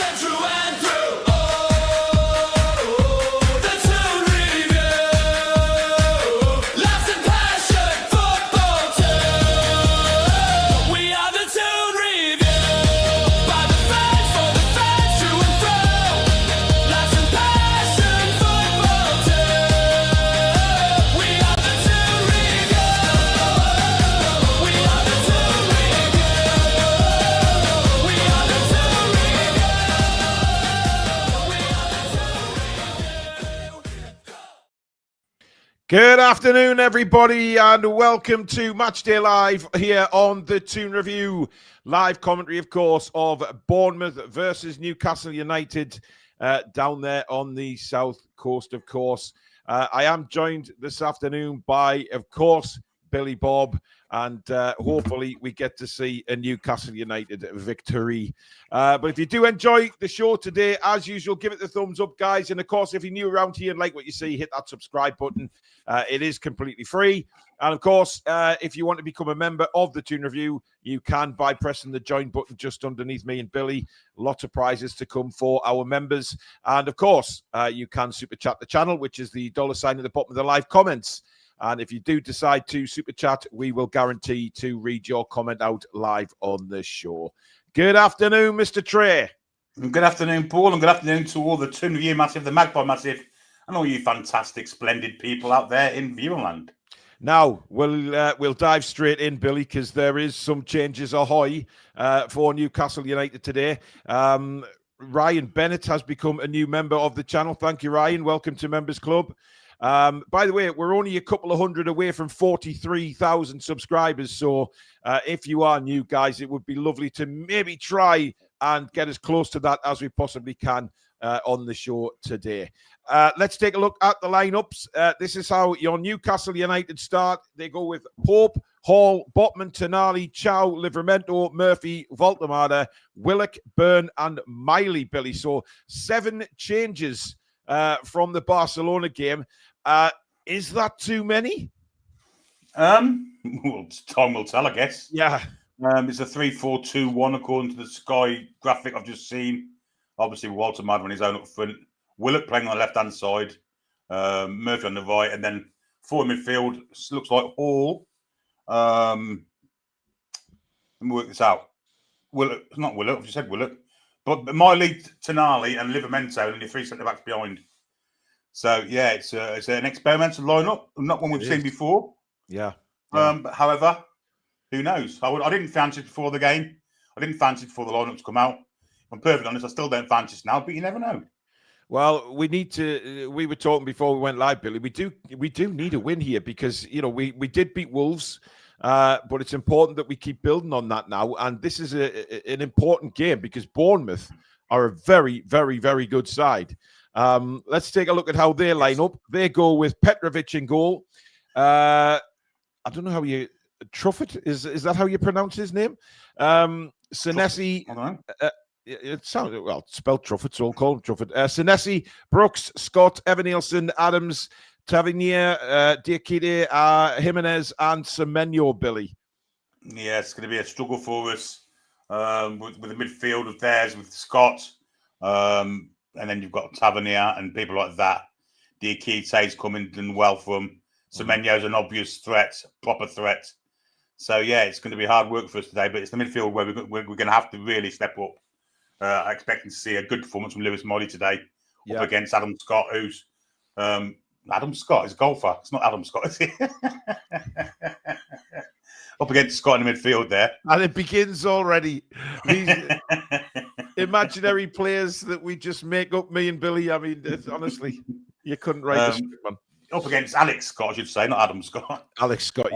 said through and through. Oh, the Toon Review. Laughs and passion, football too. We are the Toon Review. By the fans, for the fans, through and through. Laughs and passion, football too. We are the Toon Review. We are the Toon Review. We are the Toon Review. We are the Toon Review. Good afternoon, everybody, and welcome to Matchday Live here on the Toon Review. Live commentary, of course, of Bournemouth versus Newcastle United down there on the south coast, of course. I am joined this afternoon by, of course, Billy Bob, and hopefully we get to see a Newcastle United victory. But if you do enjoy the show today, as usual, give it the thumbs up, guys. And of course, if you're new around here and like what you see, hit that subscribe button. It is completely free. And of course, if you want to become a member of the Toon Review, you can by pressing the join button just underneath me and Billy. Lots of prizes to come for our members. And of course, you can super chat the channel, which is the $ at the bottom of the live comments. And if you do decide to super chat, we will guarantee to read your comment out live on the show. Good afternoon, Mr. Trey. Good afternoon, Paul, and good afternoon to all the Toon Review Massive, the Magpie Massive, and all you fantastic, splendid people out there in Viewland. Now, we'll dive straight in, Billy, because there is some changes ahoy for Newcastle United today. Ryan Bennett has become a new member of the channel. Thank you, Ryan. Welcome to Members Club. By the way, we're only a couple of hundred away from 43,000 subscribers. So if you are new, guys, it would be lovely to maybe try and get as close to that as we possibly can on the show today. Let's take a look at the lineups. This is how your Newcastle United start. They go with Pope, Hall, Botman, Tonali, Chow, Livramento, Murphy, Voltemada, Willock, Byrne, and Miley, Billy. So 7 changes from the Barcelona game. Is that too many? Well, time will tell, I guess. Yeah. It's a 3-4-2-1 according to the Sky graphic I've just seen. Obviously, Walter Madden on his own up front, Willock playing on the left-hand side, Murphy on the right, and then 4 midfield looks like Hall. Let me work this out. Willock, not Willock, I've just said Willock. But Miley, Tonali, and Livramento, and your 3 centre-backs behind. So, yeah, it's an experimental lineup, not one we've seen before. Yeah. But however, who knows? I didn't fancy it before the game. I didn't fancy it before the lineup to come out. If I'm perfectly honest, I still don't fancy it now, but you never know. Well, we need to. We were talking before we went live, Billy. We do need a win here because we did beat Wolves, but it's important that we keep building on that now. And this is an important game because Bournemouth are a very, very, very good side. Let's take a look at how they line up. They go with Petrovic in goal. I don't know how you Truffett is that how you pronounce his name? Senesi. It sounds spelled Truffett, so I'll call him Truffett. Senesi, Brooks, Scott, Evan Nielsen, Adams, Tavernier, Diakite, Jimenez, and Semenyo, Billy. Yeah, it's going to be a struggle for us with the midfield of theirs with Scott. And then you've got Tavernier and people like that. Diakite's coming and well from. Semenyo's an obvious threat, proper threat. So, yeah, it's going to be hard work for us today, but it's the midfield where we're going to have to really step up. Expecting to see a good performance from Lewis Molly today up against Adam Scott, who's Adam Scott is a golfer. It's not Adam Scott, is he? Up against Scott in the midfield there. And it begins already. These imaginary players that we just make up, me and Billy. I mean, honestly, you couldn't write the script, man. Up against Alex Scott, I should say, not Adam Scott. Alex Scott,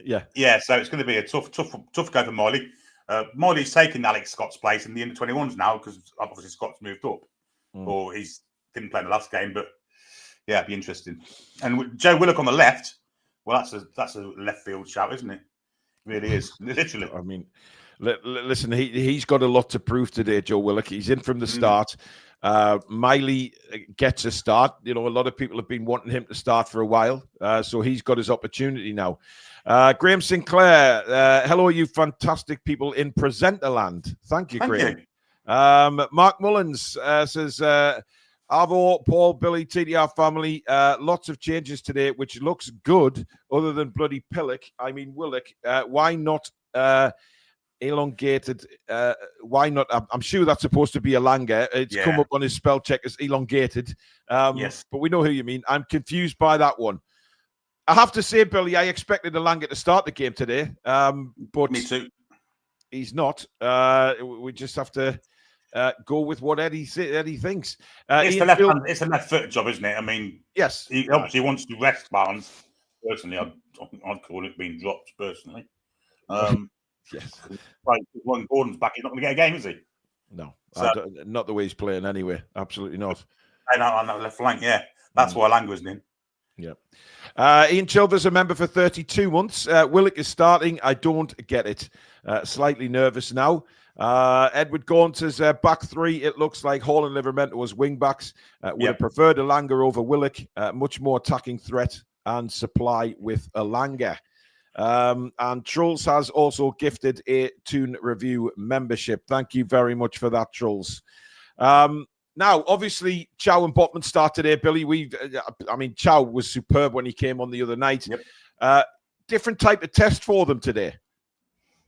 yeah. Yeah, so it's going to be a tough go for Molly. Molly's taking Alex Scott's place in the under-21s now because obviously Scott's moved up. Or he's didn't play in the last game, but yeah, it'd be interesting. And with Joe Willock on the left, well, that's a left field shout, isn't it? It really is, literally. I mean, listen, he's got a lot to prove today, Joe Willock. He's in from the start. Miley gets a start. A lot of people have been wanting him to start for a while, so he's got his opportunity now. Graham Sinclair, hello, you fantastic people in presenter land. Thank you, Graham. Mark Mullins says, Arvo, Paul, Billy, TDR family, lots of changes today, which looks good, other than bloody Willock. Why not elongated? Why not? I'm sure that's supposed to be Elanga. It's come up on his spell check as elongated. Yes. But we know who you mean. I'm confused by that one. I have to say, Billy, I expected Elanga to start the game today. But me too. He's not. We just have to go with what Eddie thinks. It's a left foot job, isn't it? I mean, yes. He obviously wants to rest Barnes. Personally, I'd call it being dropped. Personally, yes. Right, when Gordon's back, he's not going to get a game, is he? No, so, not the way he's playing anyway. Absolutely not. I know on that left flank. Yeah, that's why Lang wasn't in. Yeah. Ian Chilvers, a member for 32 months. Willock is starting. I don't get it. Slightly nervous now. Edward Gaunt says back three. It looks like Hall and Livramento as wing backs. Would have preferred Elanga over Willock. Much more attacking threat and supply with Elanga. And Trolls has also gifted a Toon Review membership. Thank you very much for that, Trolls. Now, obviously, Chow and Botman start today, Billy. Chow was superb when he came on the other night. Yep. Different type of test for them today.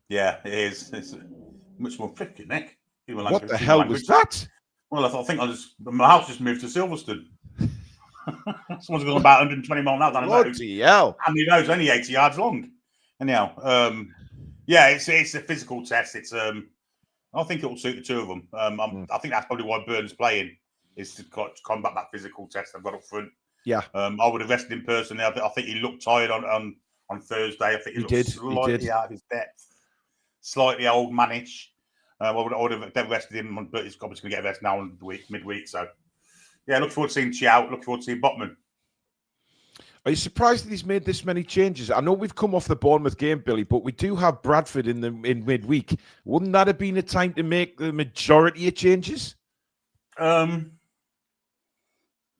Yeah, it is. It's much more tricky, Nick. What the hell was that? Well, I think my house just moved to Silverstone. Someone's going about 120 miles an hour down the road. Bloody hell. And the road's only 80 yards long. Anyhow, it's a physical test. It's I think it will suit the two of them. I think that's probably why Burns playing is to combat that physical test they've got up front. Yeah. I would have rested him personally. I think he looked tired on Thursday. I think he looked slightly out of his depth, slightly old manish. I would have rested him, but he's obviously going to get a rest now in the midweek. So, yeah, look forward to seeing Chow. Look forward to seeing Botman. Are you surprised that he's made this many changes? I know we've come off the Bournemouth game, Billy, but we do have Bradford in midweek. Wouldn't that have been a time to make the majority of changes?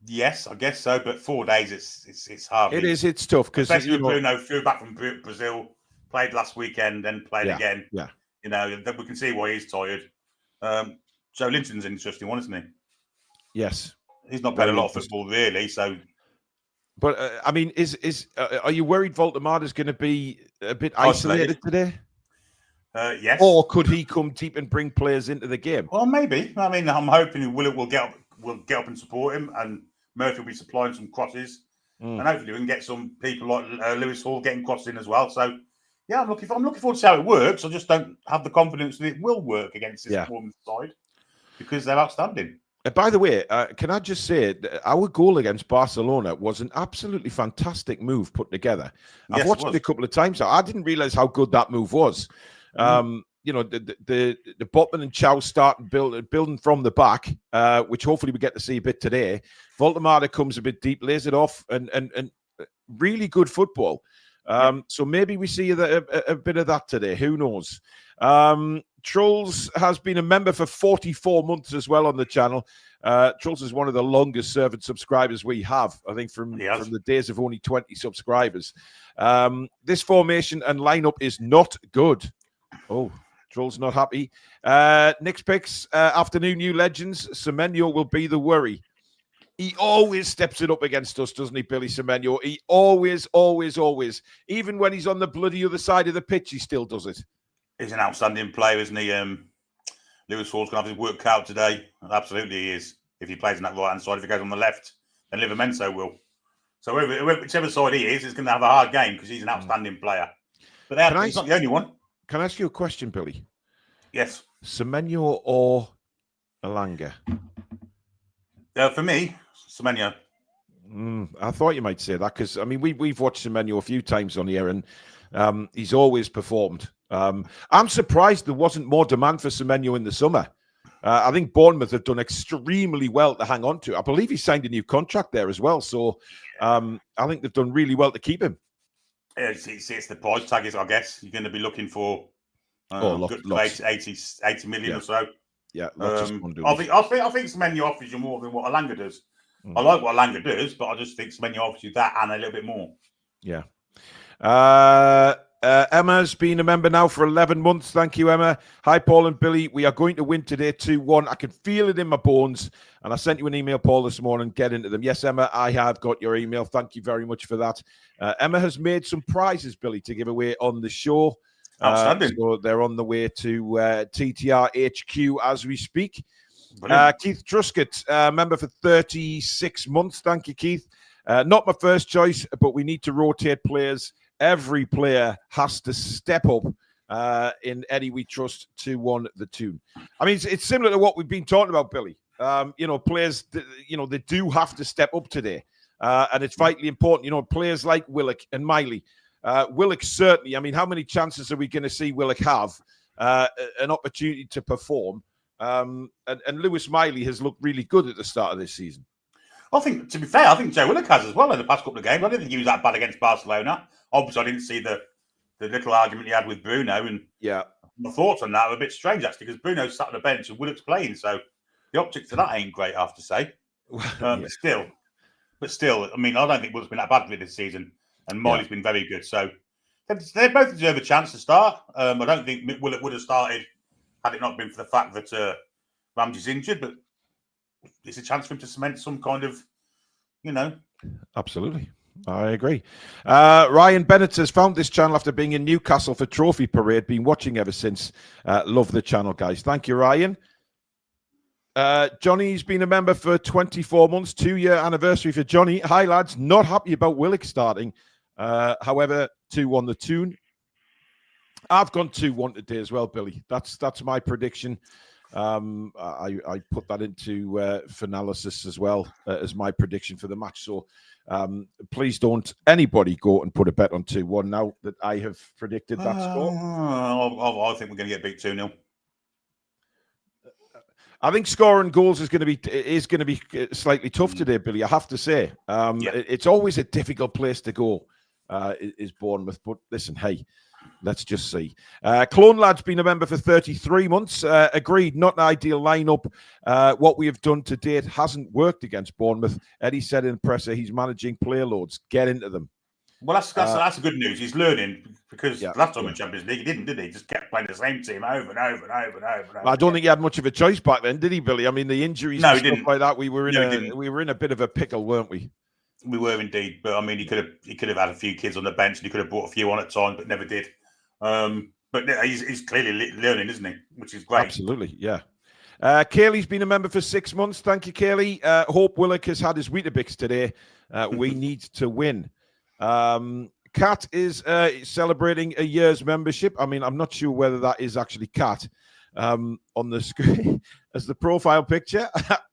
Yes, I guess so. But 4 days, it's hard. It is. It's tough because especially Bruno flew back from Brazil, played last weekend, then played again. Yeah, we can see why he's tired. Joe Linton's an interesting one, isn't he? Yes, he's not played a lot of football really, so. But are you worried Voltemada's going to be a bit isolated today? Yes. Or could he come deep and bring players into the game? Well, maybe. I mean, I'm hoping will get up and support him, and Murphy will be supplying some crosses, and hopefully we can get some people like Lewis Hall getting crosses in as well. So, yeah, I'm looking forward to see how it works. I just don't have the confidence that it will work against this Bournemouth side because they're outstanding. By the way, can I just say, our goal against Barcelona was an absolutely fantastic move put together. I've watched it a couple of times. I didn't realize how good that move was. The Botman and Chow start building from the back, which hopefully we get to see a bit today. Voltemada comes a bit deep, lays it off, and really good football. So maybe we see a bit of that today. Who knows? Trolls has been a member for 44 months as well on the channel. Trolls is one of the longest serving subscribers we have, I think, from the days of only 20 subscribers. This formation and lineup is not good. Oh, Trolls not happy. Nick's picks, afternoon new legends. Semenyo will be the worry. He always steps it up against us, doesn't he, Billy Semenyo? He always. Even when he's on the bloody other side of the pitch, he still does it. He's an outstanding player, isn't he? Lewis Hall's going to have his work cut out today. Absolutely he is. If he plays on that right-hand side, if he goes on the left, then Livramento will. So whichever side he is going to have a hard game because he's an outstanding player. But he's not the only one. Can I ask you a question, Billy? Yes. Semenyo or Elanga? For me, Semenyo. I thought you might say that because, I mean, we've watched Semenyo a few times on here and he's always performed. I'm surprised there wasn't more demand for Semenyo in the summer. I think Bournemouth have done extremely well to hang on to. I believe he signed a new contract there as well. So I think they've done really well to keep him. It's the price tag, I guess. You're going to be looking for 80 million or so. Yeah, I think Semenyo offers you more than what Elanga does. I like what Elanga does, but I just think Semenyo offers you that and a little bit more. Yeah. Emma's been a member now for 11 months. Thank you, Emma. Hi, Paul and Billy. We are going to win today 2-1. I can feel it in my bones. And I sent you an email, Paul, this morning. Get into them. Yes, Emma, I have got your email. Thank you very much for that. Emma has made some prizes, Billy, to give away on the show. Outstanding. So they're on the way to TTR HQ as we speak. Keith Truscott, member for 36 months. Thank you, Keith. Not my first choice, but we need to rotate players. Every player has to step up in Eddie We Trust 2-1 the Toon. I mean, it's similar to what we've been talking about, Billy. Players, they do have to step up today. And it's vitally important. Players like Willock and Miley. Willock certainly, I mean, how many chances are we going to see Willock have an opportunity to perform? And Lewis Miley has looked really good at the start of this season. I think, to be fair, I think Joe Willock has as well in the past couple of games. I didn't think he was that bad against Barcelona. Obviously, I didn't see the little argument he had with Bruno. And my thoughts on that are a bit strange, actually, because Bruno's sat on the bench and Willock's playing. So the optics of that ain't great, I have to say. But still, I mean, I don't think Willock's been that bad for this season. And Miley's been very good. So they both deserve a chance to start. I don't think Willock would have started had it not been for the fact that Ramsey's injured. But it's a chance for him to cement some kind of, Absolutely. I agree. Ryan Bennett says, found this channel after being in Newcastle for Trophy Parade. Been watching ever since. Love the channel, guys. Thank you, Ryan. Johnny's been a member for 24 months. 2-year anniversary for Johnny. Hi, lads. Not happy about Willock starting. However, 2-1 the Toon. I've gone 2-1 today as well, Billy. That's my prediction. I put that into Finalysis as well as my prediction for the match. So please don't anybody go and put a bet on 2-1 now that I have predicted that score. I think we're going to get beat 2-0. I think scoring goals is going to be slightly tough today, Billy. I have to say, it's always a difficult place to go. Is Bournemouth, but listen, hey. Let's just see. Clone Lad's been a member for 33 months. Agreed, not an ideal lineup. What we have done to date hasn't worked against Bournemouth. Eddie said in the presser he's managing player loads. Get into them. Well, that's good news. He's learning because last time in Champions League he did he? Just kept playing the same team over and over and over and over. I don't think he had much of a choice back then, did he, Billy? I mean, the injuries and stuff like that. We were in a bit of a pickle, weren't we? We were indeed, but I mean, he could have had a few kids on the bench, and he could have brought a few on at times, but never did. But he's clearly learning, isn't he? Which is great. Absolutely, yeah. Kaylee's been a member for 6 months. Thank you, Kaylee. Hope Willock has had his Weetabix today. We need to win. Kat is celebrating a year's membership. I mean, I'm not sure whether that is actually Kat on the screen as the profile picture.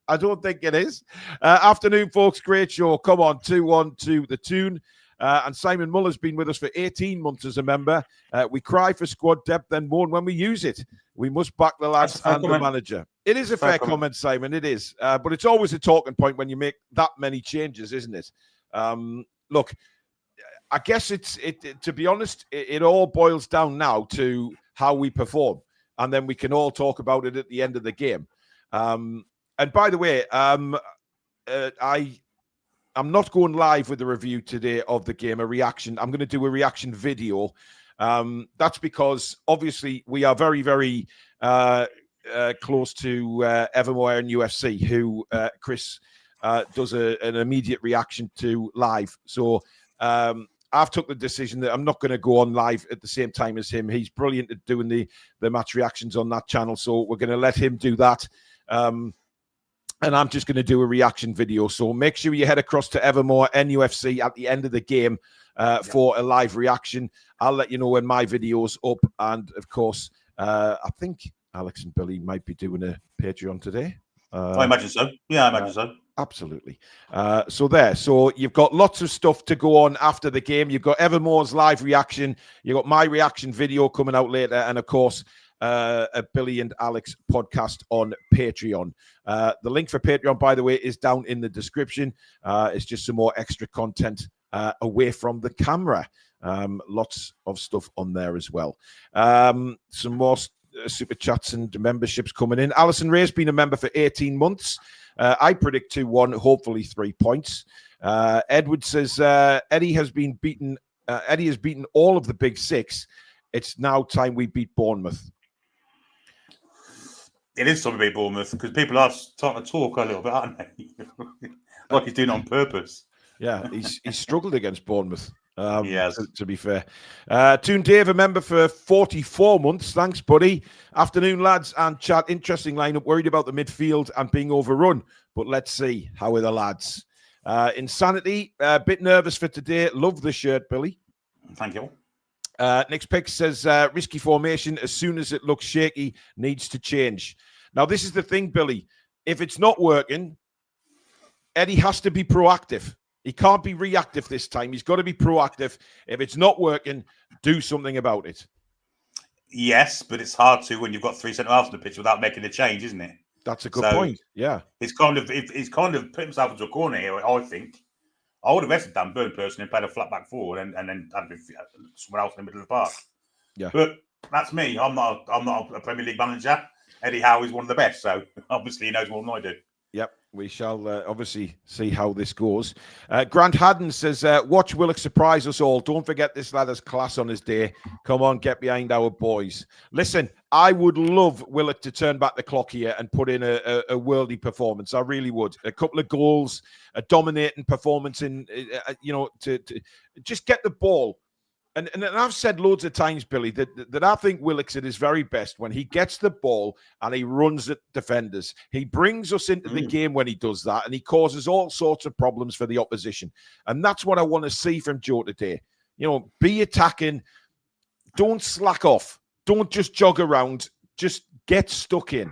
I don't think it is. Afternoon, folks. Great show. Come on, 2-1 to the Toon. And Simon Muller's been with us for 18 months as a member. We cry for squad depth, then mourn when we use it. We must back the lads and the manager. It is a fair comment, Simon. It is. But it's always a talking point when you make that many changes, isn't it? Look, I guess to be honest, it all boils down now to how we perform. And then we can all talk about it at the end of the game. And by the way, I'm not going live with a review today of the game, a reaction. I'm going to do a reaction video. That's because obviously we are very, very close to Evermore and UFC, who Chris does an immediate reaction to live. So I've took the decision that I'm not going to go on live at the same time as him. He's brilliant at doing the match reactions on that channel. So we're going to let him do that. And I'm just going to do a reaction video. So make sure you head across to Evermore NUFC at the end of the game for a live reaction. I'll let you know when my video's up. And of course, I think Alex and Billy might be doing a Patreon today. I imagine so. Yeah, I imagine so. Absolutely. So you've got lots of stuff to go on after the game. You've got Evermore's live reaction. You've got my reaction video coming out later. And of course, a Billy and Alex podcast on Patreon. The link for Patreon, by the way, is down in the description. It's just some more extra content away from the camera. Lots of stuff on there as well. Some more super chats and memberships coming in. Alison Ray's been a member for 18 months. I predict 2-1, hopefully 3 points. Edward says Eddie has been beaten Eddie has beaten all of the big six. It's now time we beat Bournemouth. It is time to beat Bournemouth because people are starting to talk a little bit, aren't they? Like he's doing it on purpose. Yeah, he's struggled against Bournemouth. Yes. To be fair. Toon Dave, a member for 44 months. Thanks, buddy. Afternoon, lads and chat. Interesting lineup. Worried about the midfield and being overrun. But let's see. How are the lads? Insanity. A bit nervous for today. Love the shirt, Billy. Thank you. Nick's Pick says, risky formation. As soon as it looks shaky, needs to change. Now, this is the thing, Billy. If it's not working, Eddie has to be proactive. He can't be reactive this time. He's got to be proactive. If it's not working, do something about it. Yes, but it's hard to when you've got 3 centre-halves on the pitch without making a change, isn't it? That's a good point. Yeah. He's kind of put himself into a corner here, I think. I would have rested Dan Burn personally and played a flat back forward and then had someone else in the middle of the park. Yeah. But that's me. I'm not a Premier League manager. Eddie Howe is one of the best, so obviously he knows more than I do. Yep, we shall obviously see how this goes. Grant Haddon says, watch Willock surprise us all. Don't forget this lad has class on his day. Come on, get behind our boys. Listen, I would love Willock to turn back the clock here and put in a worldly performance. I really would. A couple of goals, a dominating performance in, to just get the ball. And I've said loads of times, Billy, that I think Willock's at his very best when he gets the ball and he runs at defenders. He brings us into the game when he does that, and he causes all sorts of problems for the opposition. And that's what I want to see from Joe today. Be attacking. Don't slack off. Don't just jog around. Just get stuck in.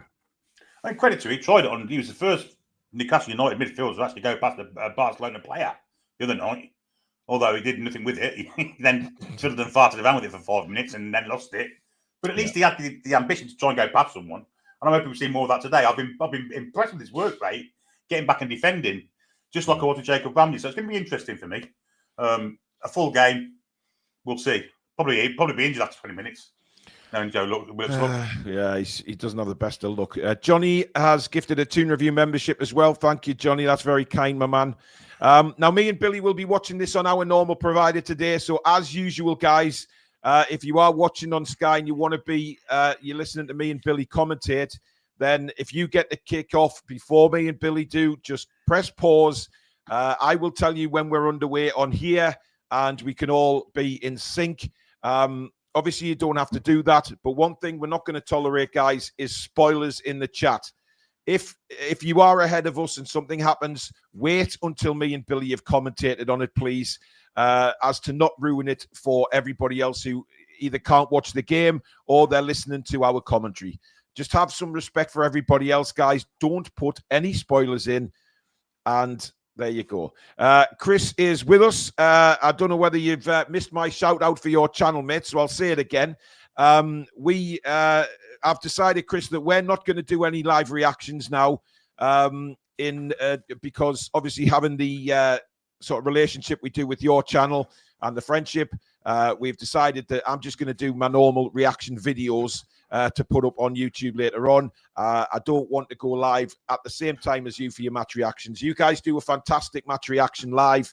And credit to him, he tried it on. He was the first Newcastle United midfielder to actually go past a Barcelona player the other night. Although he did nothing with it, he then fiddled and farted around with it for 5 minutes and then lost it. But at least he had the ambition to try and go past someone. And I'm hoping we see more of that today. I've been impressed with his work rate, getting back and defending, just like I was with Jacob Ramsey. So it's going to be interesting for me. A full game, we'll see. Probably be injured after 20 minutes. No, Joe, look. Yeah, he doesn't have the best of luck. Johnny has gifted a Toon Review membership as well. Thank you, Johnny. That's very kind, my man. Now, me and Billy will be watching this on our normal provider today. So, as usual, guys, if you are watching on Sky and you want to be, you're listening to me and Billy commentate, then if you get the kick off before me and Billy do, just press pause. I will tell you when we're underway on here, and we can all be in sync. Obviously, you don't have to do that. But one thing we're not going to tolerate, guys, is spoilers in the chat. If you are ahead of us and something happens, wait until me and Billy have commentated on it, please, as to not ruin it for everybody else who either can't watch the game or they're listening to our commentary. Just have some respect for everybody else, guys. Don't put any spoilers in. And there you go. Chris is with us. I don't know whether you've missed my shout out for your channel, mate, so I'll say it again. I've decided, Chris, that we're not going to do any live reactions now because obviously having the sort of relationship we do with your channel and the friendship, we've decided that I'm just going to do my normal reaction videos to put up on YouTube later on. I don't want to go live at the same time as you for your match reactions. You guys do a fantastic match reaction live.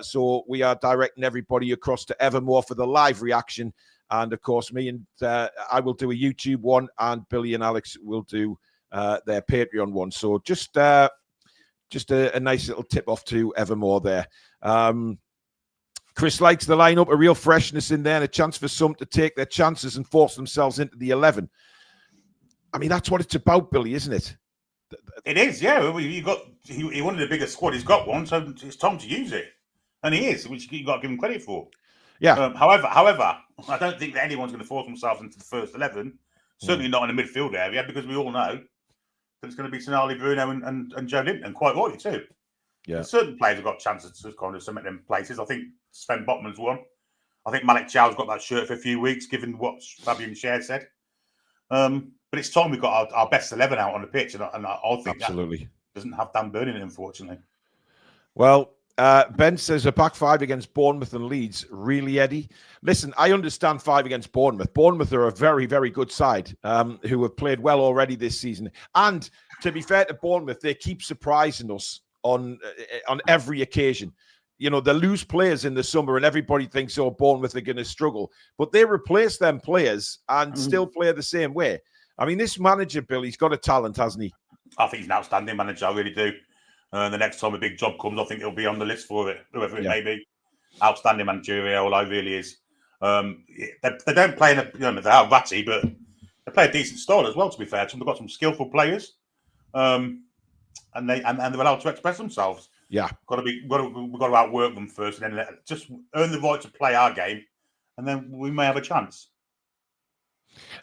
So we are directing everybody across to Evermore for the live reaction. And of course, me and I will do a YouTube one, and Billy and Alex will do their Patreon one. So just a nice little tip off to Evermore there. Chris likes the lineup, a real freshness in there, and a chance for some to take their chances and force themselves into the 11. I mean, that's what it's about, Billy, isn't it? It is, yeah. He wanted a bigger squad. He's got one, so it's time to use it, and he is, which you got to give him credit for. Yeah. However, I don't think that anyone's going to force themselves into the first 11. Certainly not in the midfield area, because we all know that it's going to be Tonali, Bruno, and Joe Linton, quite rightly too. Yeah. Certain players have got chances to kind of submit them places. I think Sven Botman's one. I think Malik Chow's got that shirt for a few weeks, given what Fabian Scher said. But it's time we've got our best 11 out on the pitch, and I think absolutely that doesn't have Dan Burn in it, unfortunately. Well, Ben says a back five against Bournemouth and Leeds. Really, Eddie? Listen, I understand 5 against Bournemouth. Bournemouth are a very, very good side who have played well already this season. And to be fair to Bournemouth, they keep surprising us on every occasion. You know, they lose players in the summer and everybody thinks, oh, Bournemouth are going to struggle. But they replace them players and still play the same way. I mean, this manager, Bill, he's got a talent, hasn't he? I think he's an outstanding manager. I really do. The next time a big job comes, I think he'll be on the list for it, whoever it may be. Outstanding managerial, I really is. They don't play in a, they are ratty, but they play a decent style as well, to be fair. They've got some skillful players. And they're allowed to express themselves. Yeah, we've got to outwork them first, and then just earn the right to play our game, and then we may have a chance.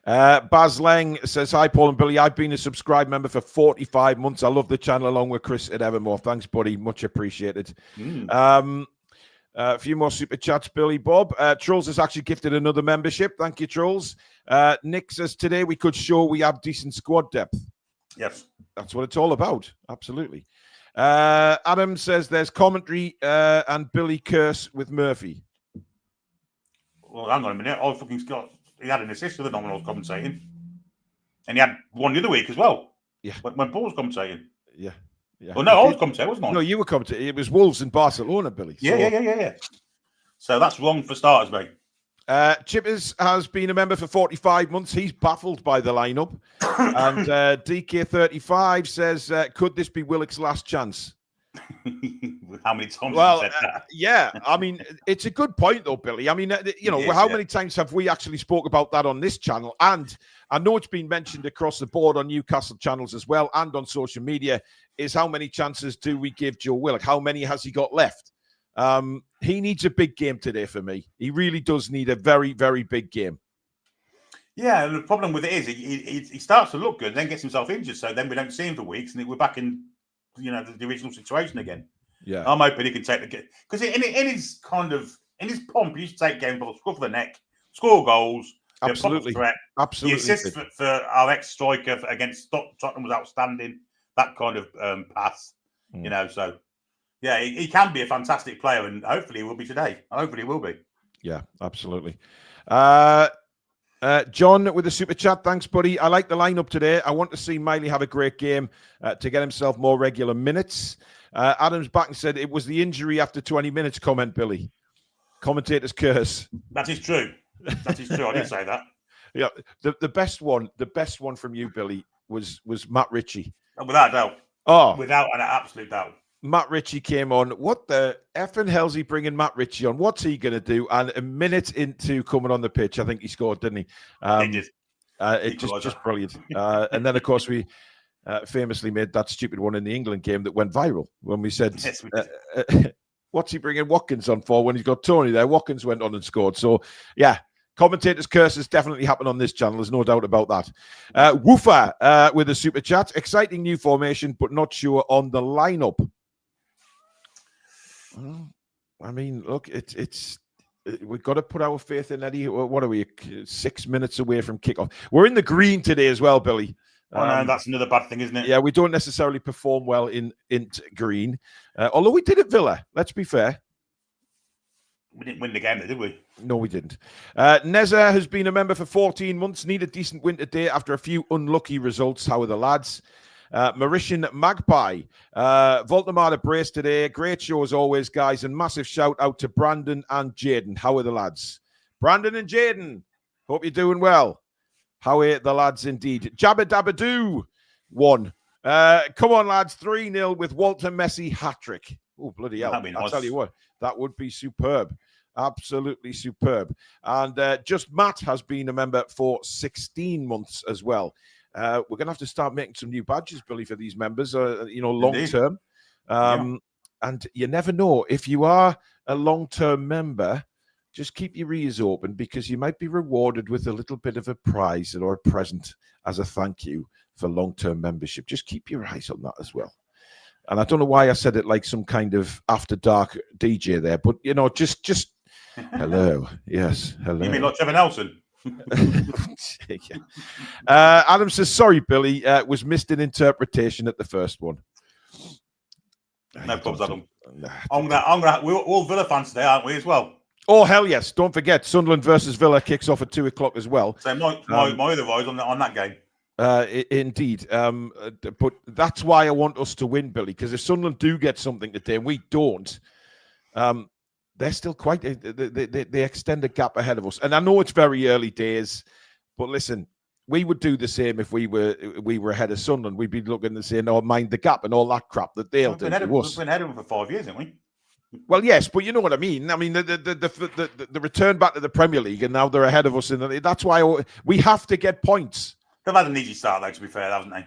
Baz Lang says, hi, Paul and Billy. I've been a subscribed member for 45 months. I love the channel along with Chris at Evermore. Thanks, buddy. Much appreciated. A few more super chats, Billy Bob. Trolls has actually gifted another membership. Thank you, Trolls. Nick says, today we could show we have decent squad depth. Yes. That's what it's all about. Absolutely. Adam says there's commentary and Billy curse with Murphy. Well, hang on a minute. He had an assist the other night when I was commentating. And he had one the other week as well. Yeah. When Paul was commentating. Yeah. Well, no, I was commentating, wasn't I? No, you were commentating. It was Wolves in Barcelona, Billy. So. Yeah. So that's wrong for starters, mate. Chippers has been a member for 45 months. He's baffled by the lineup. And DK35 says, could this be Willock's last chance? How many times have you said that? Yeah. I mean, it's a good point, though, Billy. I mean, how many times have we actually spoke about that on this channel? And I know it's been mentioned across the board on Newcastle channels as well and on social media, is how many chances do we give Joe Willock? How many has he got left? He needs a big game today for me. He really does need a very, very big game. Yeah, and the problem with it is he starts to look good, then gets himself injured. So then we don't see him for weeks, and we're back in, the original situation again. Yeah, I'm hoping he can take the game because in his pomp, he used to take games by the scruff of the neck, score goals, absolutely, threat. Absolutely. The assist for our ex-striker against Tottenham was outstanding. That kind of pass, So yeah, he can be a fantastic player, and hopefully he will be today. Hopefully he will be. Yeah, absolutely. John with the super chat. Thanks, buddy. I like the lineup today. I want to see Miley have a great game to get himself more regular minutes. Adam's back and said it was the injury after 20 minutes comment, Billy. Commentator's curse. That is true. That is true. I didn't say that. Yeah, the best one from you, Billy, was Matt Ritchie. Without a doubt. Oh, without an absolute doubt. Matt Ritchie came on. What the effing hell's he bringing Matt Ritchie on? What's he going to do? And a minute into coming on the pitch, I think he scored, didn't he? It's just brilliant. And then, of course, we famously made that stupid one in the England game that went viral when we said, yes, what's he bringing Watkins on for when he's got Tony there? Watkins went on and scored. So, yeah. Commentator's curse has definitely happened on this channel. There's no doubt about that. Woofer with a super chat. Exciting new formation, but not sure on the lineup. I mean, look, we've got to put our faith in Eddie. What are we, 6 minutes away from kickoff? We're in the green today as well, Billy. No, that's another bad thing, isn't it? Yeah, we don't necessarily perform well in green. Although we did at Villa, let's be fair. We didn't win the game, did we? No, we didn't. Neza has been a member for 14 months. Need a decent win today after a few unlucky results. How are the lads? Mauritian Magpie. Voldemar brace today. Great show as always, guys. And massive shout out to Brandon and Jaden. How are the lads? Brandon and Jaden. Hope you're doing well. How are the lads indeed? Jabba Dabba Doo won. Come on, lads. 3-0 with Walter Messi hat-trick. Oh, bloody hell. Nice. I'll tell you what. That would be superb. Absolutely superb. And Just Matt has been a member for 16 months as well. We're going to have to start making some new badges, Billy, for these members, long term. And you never know. If you are a long-term member, just keep your ears open because you might be rewarded with a little bit of a prize or a present as a thank you for long-term membership. Just keep your eyes on that as well. And I don't know why I said it like some kind of after dark DJ there, but just hello. Yes, hello. You mean like Trevor Nelson? Adam says, sorry, Billy, was missed in interpretation at the first one. No problems, Adam. We're all Villa fans today, aren't we, as well? Oh, hell yes. Don't forget, Sunderland versus Villa kicks off at 2 o'clock as well. So my other voice on that game. Indeed. But that's why I want us to win, Billy, because if Sunderland do get something today and we don't, they're still quite, they extend a gap ahead of us. And I know it's very early days, but listen, we would do the same if we were ahead of Sunderland. We'd be looking and saying, "Oh, mind the gap" and all that crap that they'll do to us. We've been ahead of them for 5 years, haven't we? Well, yes, but you know what I mean. I mean, the return back to the Premier League, and now they're ahead of us. That's why we have to get points. They've had an easy start, though, to be fair, haven't they?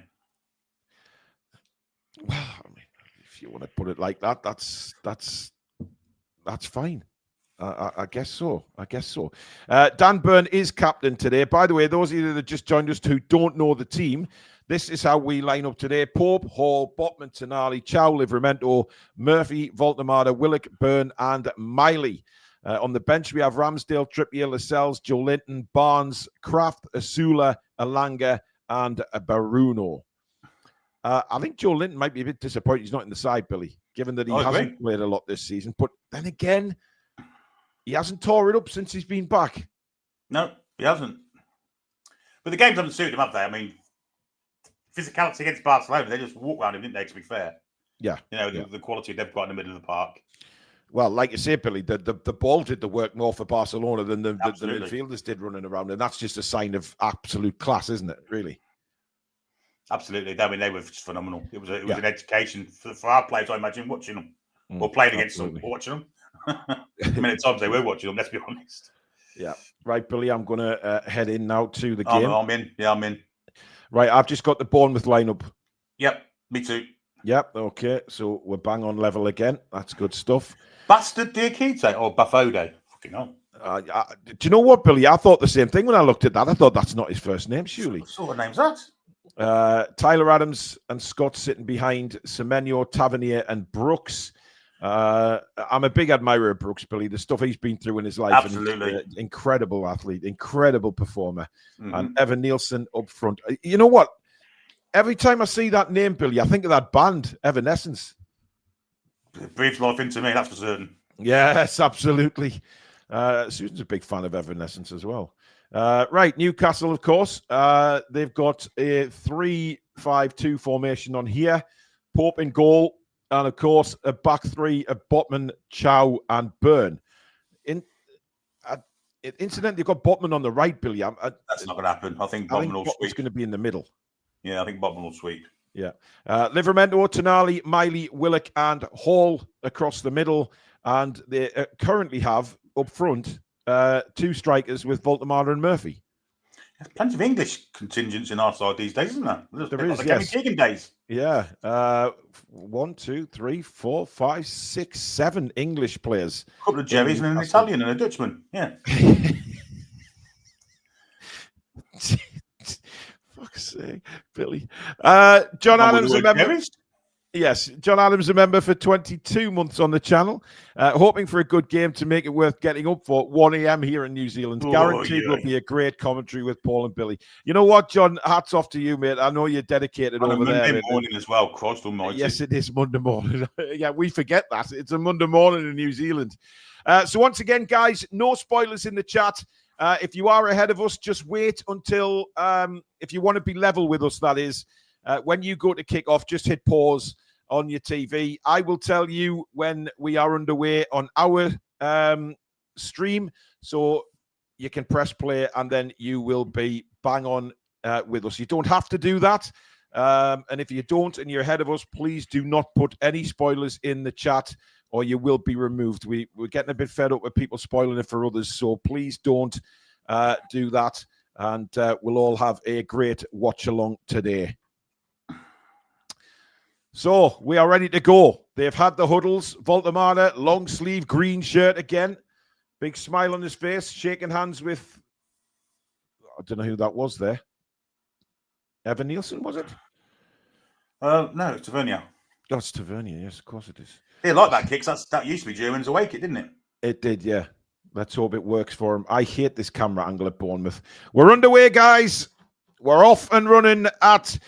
Well, I mean, if you want to put it like that, that's fine. I guess so. Dan Byrne is captain today. By the way, those of you that just joined us who don't know the team, this is how we line up today. Pope, Hall, Botman, Tonali, Chow, Livramento, Murphy, Voltemada, Willock, Byrne, and Miley. On the bench, we have Ramsdale, Trippier, Lascelles, Joe Linton, Barnes, Kraft, Asula, Alanga, and Baruno. I think Joe Linton might be a bit disappointed he's not in the side, Billy, given that he hasn't played a lot this season. But then again, he hasn't tore it up since he's been back. No, he hasn't. But the games haven't suited him, have they? I mean, physicality against Barcelona, they just walk around him, didn't they, to be fair? Yeah. You know, the quality they've got in the middle of the park. Well, like you say, Billy, the ball did the work more for Barcelona than the midfielders did running around. And that's just a sign of absolute class, isn't it, really? Absolutely. I mean, they were just phenomenal. It was an education for our players, I imagine, watching them. Or playing against them, watching them. Many times they were watching them, let's be honest. Yeah. Right, Billy, I'm going to head in now to the game. I'm in. Yeah, I'm in. Right, I've just got the Bournemouth lineup. Yep, me too. Yep, okay. So we're bang on level again. That's good stuff. Bastard Diakite or Bafode? Fucking hell. Do you know what, Billy? I thought the same thing when I looked at that. I thought that's not his first name, surely. What sort of name's that? Tyler Adams and Scott sitting behind Semenyo, Tavernier, and Brooks. I'm a big admirer of Brooks, Billy. The stuff he's been through in his life. Absolutely. And incredible athlete, incredible performer. And Evan Nielsen up front. You know what? Every time I see that name, Billy, I think of that band, Evanescence. It breathes life into me, that's for certain. Yes, absolutely. Susan's a big fan of Evanescence as well. Right, Newcastle, of course. They've got a 3-5-2 formation on here. Pope in goal. And, of course, a back three of Botman, Chow, and Byrne. Incidentally, you've got Botman on the right, Billy. That's not going to happen. I think Botman will sweep. Going to be in the middle. Yeah, I think Botman will sweep. Yeah. Livramento, Tonali, Miley, Willock, and Hall across the middle. And they currently have, up front, two strikers with Voltemada and Murphy. There's plenty of English contingents in our side these days, isn't there? There is, yes. Keegan days. Yeah. 1, 2, 3, 4, 5, 6, 7 English players. A couple of Jerrys and an Italian and a Dutchman. Yeah. Fuck's sake, Billy. John Adams, a member. Yes, John Adams, a member for 22 months on the channel. Hoping for a good game to make it worth getting up for 1 a.m. here in New Zealand. Guaranteed will be a great commentary with Paul and Billy. You know what, John? Hats off to you, mate. I know you're dedicated over there. Monday morning as well, Christ almighty. Yes, it is Monday morning. Yeah, we forget that. It's a Monday morning in New Zealand. So once again, guys, no spoilers in the chat. If you are ahead of us, just wait until, if you want to be level with us, that is, when you go to kick off, just hit pause on your TV. I will tell you when we are underway on our stream, so you can press play and then you will be bang on with us. You don't have to do that. And if you don't and you're ahead of us, please do not put any spoilers in the chat or you will be removed. We're getting a bit fed up with people spoiling it for others, so please don't do that. And we'll all have a great watch along today. So we are ready to go. They've had the huddles. Voltemada, long sleeve green shirt again. Big smile on his face, shaking hands with, I don't know who that was there. Evan Nielsen, was it? No, it's Tavernier. Oh, it's Tavernier. Yes, of course it is. They like that kicks. That used to be Germans awake, it didn't it? It did, yeah. Let's hope it works for him. I hate this camera angle at Bournemouth. We're underway, guys. We're off and running at...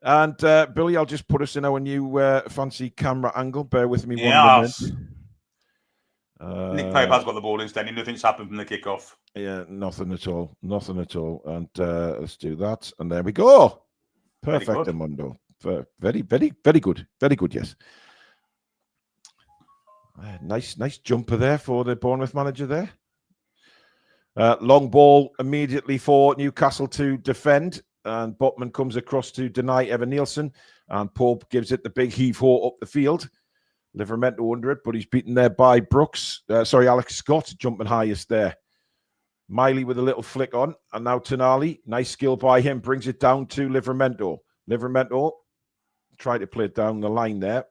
And Billy, I'll just put us in our new fancy camera angle. Bear with me one minute. Nick Pope has got the ball instead. Nothing's happened from the kickoff. Yeah, nothing at all. Nothing at all. And let's do that. And there we go. Perfect, Mundo. Very, very, very good. Very good, yes. Nice jumper there for the Bournemouth manager there. Long ball immediately for Newcastle to defend. And Botman comes across to deny Evan Nielsen. And Pope gives it the big heave-ho up the field. Livramento under it, but he's beaten there by Alex Scott, jumping highest there. Miley with a little flick on. And now Tonali. Nice skill by him. Brings it down to Livramento. Livramento tried to play it down the line there.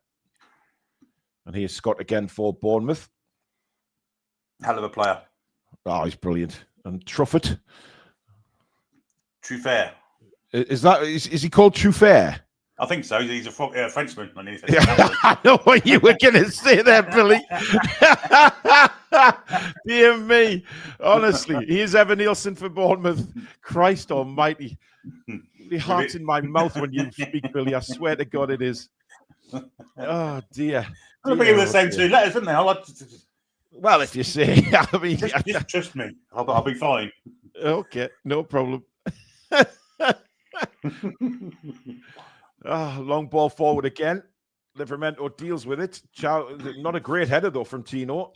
And here's Scott again for Bournemouth. Hell of a player. Oh, he's brilliant. And Truffert. Truffert. Is he called Truffert? I think so. He's a Frenchman. I know what you were going to say there, Billy. Dear me. Honestly, here's Evan Nielsen for Bournemouth. Christ almighty. The heart's in my mouth when you speak, Billy. I swear to God it is. Oh, dear. I think it was the same 2 letters, didn't they? Well, if you say, I mean, just trust me. I'll be fine. Okay, no problem. Long ball forward again. Livramento deals with it. Not a great header, though, from Tino.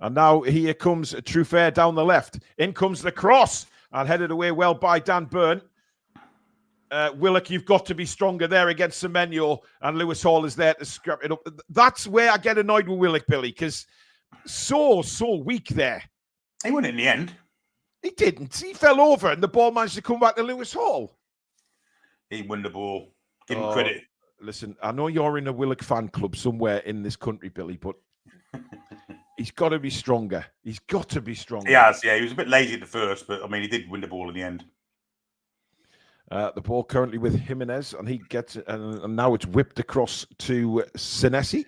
And now here comes Truffert down the left. In comes the cross. And headed away well by Dan Burn. Willock, you've got to be stronger there against Semenyo. And Lewis Hall is there to scrap it up. That's where I get annoyed with Willock, Billy, because so weak there. He won it in the end. He didn't. He fell over and the ball managed to come back to Lewis Hall. He won the ball. Give him credit. Listen, I know you're in a Willock fan club somewhere in this country, Billy, but he's got to be stronger. He's got to be stronger. He has, yeah. He was a bit lazy at the first, but, I mean, he did win the ball in the end. The ball currently with Jimenez, and he gets it, and now it's whipped across to Senesi.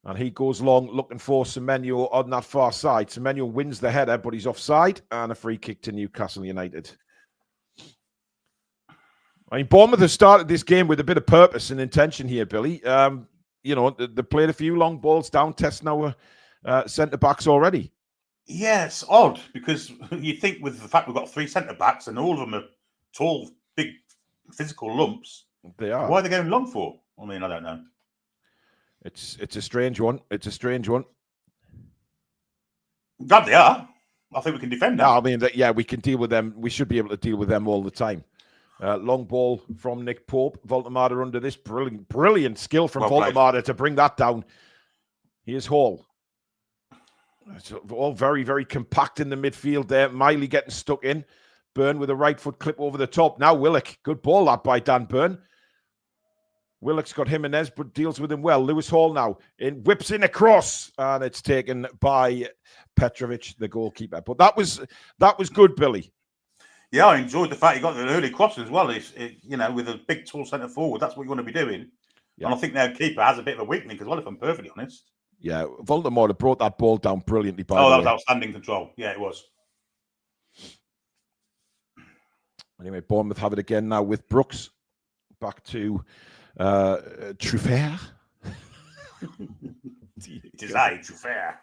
And he goes long looking for Semenyo on that far side. Semenyo wins the header, but he's offside, and a free kick to Newcastle United. I mean, Bournemouth has started this game with a bit of purpose and intention here, Billy. You know, they played a few long balls down, testing our centre-backs already. Yeah, it's odd, because you think with the fact we've got 3 centre-backs and all of them are tall, big, physical lumps. They are. Why are they going long for? I mean, I don't know. It's a strange one. It's a strange one. God, they are. I think we can defend them. No, I mean, yeah, we can deal with them. We should be able to deal with them all the time. Long ball from Nick Pope. Voltemada under this. Brilliant skill from Voltemada to bring that down. Here's Hall. It's all very, very compact in the midfield there. Miley getting stuck in. Byrne with a right foot clip over the top. Now Willock. Good ball that by Dan Byrne. Willock's got Jimenez, but deals with him well. Lewis Hall now whips in across, and it's taken by Petrovic, the goalkeeper. But that was good, Billy. Yeah, I enjoyed the fact he got an early cross as well. You know, with a big tall centre forward, that's what you want to be doing. Yeah. And I think their keeper has a bit of a weakening as well, if I'm perfectly honest. Yeah, Voldemort brought that ball down brilliantly. That was outstanding control. Yeah, it was. Anyway, Bournemouth have it again now with Brooks. Back to Truffert. It is I, Truffert.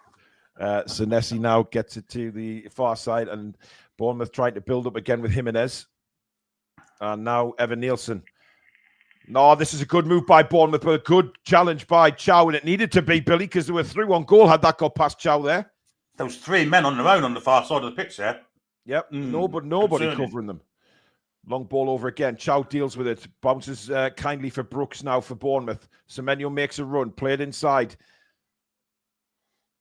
Senesi now gets it to the far side, and Bournemouth trying to build up again with Jimenez. And now Evan Nielsen. No, this is a good move by Bournemouth, but a good challenge by Chow, and it needed to be, Billy, because they were through on goal had that got past Chow there. There was 3 men on their own on the far side of the pitch there. Yep, nobody covering them. Long ball over again. Chow deals with it. Bounces kindly for Brooks now for Bournemouth. Semenyo makes a run. Played inside.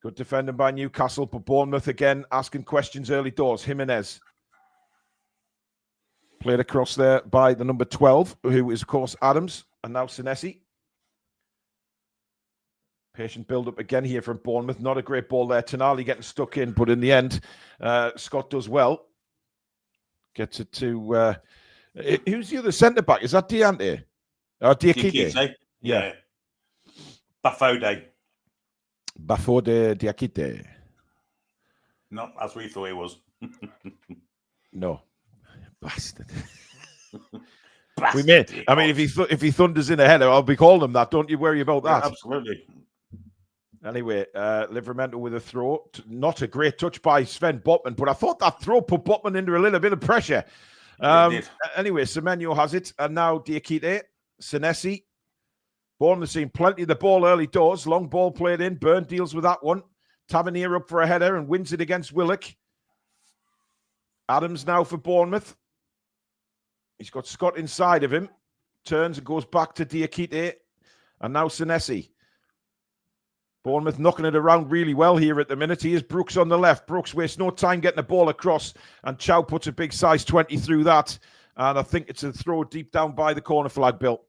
Good defending by Newcastle, but Bournemouth again asking questions early doors. Jimenez. Played across there by the number 12, who is, of course, Adams. And now Senesi. Patient build-up again here from Bournemouth. Not a great ball there. Tonali getting stuck in, but in the end, Scott does well. Gets it to... who's the other centre-back? Is that Diante? Diakite? Yeah. Bafode Diakite. Not as we thought it was. No. Bastard. We may. I mean, if he thunders in ahead, I'll be calling him that. Don't you worry about that. Yeah, absolutely. Anyway, Livramento with a throw. Not a great touch by Sven Botman, but I thought that throw put Botman under a little bit of pressure. Anyway, Semenyo has it, and now Diakite, Senesi. Bournemouth seen plenty of the ball early doors. Long ball played in. Byrne deals with that one. Tavernier up for a header and wins it against Willock. Adams now for Bournemouth. He's got Scott inside of him. Turns and goes back to Diakite. And now Senesi. Bournemouth knocking it around really well here at the minute. He is Brooks on the left. Brooks wastes no time getting the ball across. And Chow puts a big size 20 through that. And I think it's a throw deep down by the corner flag, Bill.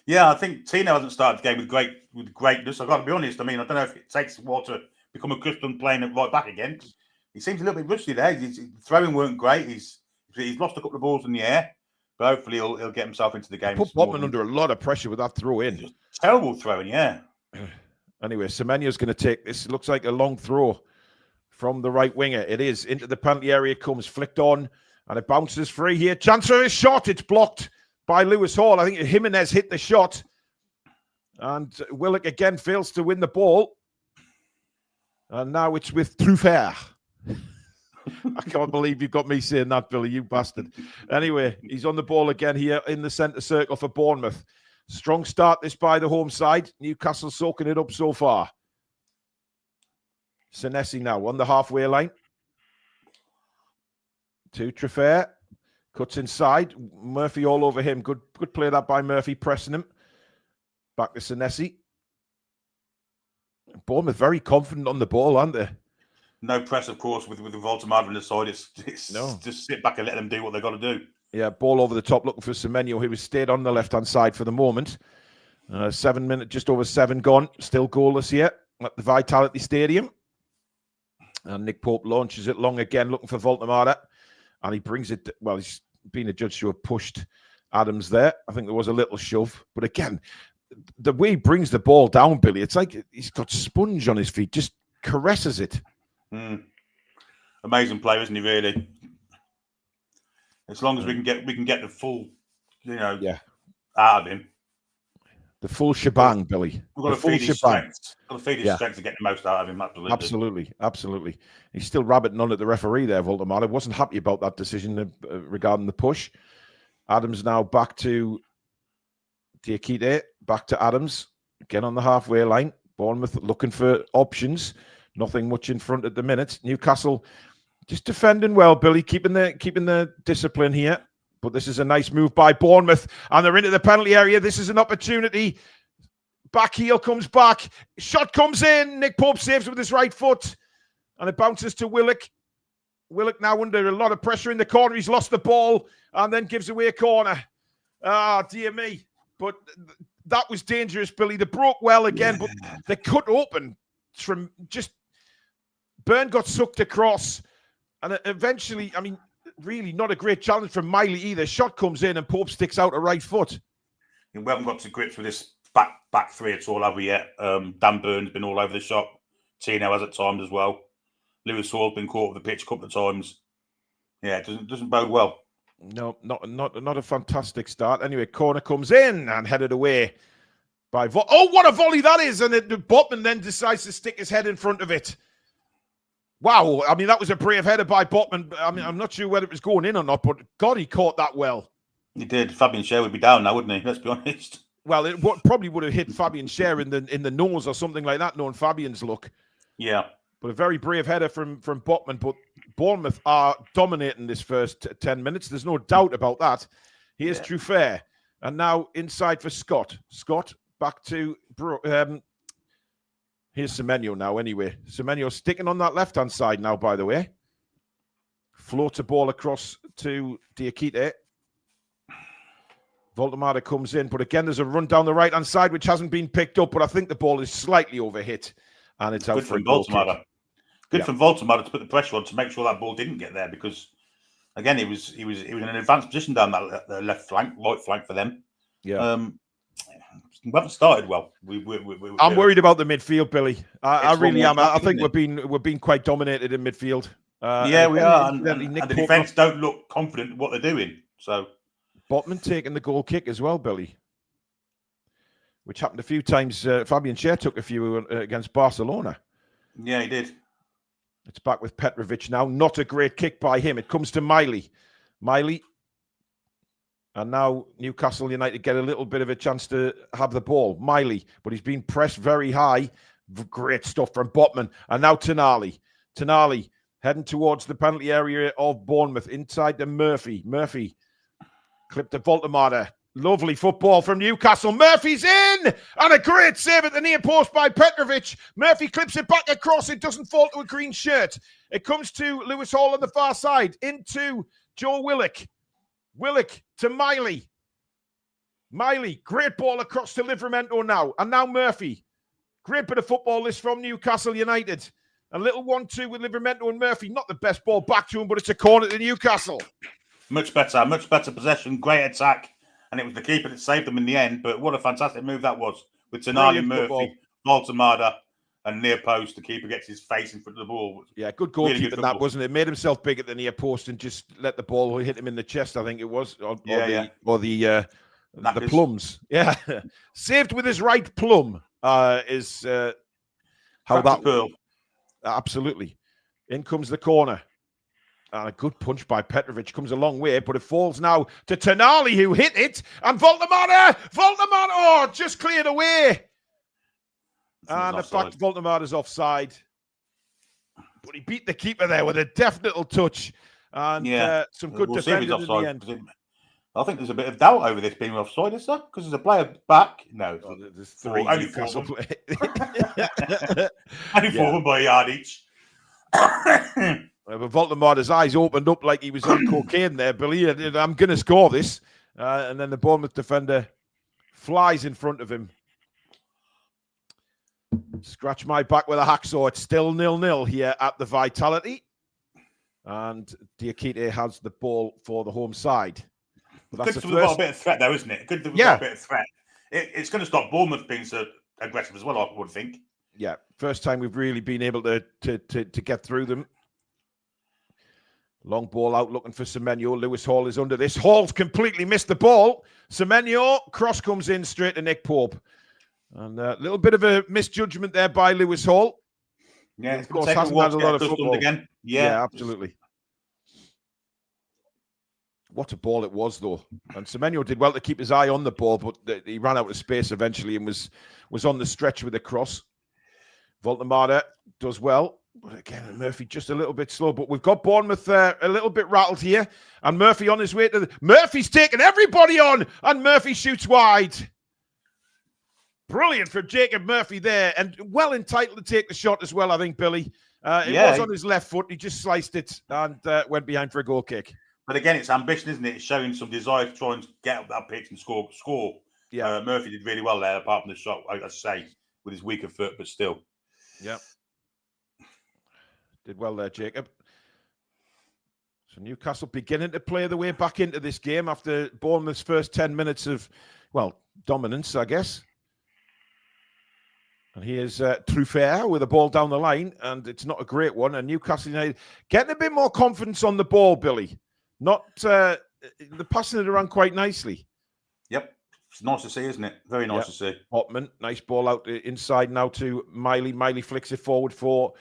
Yeah, I think Tino hasn't started the game with greatness. I've got to be honest. I mean, I don't know if it takes a while to become accustomed playing it right back again. He seems a little bit rusty there. His throwing weren't great. He's lost a couple of balls in the air. But hopefully he'll get himself into the game. Put Botman under a lot of pressure with that throw in. Terrible throwing, yeah. Anyway, Semenyo's going to take this. Looks like a long throw from the right winger. It is. Into the penalty area comes, flicked on, and it bounces free here. Chance for a shot. It's blocked by Lewis Hall. I think Jimenez hit the shot. And Willock again fails to win the ball. And now it's with Truffert. I can't believe you've got me saying that, Billy, you bastard. Anyway, he's on the ball again here in the centre circle for Bournemouth. Strong start this by the home side. Newcastle soaking it up so far. Senesi now on the halfway line. To Truffert. Cuts inside. Murphy all over him. Good play that by Murphy, pressing him. Back to Senesi. Bournemouth very confident on the ball, aren't they? No press, of course, with the Voltamada on the side. It's no. Just sit back and let them do what they've got to do. Yeah, ball over the top looking for Semenyo, who has stayed on the left-hand side for the moment. 7 minutes, just over 7 gone. Still goalless here at the Vitality Stadium. And Nick Pope launches it long again, looking for Voltamada. And he brings it, well, he's been adjudged to have pushed Adams there. I think there was a little shove. But again, the way he brings the ball down, Billy, it's like he's got sponge on his feet, just caresses it. Amazing player, isn't he, really? As long as we can get the full, out of him. The full shebang, Billy. We've got to feed his strength. Got to feed his strength to get the most out of him. Absolutely. He's still rabbiting on at the referee there, Voltamada. Wasn't happy about that decision regarding the push. Adams now back to Diakite, back to Adams. Again on the halfway line. Bournemouth looking for options. Nothing much in front at the minute. Newcastle just defending well, Billy, keeping the discipline here. But this is a nice move by Bournemouth, and they're into the penalty area. This is an opportunity. Back heel comes back. Shot comes in. Nick Pope saves with his right foot, and it bounces to Willock. Willock now under a lot of pressure in the corner. He's lost the ball and then gives away a corner. Ah, dear me. But that was dangerous, Billy. They broke well again, but they cut open from just... Byrne got sucked across, and eventually, I mean, really not a great challenge from Miley either. Shot comes in and Pope sticks out a right foot. We haven't got to grips with this back three at all, have we yet? Dan Byrne's been all over the shop. Tino has at times as well. Lewis Hall's been caught with the pitch a couple of times. Yeah, it doesn't bode well. No, not a fantastic start. Anyway, corner comes in and headed away by oh, what a volley that is! And the Botman then decides to stick his head in front of it. Wow, I mean, that was a brave header by Botman. I mean, I'm not sure whether it was going in or not, but God, he caught that well. He did. Fabian Schär would be down now, wouldn't he? Let's be honest. Well, it probably would have hit Fabian Schär in the nose or something like that, knowing Fabian's look. Yeah. But a very brave header from Botman. But Bournemouth are dominating this first 10 minutes. There's no doubt about that. Here's Truffert. And now inside for Scott. Scott back to... Here's Semenyo now anyway. Semenyo sticking on that left-hand side now, by the way. Floats a ball across to Diakite. Voltamada comes in, but again, there's a run down the right-hand side, which hasn't been picked up, but I think the ball is slightly overhit, and it's out for a goal kick. Good from Voltamada to put the pressure on to make sure that ball didn't get there, because, again, he was in an advanced position down that left flank, right flank for them. Yeah. We haven't started well. I'm worried about the midfield, Billy. I really am. I think we're being quite dominated in midfield. Yeah, we are. And the defence don't look confident in what they're doing. So Botman taking the goal kick as well, Billy, which happened a few times. Fabian Schär took a few against Barcelona. Yeah, he did. It's back with Petrovic now. Not a great kick by him. It comes to Miley. Miley And now Newcastle United get a little bit of a chance to have the ball. Miley, but he's been pressed very high. Great stuff from Botman. And now Tonali. Tonali heading towards the penalty area of Bournemouth. Inside to Murphy. Murphy clipped to Voltemada. Lovely football from Newcastle. Murphy's in! And a great save at the near post by Petrovic. Murphy clips it back across. It doesn't fall to a green shirt. It comes to Lewis Hall on the far side. Into Joe Willock. Willock to Miley. Miley, great ball across to Livramento now. And now Murphy. Great bit of football this from Newcastle United. A little 1-2 with Livramento and Murphy. Not the best ball back to him, but it's a corner to Newcastle. Much better possession, great attack. And it was the keeper that saved them in the end. But what a fantastic move that was. With Tonali, Murphy, Voltemada, and near post. The keeper gets his face in front of the ball. Yeah, good goalkeeping that, wasn't it? Made himself big at the near post and just let the ball hit him in the chest, I think it was. Or the plums. Yeah. Saved with his right plum is how that... Pearl. Absolutely. In comes the corner. And a good punch by Petrovic comes a long way, but it falls now to Tonali, who hit it. And Voltemada! Oh, just cleared away. And in fact, Voltemada's offside. But he beat the keeper there with a definite touch. And some good defending in the end. I think there's a bit of doubt over this being offside, is there? Because there's a player back. No, there's three. Only four of them. Only four of them by a yard each. But Voltemada's eyes opened up like he was on cocaine there, Billy. I'm going to score this. And then the Bournemouth defender flies in front of him. Scratch my back with a hacksaw. It's still 0-0 here at the Vitality. And Diakite has the ball for the home side. But that's we've got a bit of threat, though, isn't it? Good that we've got a bit of threat. It's going to stop Bournemouth being so aggressive as well, I would think. Yeah, first time we've really been able to get through them. Long ball out looking for Semenyo. Lewis Hall is under this. Hall's completely missed the ball. Semenyo, cross comes in straight to Nick Pope. And a little bit of a misjudgment there by Lewis Hall. Yeah, of course, hasn't had a lot of football. Again. Yeah, absolutely. What a ball it was, though. And Semenyo did well to keep his eye on the ball, but he ran out of space eventually and was on the stretch with a cross. Voltemada does well. But again, Murphy just a little bit slow. But we've got Bournemouth a little bit rattled here. And Murphy on his way to Murphy's taking everybody on. And Murphy shoots wide. Brilliant for Jacob Murphy there. And well entitled to take the shot as well, I think, Billy. It was on his left foot. He just sliced it and went behind for a goal kick. But again, it's ambition, isn't it? It's showing some desire to try and get up that pitch and score. Yeah. Murphy did really well there, apart from the shot, I say, with his weaker foot, but still. Yeah. Did well there, Jacob. So Newcastle beginning to play their way back into this game after Bournemouth's first 10 minutes of, dominance, I guess. And here's Truffert with a ball down the line, and it's not a great one. And Newcastle United getting a bit more confidence on the ball, Billy. Not they're passing it around quite nicely. Yep. It's nice to see, isn't it? Very nice to see. Hotman, nice ball out inside now to Miley. Miley flicks it forward for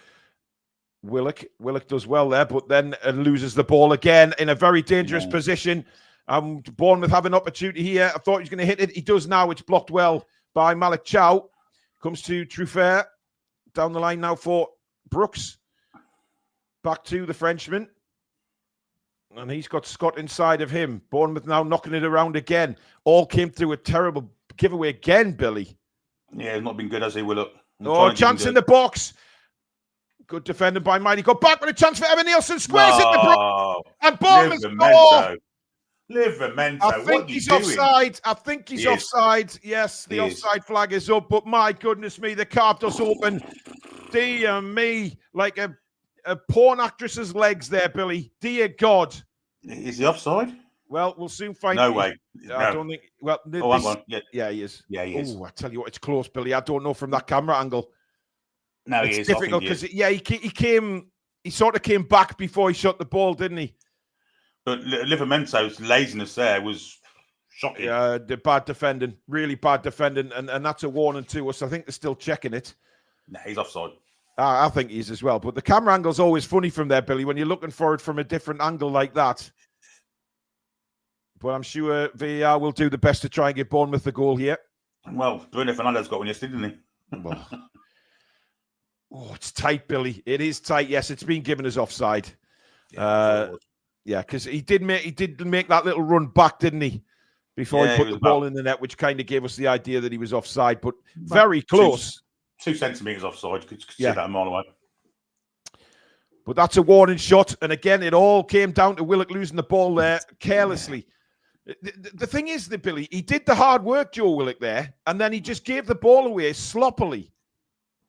Willock. Willock does well there, but then loses the ball again in a very dangerous position. Bournemouth have an opportunity here. I thought he was going to hit it. He does now. It's blocked well by Malik Chow. Comes to Truffert. Down the line now for Brooks. Back to the Frenchman. And he's got Scott inside of him. Bournemouth now knocking it around again. All came through a terrible giveaway again, Billy. Yeah, he's not been good, has he, Willock? Chance in the box. Good defending by Mighty. Got back with a chance for Evan Nielsen. Squares it to Brooks. And Bournemouth score. Livramento. I think he's offside. I think he's offside. Yes, the offside flag is up. But my goodness me, the carved us open. Dear me, like a porn actress's legs there, Billy. Dear God. Is he offside? Well, we'll soon find out. No way. I don't think. Well, hang on. Yeah, he is. Yeah, he is. Oh, I tell you what, it's close, Billy. I don't know from that camera angle. No, it's difficult because he sort of came back before he shot the ball, didn't he? But Livramento's laziness there was shocking. Yeah, the bad defending, really bad defending, and that's a warning to us. I think they're still checking it. No, he's offside. I think he's as well. But the camera angle's always funny from there, Billy, when you're looking for it from a different angle like that. But I'm sure VAR will do the best to try and get Bournemouth the goal here. Well, Bruno Fernandes got one yesterday, didn't he? Well, oh, it's tight, Billy. It is tight. Yes, it's been given as offside. Yeah, because he did make that little run back, didn't he? Before he put the ball in the net, which kind of gave us the idea that he was offside, but very close. 2 centimetres offside. Could see that a mile away. But that's a warning shot. And again, it all came down to Willock losing the ball there carelessly. The thing is that, Billy, he did the hard work, Joe Willock, there, and then he just gave the ball away sloppily.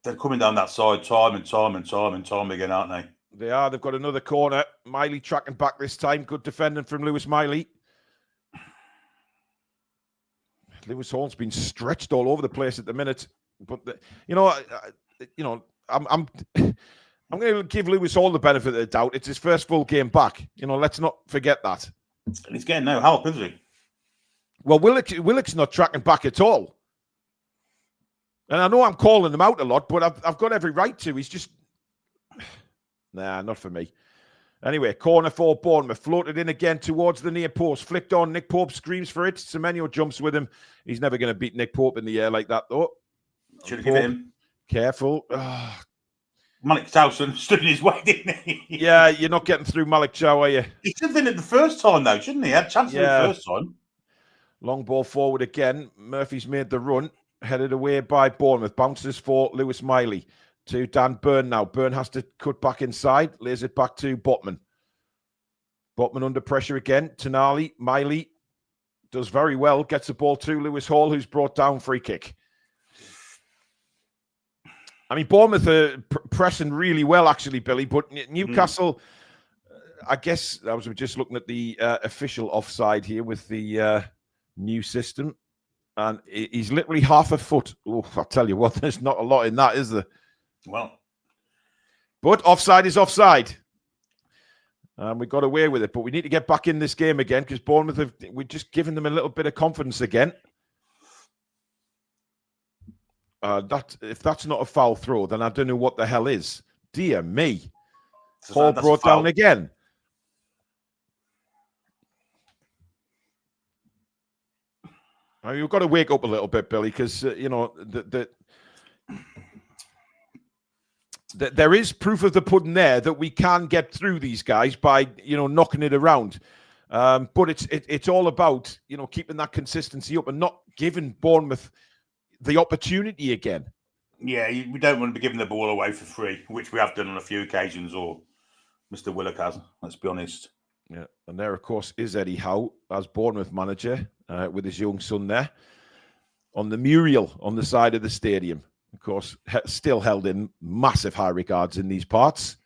They're coming down that side time and time again, aren't they? They are. They've got another corner. Miley tracking back this time. Good defending from Lewis Miley. Lewis Hall's been stretched all over the place at the minute. But, I'm going to give Lewis Hall the benefit of the doubt. It's his first full game back. Let's not forget that. And he's getting no help, isn't he? Well, Willock's not tracking back at all. And I know I'm calling him out a lot, but I've got every right to. He's just... Nah, not for me. Anyway, corner for Bournemouth. Floated in again towards the near post. Flicked on. Nick Pope screams for it. Semenyo jumps with him. He's never going to beat Nick Pope in the air like that, though. Should have given him. Careful. Malik Towson stood in his way, didn't he? Yeah, you're not getting through Malik Chow, are you? He should have done it the first time, though, shouldn't he? He had chances the first time. Long ball forward again. Murphy's made the run. Headed away by Bournemouth. Bounces for Lewis Miley. To Dan Byrne now. Byrne has to cut back inside. Lays it back to Botman. Botman under pressure again. Tonali. Miley does very well. Gets the ball to Lewis Hall, who's brought down free kick. I mean, Bournemouth are pressing really well, actually, Billy. But Newcastle, I guess, I was just looking at the official offside here with the new system. And he's literally half a foot. Oh, I'll tell you what, there's not a lot in that, is there? Well. But offside is offside. We got away with it. But we need to get back in this game again because Bournemouth, we're just giving them a little bit of confidence again. If that's not a foul throw, then I don't know what the hell is. Dear me. Hall brought down again. You've got to wake up a little bit, Billy, because, there is proof of the pudding there that we can get through these guys by, knocking it around. But it's all about, keeping that consistency up and not giving Bournemouth the opportunity again. Yeah, we don't want to be giving the ball away for free, which we have done on a few occasions, or Mr. Willock has, let's be honest. Yeah, and there, of course, is Eddie Howe as Bournemouth manager with his young son there on the mural on the side of the stadium. Of course, still held in massive high regards in these parts.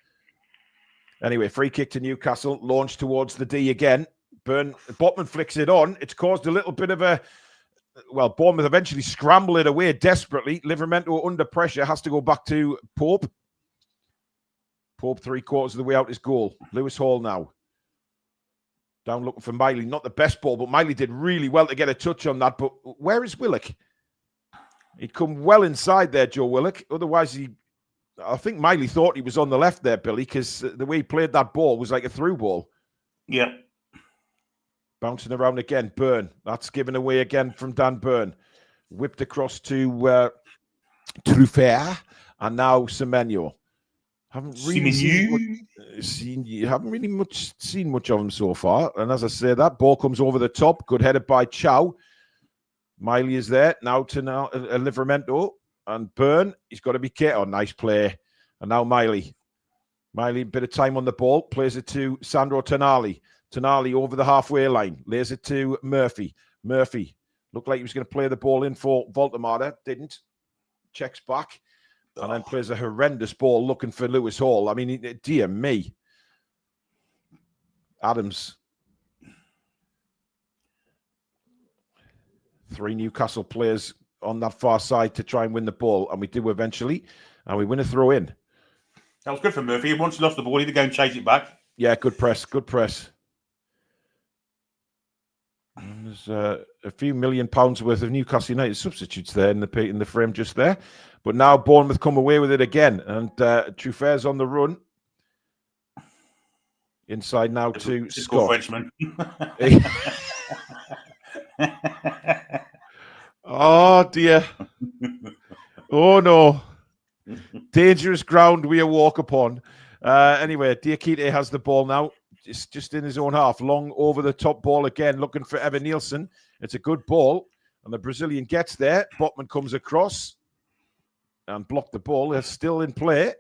Anyway, free kick to Newcastle, launched towards the D again. Botman flicks it on. It's caused a little bit of a... Well, Bournemouth eventually scramble it away desperately. Livramento under pressure, has to go back to Pope. Pope 3/4 of the way out his goal. Lewis Hall now. Down looking for Miley. Not the best ball, but Miley did really well to get a touch on that. But where is Willock? He'd come well inside there, Joe Willock. Otherwise, I think Miley thought he was on the left there, Billy, because the way he played that ball was like a through ball. Yeah. Bouncing around again. Byrne. That's given away again from Dan Byrne. Whipped across to Truffert. And now Semenyo. Haven't really seen much of him so far. And as I say, that ball comes over the top. Good headed by Chow. Miley is there. Now to Livramento. And Byrne. He's got to be careful. Oh, nice play. And now Miley. Miley, a bit of time on the ball. Plays it to Sandro Tonali. Tonali over the halfway line. Lays it to Murphy. Murphy looked like he was going to play the ball in for Voltemada. Didn't. Checks back. And then plays a horrendous ball looking for Lewis Hall. I mean, dear me. Adams. 3 Newcastle players on that far side to try and win the ball. And we do eventually. And we win a throw in. That was good for Murphy. Once he lost the ball, he'd go and chase it back. Yeah, good press. Good press. And there's a few £1 million worth of Newcastle United substitutes there in the frame just there. But now Bournemouth come away with it again. And Truffaut's on the run. Inside now to Scott. Frenchman. Oh, dear. Oh, no. Dangerous ground we walk upon. Anyway, Diakite has the ball now. Just in his own half. Long over the top ball again, looking for Evan Nielsen. It's a good ball. And the Brazilian gets there. Botman comes across and blocked the ball. It's still in play.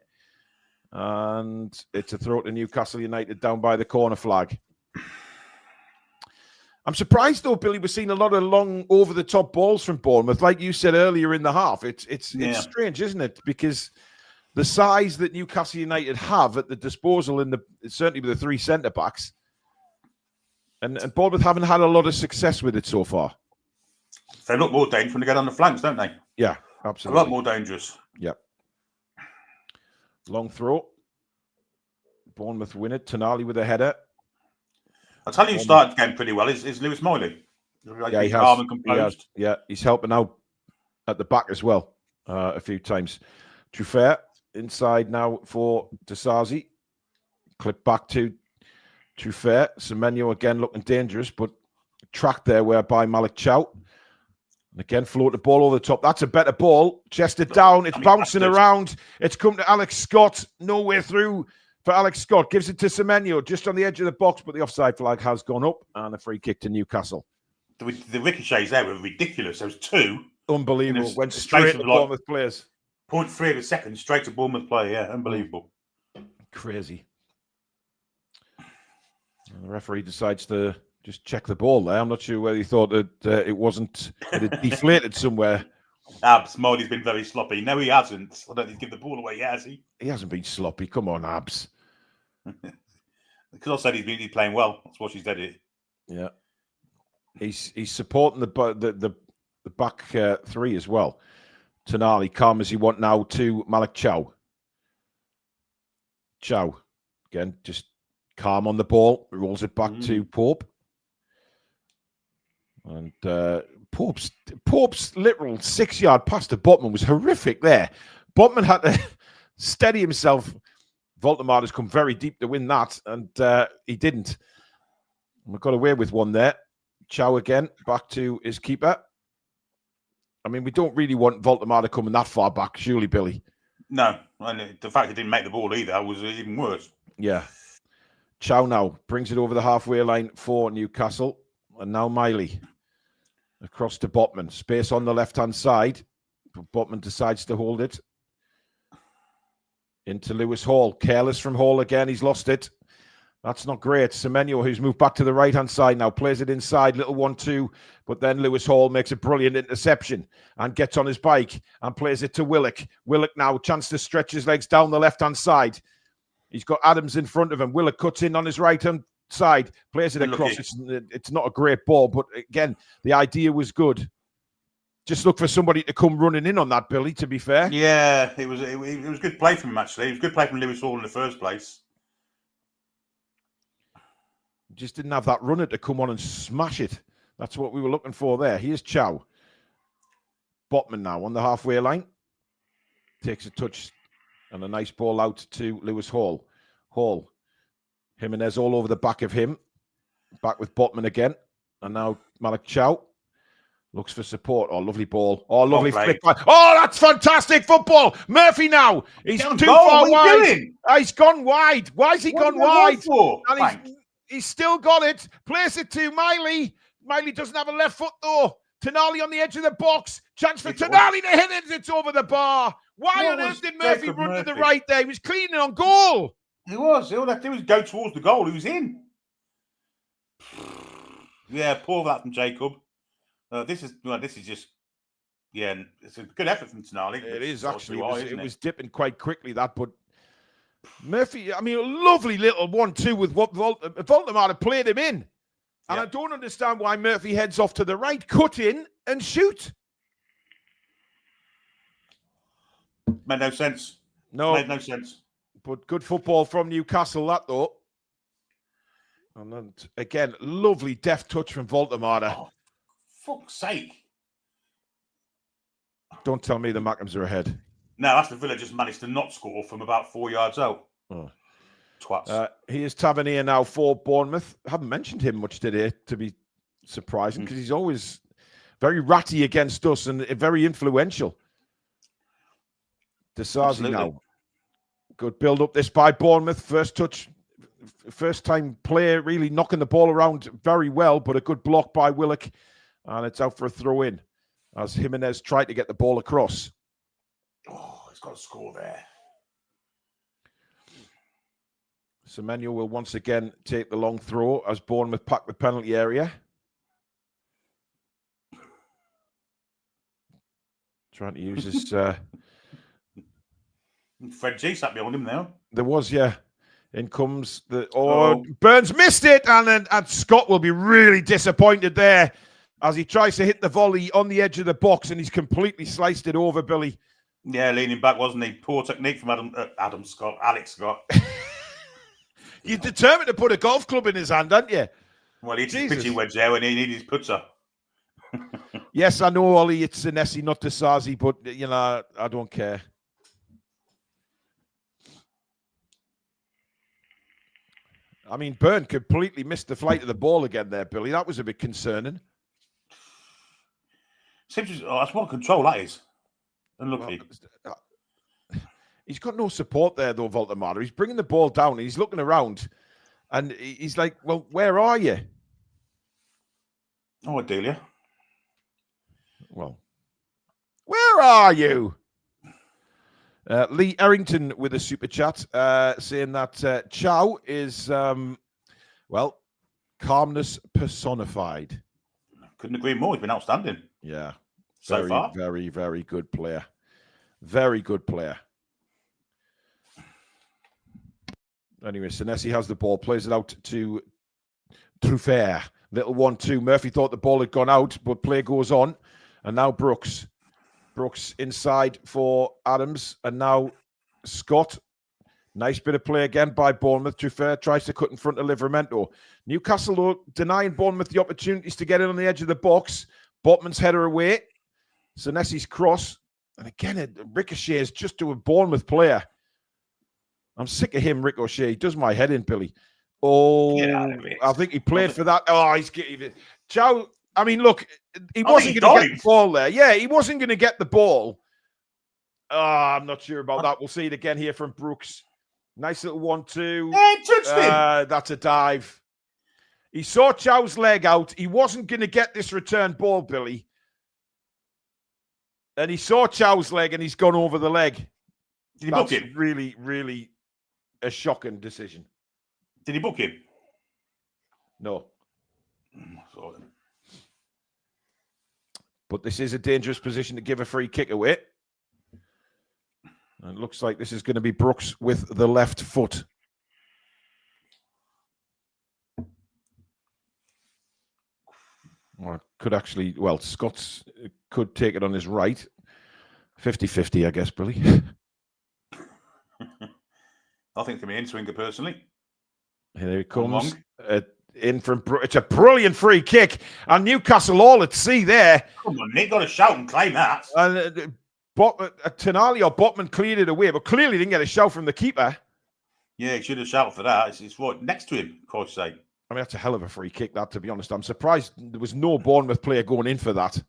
And it's a throw to Newcastle United down by the corner flag. I'm surprised, though, Billy, we're seeing a lot of long over-the-top balls from Bournemouth. Like you said earlier in the half, it's strange, isn't it? Because the size that Newcastle United have at the disposal, certainly with the three centre-backs, and Bournemouth haven't had a lot of success with it so far. They look more dangerous when they get on the flanks, don't they? Yeah, absolutely. A lot more dangerous. Yeah. Long throw. Bournemouth win it. Tonali with a header. I'll tell you, who started the game pretty well is Lewis Miley. Yeah, he has. Calm and composed. He's helping out at the back as well a few times. Truffert inside now for Desazi. Clip back to Truffert. Semenyo again looking dangerous, but tracked there whereby Malik Chow. And again, float the ball over the top. That's a better ball. Chested down. It's bouncing around. It's come to Alex Scott. Nowhere through for Alex Scott. Gives it to Semenyo just on the edge of the box, but the offside flag has gone up and a free kick to Newcastle. The ricochets there were ridiculous. There was two. Unbelievable. Went straight to Bournemouth players. 0.3 of a second straight to Bournemouth player. Yeah, unbelievable. Crazy. And the referee decides to just check the ball there. I'm not sure whether he thought that it had deflated somewhere. Abs, Molly's been very sloppy. No, he hasn't. I don't think he's give the ball away, has he? He hasn't been sloppy. Come on, Abs. Because I said he's playing well. That's what she's did it. Yeah. He's supporting the back three as well. Tonali, calm as he want now to Malik Chow. Chow, again, just calm on the ball. Rolls it back to Pope. And Pope's literal 6-yard pass to Botman was horrific there. Botman had to steady himself. Voldemar has come very deep to win that, and he didn't. We got away with one there. Chow again, back to his keeper. I mean, we don't really want Voldemar coming that far back, surely, Billy. No, and the fact he didn't make the ball either was even worse. Yeah. Chow now brings it over the halfway line for Newcastle. And now Miley across to Botman. Space on the left-hand side. But Botman decides to hold it. Into Lewis Hall. Careless from Hall again. He's lost it. That's not great. Semenyo, who's moved back to the right-hand side now, plays it inside. Little 1-2. But then Lewis Hall makes a brilliant interception and gets on his bike and plays it to Willock. Willock now, chance to stretch his legs down the left-hand side. He's got Adams in front of him. Willock cuts in on his right-hand side, plays it across. It's not a great ball, but again, the idea was good. Just look for somebody to come running in on that, Billy, to be fair. Yeah, it was good play from him, actually. It was good play from Lewis Hall in the first place. Just didn't have that runner to come on and smash it. That's what we were looking for there. Here's Chow. Botman now on the halfway line. Takes a touch and a nice ball out to Lewis Hall. Hall. Jimenez all over the back of him. Back with Botman again. And now Malik Chow looks for support. Oh, lovely ball. Oh, lovely flick back. Oh, that's fantastic football. Murphy now. He's too far wide. Oh, he's gone wide. Why has he gone wide? And he's still got it. Place it to Miley. Miley doesn't have a left foot, though. Tonali on the edge of the box. Chance for Tonali to hit it. It's over the bar. Why on earth did Murphy run to the right there? He was cleaning on goal. He was. All that did was go towards the goal. He was in. Yeah, poor that from Jacob. This is just, yeah, it's a good effort from Tonali. It is actually. It was dipping quite quickly, that, but Murphy, I mean, a lovely little 1-2 with what Voldemar had played him in. And I don't understand why Murphy heads off to the right, cut in and shoot. Made no sense. Made no sense. But good football from Newcastle, that though. And then, again, lovely deft touch from Voldemar. Oh, fuck's sake. Don't tell me the Mackhams are ahead. No, Aston Villa just managed to not score from about 4 yards out. Oh. Twats. He is Tavernier now for Bournemouth. I haven't mentioned him much today, to be surprising because he's always very ratty against us and very influential. Desazi now. Good build up this by Bournemouth. First touch, first time player really knocking the ball around very well, but a good block by Willock. And it's out for a throw in as Jimenez tried to get the ball across. Oh, he's got a score there. Semenyo will once again take the long throw as Bournemouth pack the penalty area. Trying to use his... Fred G sat behind him now. There was, yeah. In comes the... Oh, Burns missed it, and Scott will be really disappointed there as he tries to hit the volley on the edge of the box, and he's completely sliced it over, Billy. Yeah, leaning back, wasn't he? Poor technique from Alex Scott. You're determined to put a golf club in his hand, aren't you? Well, he's pitching wedge there when he needed his putter. Yes, I know, Ollie, it's Senesi, not Desazi, but, you know, I don't care. I mean, Byrne completely missed the flight of the ball again there, Billy. That was a bit concerning. That's what control that is. Unlucky. He's got no support there, though, Voltemada. He's bringing the ball down. And he's looking around. And he's like, well, where are you? Oh, Adelia. Well, where are you? Lee Errington with a super chat saying that Chow is, well, calmness personified. Couldn't agree more. He's been outstanding. Yeah. So far. Very, very good player. Very good player. Anyway, Senesi has the ball, plays it out to Truffert. Little 1-2. Murphy thought the ball had gone out, but play goes on. And now Brooks. Brooks inside for Adams. And now Scott. Nice bit of play again by Bournemouth. Truffert tries to cut in front of Livramento. Newcastle, though, denying Bournemouth the opportunities to get in on the edge of the box. Botman's header away. Senesi's cross. And again, it ricochets just to a Bournemouth player. I'm sick of him, Ricochet. He does my head in, Billy. Oh, I think he played for that. Oh, he's getting... Chow, I mean, look, he wasn't going to get the ball there. Yeah, he wasn't going to get the ball. I'm not sure about that. We'll see it again here from Brooks. Nice little 1-2. Hey, touched him. That's a dive. He saw Chow's leg out. He wasn't going to get this return ball, Billy. And he saw Chow's leg and he's gone over the leg. Did he book him? Really, really a shocking decision. Did he book him? No. But this is a dangerous position to give a free kick away. And it looks like this is going to be Brooks with the left foot. Or could actually, well, Scott's could take it on his right. 50-50, I guess, Billy. I think for me, in swinger personally. Here it comes. In from it's a brilliant free kick. And Newcastle all at sea there. Come on, Nick, got to shout and claim that. And Tonali or Botman cleared it away, but clearly didn't get a shout from the keeper. Yeah, he should have shouted for that. It's right next to him, of course sake. I mean, that's a hell of a free kick, that, to be honest. I'm surprised there was no Bournemouth player going in for that.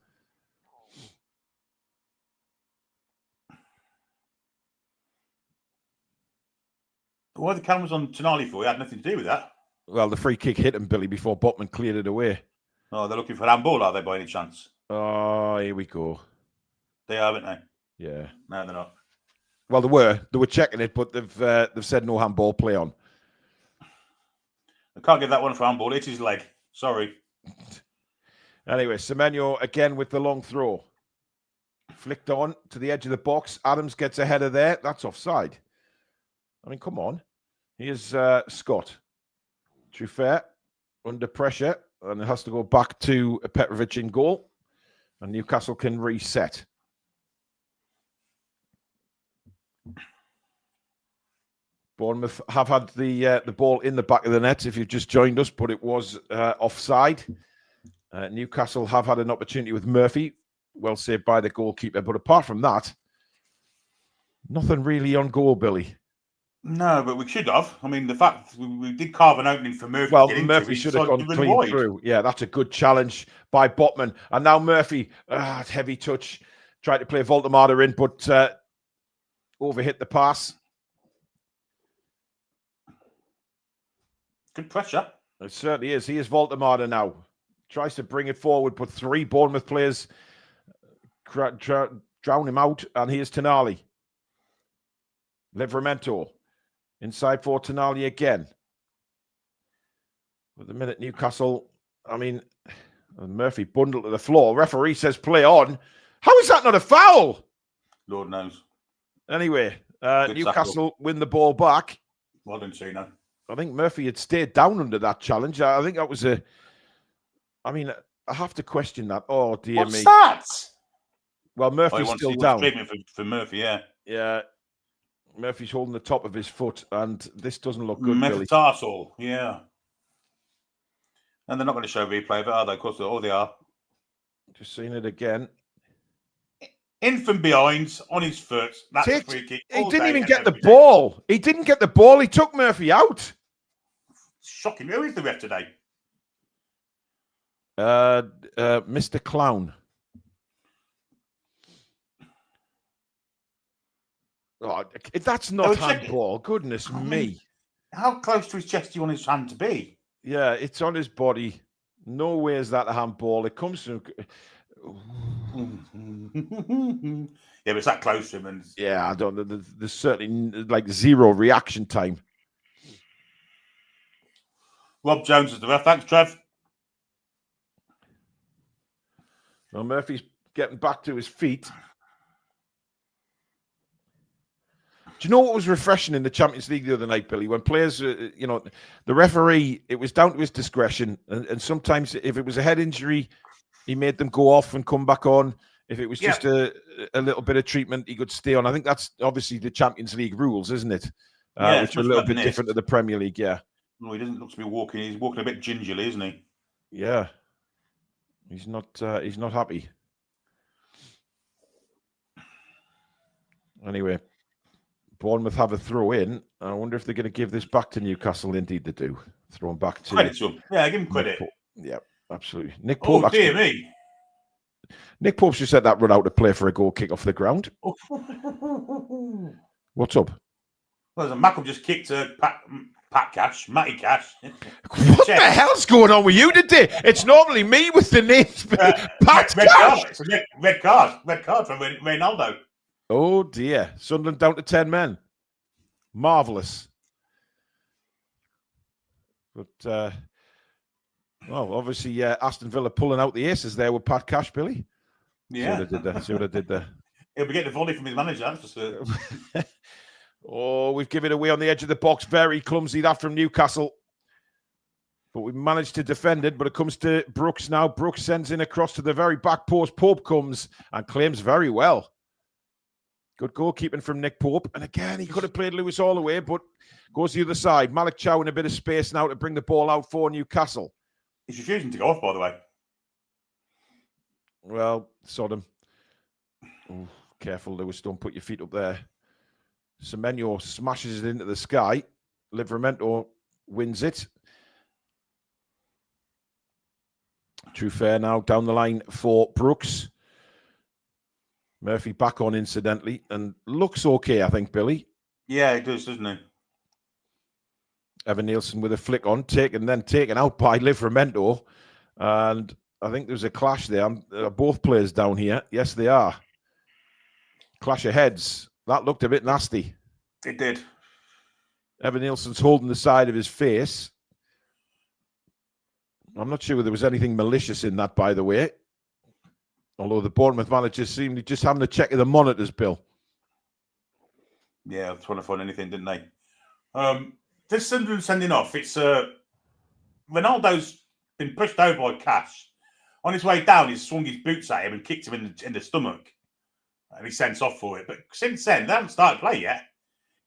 Why the cameras on Tonali for? He had nothing to do with that. Well, the free kick hit him, Billy, before Botman cleared it away. Oh, they're looking for handball, are they, by any chance? Oh, here we go. They are, haven't they? Yeah. No, they're not. Well, they were checking it, but they've said no handball play on. I can't give that one for handball. It's his leg. Sorry. Anyway, Semenyo again with the long throw. Flicked on to the edge of the box. Adams gets a header there. That's offside. I mean, come on. Here's Scott. Truffert under pressure, and it has to go back to Petrovic in goal. And Newcastle can reset. Bournemouth have had the ball in the back of the net if you've just joined us, but it was offside. Newcastle have had an opportunity with Murphy. Well saved by the goalkeeper. But apart from that, nothing really on goal, Billy. No, but we should have. I mean, the fact we did carve an opening for Murphy Well, to get into, Murphy he should have decided gone to run clean wide. through. Yeah, that's a good challenge by Botman. And now Murphy, heavy touch, tried to play Voldemar in, but overhit the pass. Good pressure. It certainly is. He is Voldemar now. Tries to bring it forward, but 3 Bournemouth players drown him out, and here's Tonali. Livramento. Inside for Tonali again. At the minute, Newcastle, I mean, Murphy bundled to the floor. Referee says play on. How is that not a foul? Lord knows. Anyway, Good Newcastle tackle. win the ball back. Well done, Chino. I think Murphy had stayed down under that challenge. I think that was I mean, I have to question that. Oh, dear What's me. that? Well, Murphy's still down. For Murphy, yeah. Yeah. Murphy's holding the top of his foot, and this doesn't look good, Billy. Metatarsal, yeah. And they're not going to show replay of it, are they? Of course, they are. Just seeing it again. In from behind, on his foot. That's a free kick. He didn't even get the ball. He didn't get the ball. He took Murphy out. Shocking. Who is the ref today? Mr. Clown. Oh, that's not handball. Goodness me. How close to his chest do you want his hand to be? Yeah, it's on his body. No way is that a handball. It comes from... Yeah, but it's that close to him. And... Yeah, I don't know. There's certainly like 0 reaction time. Rob Jones is the ref. Thanks, Trev. Well, Murphy's getting back to his feet. Do you know what was refreshing in the Champions League the other night, Billy? When players, the referee, it was down to his discretion. And sometimes if it was a head injury, he made them go off and come back on. If it was just a little bit of treatment, he could stay on. I think that's obviously the Champions League rules, isn't it? Which are a little bit different to the Premier League, yeah. No, he doesn't look to be walking. He's walking a bit gingerly, isn't he? Yeah. He's not happy. Anyway, Bournemouth have a throw in. I wonder if they're going to give this back to Newcastle. Indeed, they do. Throw him back to... Credit to him. Yeah, give him credit. Yeah, absolutely. Nick Pope... Oh, dear me. Nick Pope should set that run out to play for a goal kick off the ground. What's up? Well, Mackham just kicked Pat Cash, Matty Cash. What the hell's going on with you today? It's normally me with the names. Pat Cash. Red card from Ronaldo. Oh dear. Sunderland down to 10 men. Marvellous. But, well, obviously Aston Villa pulling out the aces there with Pat Cash, Billy. Yeah. See what I did there. He'll be getting a volley from his manager, that's for certain. Oh, we've given it away on the edge of the box. Very clumsy, that from Newcastle. But we managed to defend it. But it comes to Brooks now. Brooks sends in across to the very back post. Pope comes and claims very well. Good goalkeeping from Nick Pope. And again, he could have played Lewis all the way, but goes the other side. Malik Chow in a bit of space now to bring the ball out for Newcastle. He's refusing to go off, by the way. Well, Sodom. Oh, careful, Lewis. Don't put your feet up there. Semenyo smashes it into the sky. Livramento wins it. True fair now down the line for Brooks. Murphy back on, incidentally, and looks okay, I think, Billy. Yeah, he does, doesn't he? Evan Nielsen with a flick on, taken out by Livramento. And I think there's a clash there. Both players down here. Yes, they are. Clash of heads. That looked a bit nasty. It did. Evan Nielsen's holding the side of his face. I'm not sure there was anything malicious in that, by the way. Although the Bournemouth managers seemed to just having a check of the monitors, Bill. Yeah, I was trying to find anything, didn't they? This Sunderland sending off, it's Ronaldo's been pushed over by Cash. On his way down, he's swung his boots at him and kicked him in the stomach. And he sent off for it. But since then, they haven't started play yet.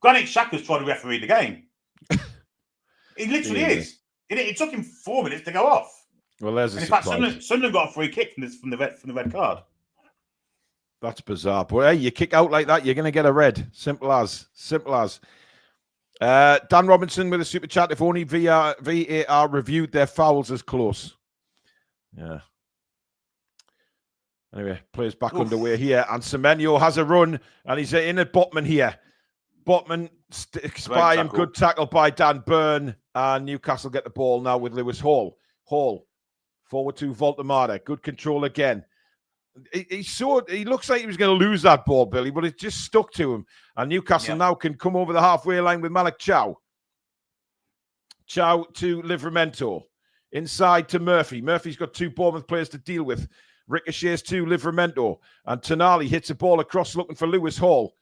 Granit Xhaka's trying to referee the game. He literally is. It took him 4 minutes to go off. Well, there's and in fact, Sunderland got a free kick from the red card. That's bizarre. But hey, you kick out like that, you're going to get a red. Simple as. Dan Robinson with a super chat. If only VAR reviewed their fouls as close. Yeah. Anyway, players back underway here. And Semenyo has a run. And he's in at Botman here. Botman sticks by him. Good tackle by Dan Burn. And Newcastle get the ball now with Lewis Hall. Hall forward to Voltemada. Good control again. He looks like he was going to lose that ball, Billy, but it just stuck to him. And Newcastle now can come over the halfway line with Malik Chow. Chow to Livramento. Inside to Murphy. Murphy's got 2 Bournemouth players to deal with. Ricochets to Livramento. And Toon Army hits a ball across looking for Lewis Hall.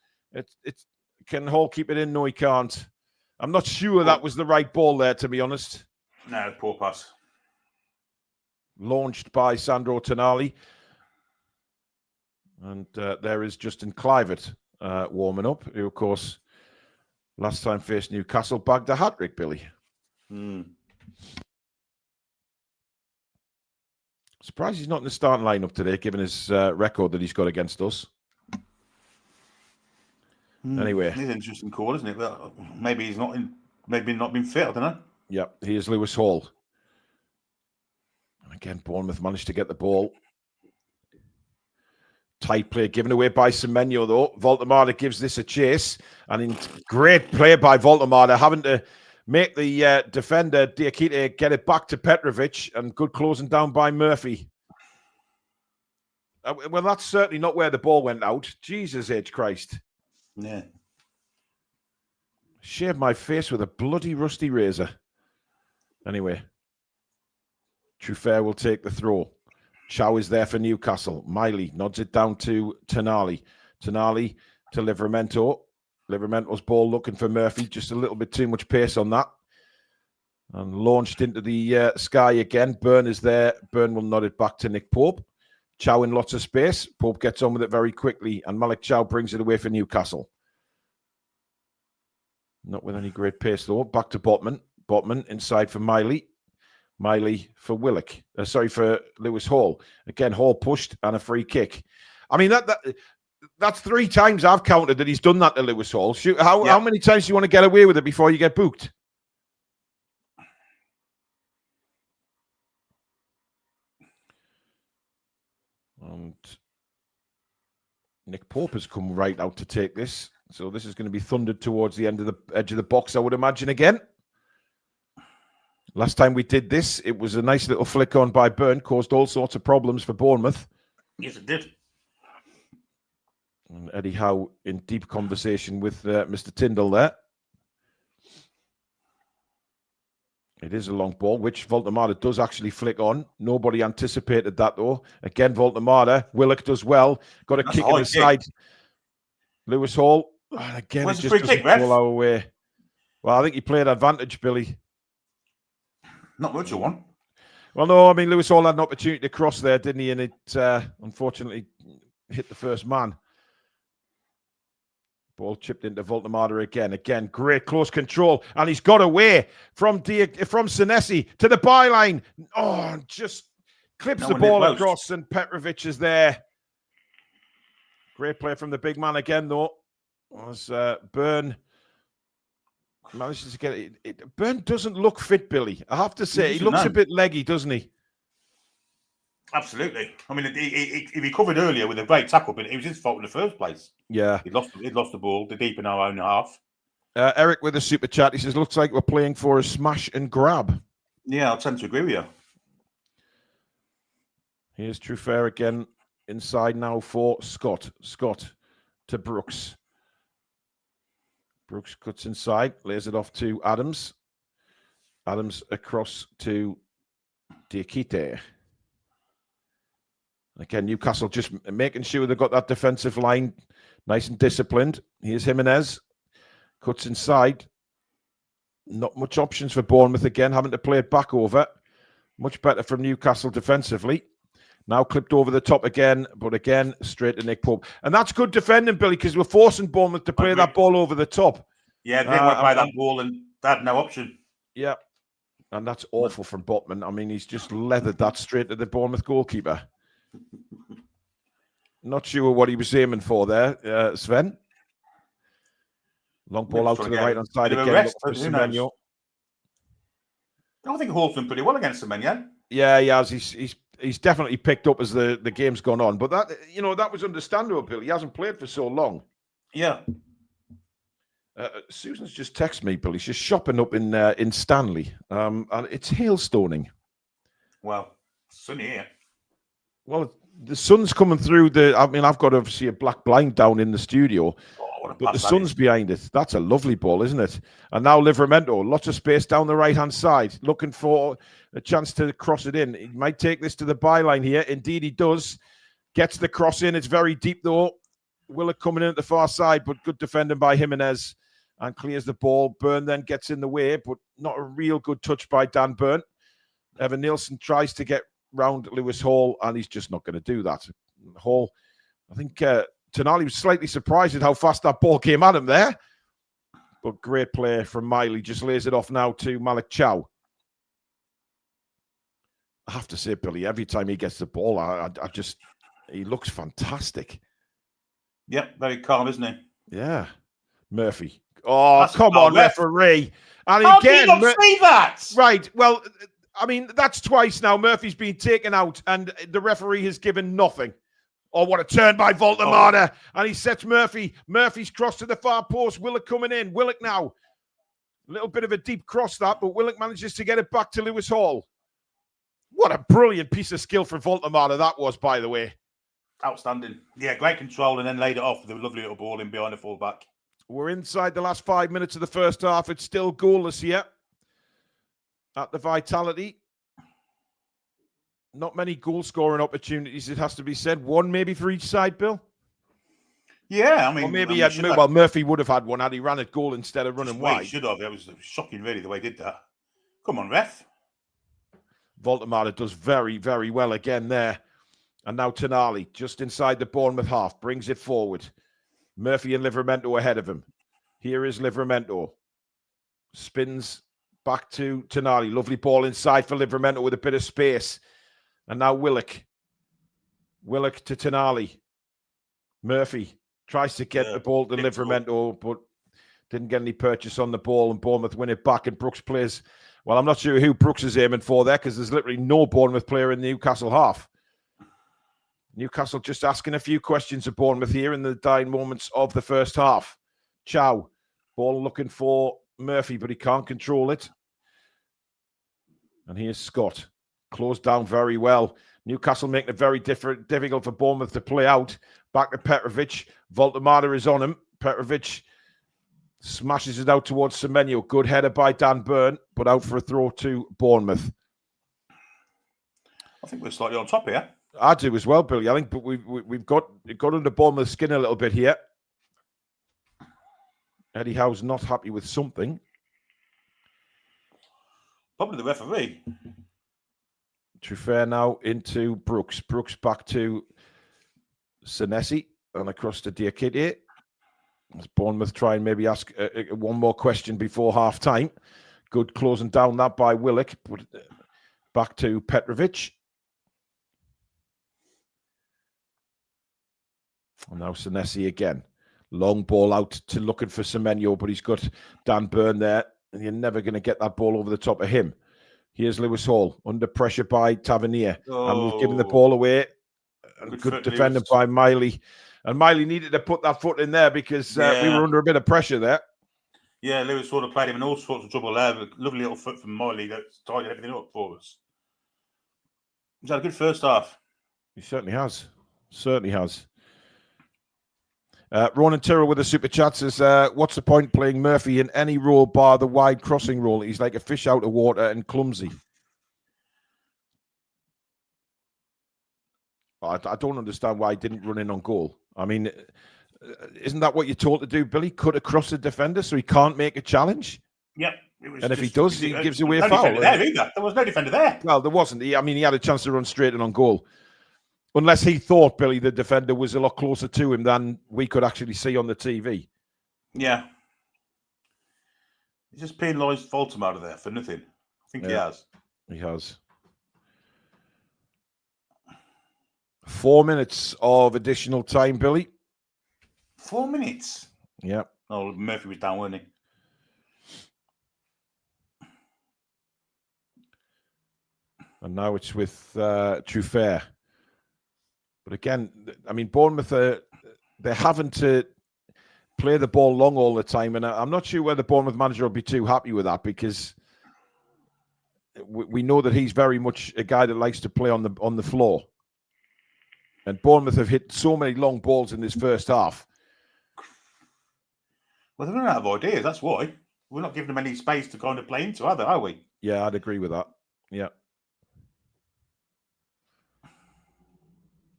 Can Hall keep it in? No, he can't. I'm not sure that was the right ball there, to be honest. No, poor pass. Launched by Sandro Tonali. And there is Justin Clivett warming up, who, of course, last time faced Newcastle, bagged a hat-trick, Billy. Surprised he's not in the starting lineup today, given his record that he's got against us. Anyway. He's an interesting call, isn't it? But maybe he's not in, maybe not been fit, I don't know. Yep, here's Lewis Hall. And again, Bournemouth managed to get the ball. Tight play given away by Semenyo, though. Voltemada gives this a chase. And great play by Voltemada, having to make the defender, Diakite, get it back to Petrovic. And good closing down by Murphy. Well, that's certainly not where the ball went out. Jesus H. Christ. Yeah. Shaved my face with a bloody rusty razor. Anyway. Trufair will take the throw. Chow is there for Newcastle. Miley nods it down to Tonali. Tonali to Livramento. Livramento's ball looking for Murphy. Just a little bit too much pace on that. And launched into the sky again. Burn is there. Burn will nod it back to Nick Pope. Chow in lots of space. Pope gets on with it very quickly. And Malik Chow brings it away for Newcastle. Not with any great pace, though. Back to Botman. Botman inside for Miley. Miley for Willock. For Lewis Hall. Again, Hall pushed and a free kick. I mean, that's 3 times I've counted that he's done that to Lewis Hall. How many times do you want to get away with it before you get booked? And Nick Pope has come right out to take this. So this is going to be thundered towards the edge of the box, I would imagine, again. Last time we did this, it was a nice little flick on by Burn, caused all sorts of problems for Bournemouth. Yes, it did. And Eddie Howe in deep conversation with Mr. Tyndall there. It is a long ball, which Voltemada does actually flick on. Nobody anticipated that, though. Again, Voltemada. Willock does well. Got a kick in the side. Lewis Hall. And again, Where's it just doesn't fall our way. Well, I think he played advantage, Billy. Not much of one. Well, no, I mean, Lewis Hall had an opportunity to cross there, didn't he? And it, unfortunately, hit the first man. Ball chipped into Voltemada again. Again, great close control. And he's got away from Senesi to the byline. Oh, and just clips the ball across, and Petrovic is there. Great play from the big man again, though. Was Burn manages to get it. Burn doesn't look fit, Billy. I have to say, he looks a bit leggy, doesn't he? Absolutely. I mean, if he covered earlier with a great tackle, but it was his fault in the first place. Yeah. He'd lost the ball, deep in our own half. Eric with a super chat. He says, looks like we're playing for a smash and grab. Yeah, I tend to agree with you. Here's Trufair again. Inside now for Scott. Scott to Brooks. Brooks cuts inside, lays it off to Adams. Adams across to Diakite. Again, Newcastle just making sure they've got that defensive line nice and disciplined. Here's Jimenez. Cuts inside. Not much options for Bournemouth again, having to play it back over. Much better from Newcastle defensively. Now clipped over the top again, but again, straight to Nick Pope. And that's good defending, Billy, because we're forcing Bournemouth to play that ball over the top. Yeah, they went by that ball and they had no option. Yeah, and that's awful from Botman. I mean, he's just leathered that straight to the Bournemouth goalkeeper. Not sure what he was aiming for there, Sven. Long ball out to the right-hand side Bit of a again. rest, Look for but who knows? Semenyo. I think Hall's done pretty well against Semenyo. Yeah, he has. He's definitely picked up as the game's gone on. But that, that was understandable, Bill. He hasn't played for so long. Yeah. Susan's just texted me, Bill. He's just shopping up in Stanley. And it's hailstoning. Well, sunny here. Well, the sun's coming through I've got obviously a black blind down in the studio. But the sun's behind it. That's a lovely ball, isn't it? And now Livramento, lots of space down the right-hand side, looking for a chance to cross it in. He might take this to the byline here. Indeed, he does. Gets the cross in. It's very deep, though. Willock coming in at the far side, but good defending by Jimenez and clears the ball. Byrne then gets in the way, but not a real good touch by Dan Byrne. Evan Nielsen tries to get round Lewis Hall, and he's just not going to do that. Hall, I think... Tonali was slightly surprised at how fast that ball came at him there. But great play from Miley. Just lays it off now to Malik Chow. I have to say, Billy, every time he gets the ball, he looks fantastic. Yep, very calm, isn't he? Yeah. Murphy. Oh, That's come on, referee. And How again, do you not see that? Right. Well, I mean, that's twice now. Murphy's been taken out and the referee has given nothing. Oh, what a turn by Voltemada. And he sets Murphy. Murphy's cross to the far post. Willock coming in. Willock now. A little bit of a deep cross that, but Willock manages to get it back to Lewis Hall. What a brilliant piece of skill from Voltemada that was, by the way. Outstanding. Yeah, great control and then laid it off with a lovely little ball in behind the fullback. We're inside the last 5 minutes of the first half. It's still goalless here at the Vitality. Not many goal-scoring opportunities, it has to be said. One maybe for each side, Bill? Yeah, I mean... Or maybe Murphy would have had one had he ran at goal instead of running wide. He should have. It was shocking, really, the way he did that. Come on, ref. Voltemada does very, very well again there. And now Tonali, just inside the Bournemouth half, brings it forward. Murphy and Livramento ahead of him. Here is Livramento. Spins back to Tonali. Lovely ball inside for Livramento with a bit of space. And now Willock. Willock to Tonali. Murphy tries to get the ball to Livramento, but didn't get any purchase on the ball, and Bournemouth win it back, and Brooks plays... Well, I'm not sure who Brooks is aiming for there, because there's literally no Bournemouth player in the Newcastle half. Newcastle just asking a few questions of Bournemouth here in the dying moments of the first half. Chow. Ball looking for Murphy, but he can't control it. And here's Scott. Closed down very well. Newcastle making it very difficult for Bournemouth to play out. Back to Petrovic. Voltemada is on him. Petrovic smashes it out towards Semenyo. Good header by Dan Byrne, but out for a throw to Bournemouth. I think we're slightly on top here. I do as well, Billy. I think, but we've got under Bournemouth's skin a little bit here. Eddie Howe's not happy with something. Probably the referee. Trufair now into Brooks. Brooks back to Senesi and across to Diakite. As Bournemouth try and maybe ask one more question before half-time. Good closing down that by Willock. But back to Petrovic. And now Senesi again. Long ball out to looking for Semenyo, but he's got Dan Byrne there. And you're never going to get that ball over the top of him. Here's Lewis Hall under pressure by Tavernier. And we've given the ball away. And good defending by Miley. And Miley needed to put that foot in there because we were under a bit of pressure there. Yeah, Lewis sort of played him in all sorts of trouble there. Lovely little foot from Miley that tied everything up for us. He's had a good first half. He certainly has. Certainly has. Ronan Tyrrell with a super chat says, what's the point playing Murphy in any role bar the wide crossing role? He's like a fish out of water and clumsy. I don't understand why he didn't run in on goal. I mean, isn't that what you're told to do, Billy? Cut across the defender so he can't make a challenge? Yep. And if he does, he gives away a foul. There was no defender there. Well, there wasn't. He had a chance to run straight in on goal. Unless he thought, Billy, the defender was a lot closer to him than we could actually see on the TV. Yeah. He's just penalised Voltemada there for nothing. I think he has. He has. 4 minutes of additional time, Billy. 4 minutes? Yeah. Oh, Murphy was down, wasn't he? And now it's with Trufair. But again, I mean, Bournemouth, they're having to play the ball long all the time. And I'm not sure whether the Bournemouth manager will be too happy with that, because we know that he's very much a guy that likes to play on the floor. And Bournemouth have hit so many long balls in this first half. Well, they're running out of ideas. That's why. We're not giving them any space to kind of play into, either, are we? Yeah, I'd agree with that. Yeah.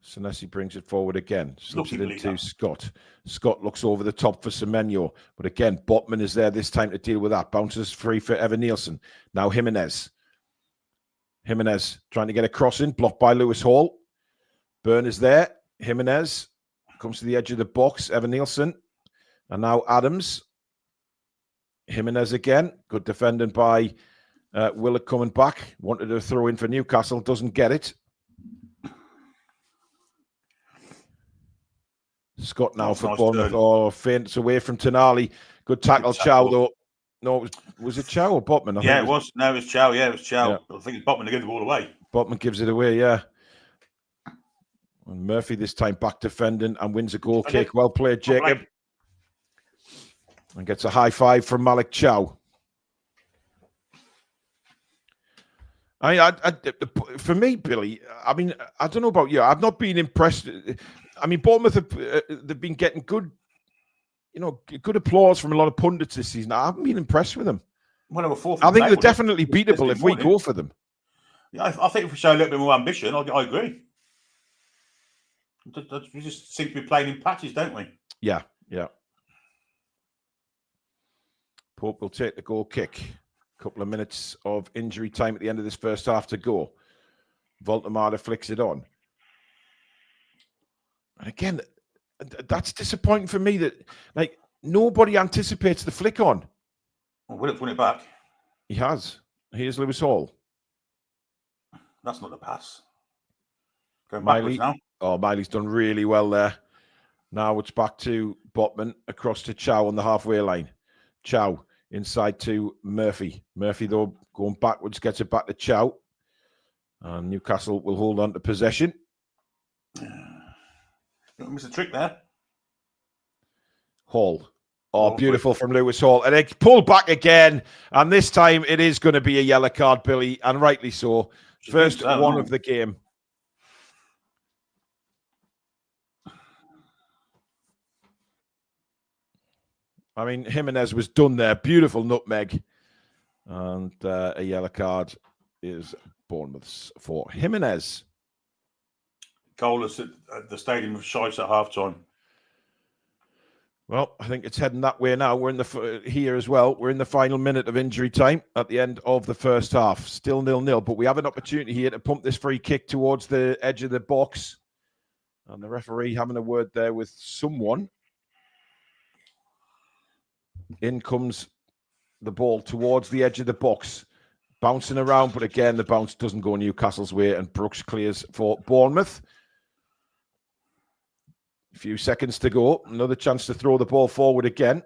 Senesi brings it forward again. Slips it into Scott. Scott looks over the top for Semenyo. But again, Botman is there this time to deal with that. Bounces free for Evan Nielsen. Now Jimenez. Jimenez trying to get a cross in. Blocked by Lewis Hall. Byrne is there. Jimenez comes to the edge of the box. Evan Nielsen. And now Adams. Jimenez again. Good defending by Willett coming back. Wanted to throw in for Newcastle. Doesn't get it. Scott now for Bournemouth. Oh, feints away from Tonali. Good tackle, Chow, though. No, was it Chow or Botman? Yeah, it was. No, it was Chow. Yeah, it was Chow. Yeah. I think it's Botman to give the ball away. Botman gives it away, yeah. And Murphy this time back defending and wins a goal kick. Well played, Jacob. And gets a high five from Malik Chow. For me, Billy, I mean, I don't know about you. I've not been impressed. I mean, Bournemouth they've been getting good applause from a lot of pundits this season. I haven't been impressed with them. Well, they were fourth. I think they're definitely beatable if we go for them. Yeah, I think if we show a little bit more ambition, I agree. We just seem to be playing in patches, don't we? Yeah, yeah. Pope will take the goal kick. Couple of minutes of injury time at the end of this first half to go. Voltemada flicks it on. And again, that's disappointing for me that nobody anticipates the flick on. Well, Willock's won it back. He has. Here's Lewis Hall. That's not the pass. Going Miley backwards now. Oh, Miley's done really well there. Now it's back to Botman across to Chow on the halfway line. Chow inside to Murphy. Murphy, though, going backwards, gets it back to Chow. And Newcastle will hold on to possession. Don't miss a trick there. Hall. Oh, beautiful from Lewis Hall. And it pulled back again. And this time it is going to be a yellow card, Billy, and rightly so. First one of the game. I mean, Jimenez was done there. Beautiful nutmeg. And a yellow card is Bournemouth's for Jimenez. Goalless at the stadium of Shice at half-time. Well, I think it's heading that way now. We're in here as well. We're in the final minute of injury time at the end of the first half. Still 0-0, but we have an opportunity here to pump this free kick towards the edge of the box. And the referee having a word there with someone. In comes the ball towards the edge of the box. Bouncing around, but again, the bounce doesn't go Newcastle's way, and Brooks clears for Bournemouth. A few seconds to go. Another chance to throw the ball forward again.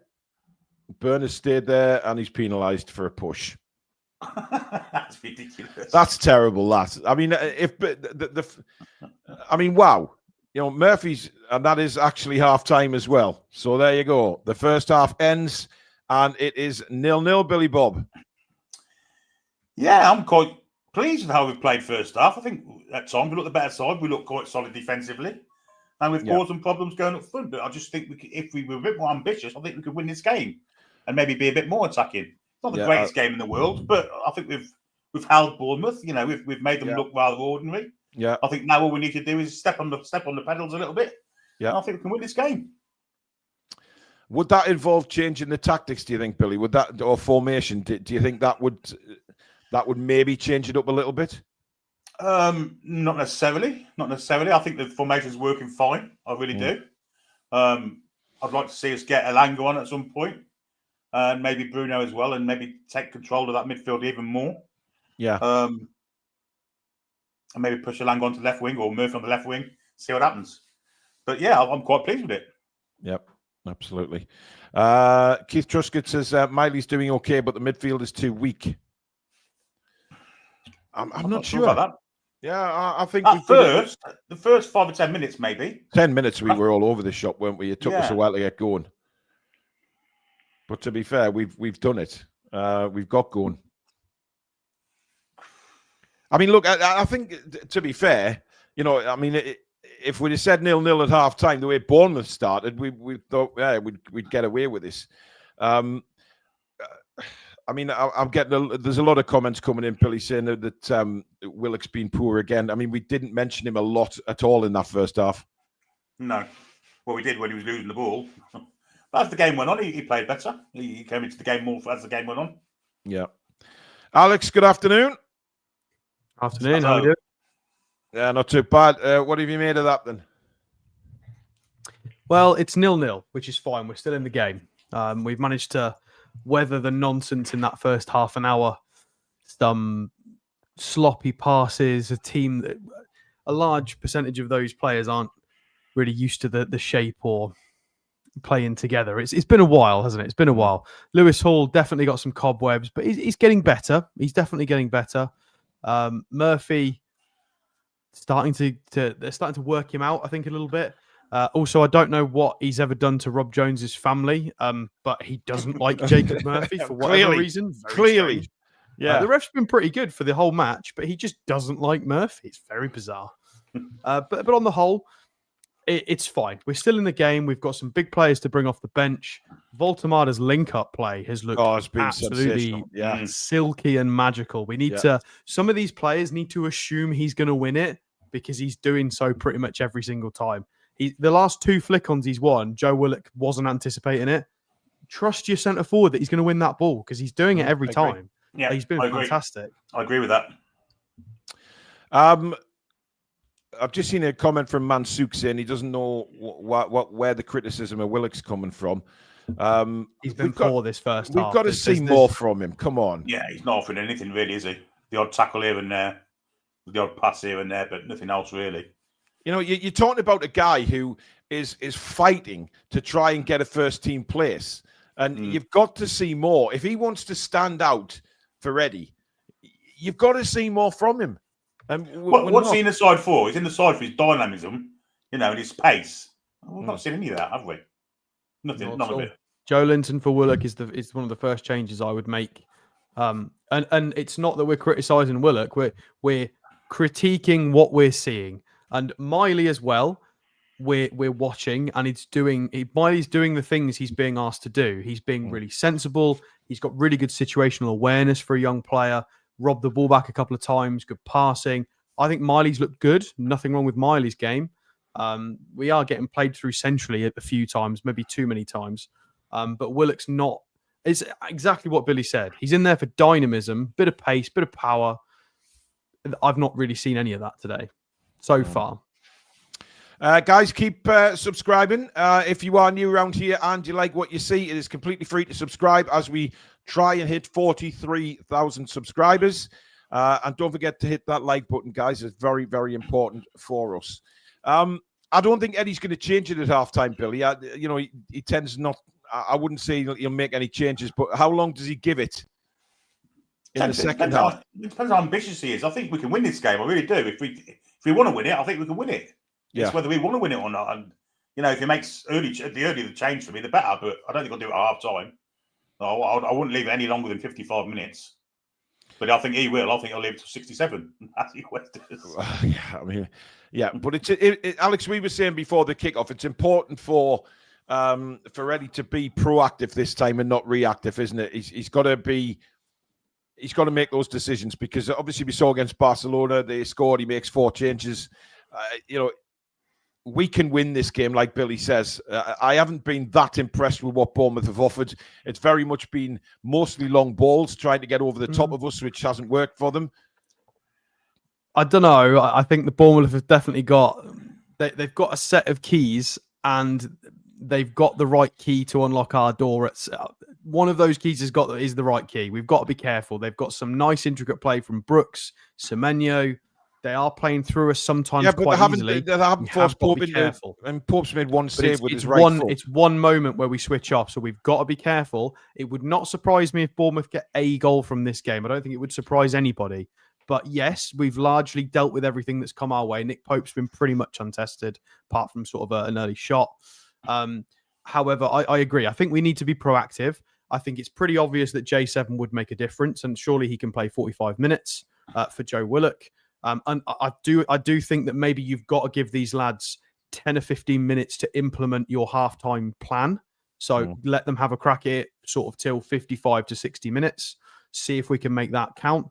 Byrne has stayed there, and he's penalised for a push. That's ridiculous. That's terrible. That. I mean, wow. You know, Murphy's, and that is actually half time as well. So there you go. The first half ends, and it is 0-0, Billy Bob. Yeah, I'm quite pleased with how we've played first half. I think at times we look the better side. We look quite solid defensively. And we've caused some problems going up front. But I just think if we were a bit more ambitious, I think we could win this game and maybe be a bit more attacking. It's not the greatest game in the world, but I think we've held Bournemouth. You know, we've made them look rather ordinary. Yeah. I think now all we need to do is step on the pedals a little bit. Yeah. And I think we can win this game. Would that involve changing the tactics, do you think, Billy? Would that, or formation? Do you think that would maybe change it up a little bit? Not necessarily. I think the formation's working fine. I really do. I'd like to see us get Elanga on at some point, and maybe Bruno as well, and maybe take control of that midfield even more. Yeah. And maybe push Elanga onto the left wing or Murphy on the left wing. See what happens. But yeah, I'm quite pleased with it. Yep. Absolutely. Keith Truscott says Miley's doing okay, but the midfield is too weak. I'm not sure about that. Yeah, I think the first 5 or 10 minutes, maybe 10 minutes, we were all over the shop, weren't we? It took us a while to get going. But to be fair, we've done it. We've got going. I mean, look, I think to be fair, you know, I mean, if we'd have said 0-0 at half time, the way Bournemouth started, we thought, yeah, we'd get away with this. I mean, I'm getting there's a lot of comments coming in, Billy, saying that Willock's been poor again. I mean, we didn't mention him a lot at all in that first half. No. Well, we did when he was losing the ball. But as the game went on, he played better. He came into the game more as the game went on. Yeah. Alex, good afternoon. Afternoon, how are you doing? Yeah, not too bad. What have you made of that then? Well, it's 0-0, which is fine. We're still in the game. We've managed to weather the nonsense in that first half an hour. Some sloppy passes, a large percentage of those players aren't really used to the shape or playing together. It's been a while, hasn't it? It's been a while. Lewis Hall definitely got some cobwebs, but he's getting better. He's definitely getting better. Murphy they're starting to work him out, I think, a little bit. Also, I don't know what he's ever done to Rob Jones's family, but he doesn't like Jacob Murphy for whatever reason. Clearly. Strange. Yeah. The ref's been pretty good for the whole match, but he just doesn't like Murphy. It's very bizarre. But on the whole, it's fine. We're still in the game. We've got some big players to bring off the bench. Voltemada's link-up play has looked it's been absolutely silky and magical. We need some of these players need to assume he's going to win it because he's doing so pretty much every single time. The last 2 flick-ons he's won, Joe Willock wasn't anticipating it. Trust your centre forward that he's going to win that ball because he's doing it every time. Yeah, he's been fantastic. I agree with that. I've just seen a comment from Mansouk saying he doesn't know where the criticism of Willock's coming from. He's been poor this first half. We've got to see more from him. Come on. Yeah, he's not offering anything really, is he? The odd tackle here and there, the odd pass here and there, but nothing else really. You know, you're talking about a guy who is fighting to try and get a first-team place. And you've got to see more. If he wants to stand out for Eddie, you've got to see more from him. And what's he in the side for? He's in the side for his dynamism, you know, and his pace. We've not seen any of that, have we? Nothing, none of it. Joe Linton for Willock is one of the first changes I would make. And it's not that we're criticising Willock. We're critiquing what we're seeing. And Miley as well, we're watching, and Miley's doing the things he's being asked to do. He's being really sensible. He's got really good situational awareness for a young player. Robbed the ball back a couple of times. Good passing. I think Miley's looked good. Nothing wrong with Miley's game. We are getting played through centrally a few times, maybe too many times. But Willock's not. It's exactly what Billy said. He's in there for dynamism, bit of pace, bit of power. I've not really seen any of that today so far. Guys, keep subscribing. If you are new around here and you like what you see, it is completely free to subscribe as we try and hit 43,000 subscribers. And don't forget to hit that like button, guys. It's very, very important for us. I don't think Eddie's going to change it at halftime, Billy. He tends not. I wouldn't say he'll make any changes, but how long does he give it in the second half? It depends how ambitious he is. I think we can win this game. I really do. If we want to win it, I think we can win it. Yeah. It's whether we want to win it or not. And if he makes the earlier the change for me, the better. But I don't think I'll do it at half time. I wouldn't leave it any longer than 55 minutes. But I think he will. I think he'll leave it to 67. As he always does. But Alex, we were saying before the kickoff, it's important for Eddie to be proactive this time and not reactive, isn't it? He's got to make those decisions because obviously we saw against Barcelona, they scored, he makes 4 changes. We can win this game, like Billy says. I haven't been that impressed with what Bournemouth have offered. It's very much been mostly long balls, trying to get over the top of us, which hasn't worked for them. I don't know. I think the Bournemouth have definitely they've got a set of keys, and they've got the right key to unlock our door. One of those keys is the right key. We've got to be careful. They've got some nice intricate play from Brooks, Semenyo. They are playing through us sometimes Yeah, but quite they haven't, easily. they haven't We forced have got to Pope be into, careful. and Pope's made one But save with his it's right foot. it's one moment where we switch off, so we've got to be careful. It would not surprise me if Bournemouth get a goal from this game. I don't think it would surprise anybody. But yes, we've largely dealt with everything that's come our way. Nick Pope's been pretty much untested, apart from sort of an early shot. However, I agree. I think we need to be proactive. I think it's pretty obvious that J7 would make a difference, and surely he can play 45 minutes for Joe Willock. And I do think that maybe you've got to give these lads 10 or 15 minutes to implement your halftime plan. So let them have a crack at it sort of till 55 to 60 minutes. See if we can make that count.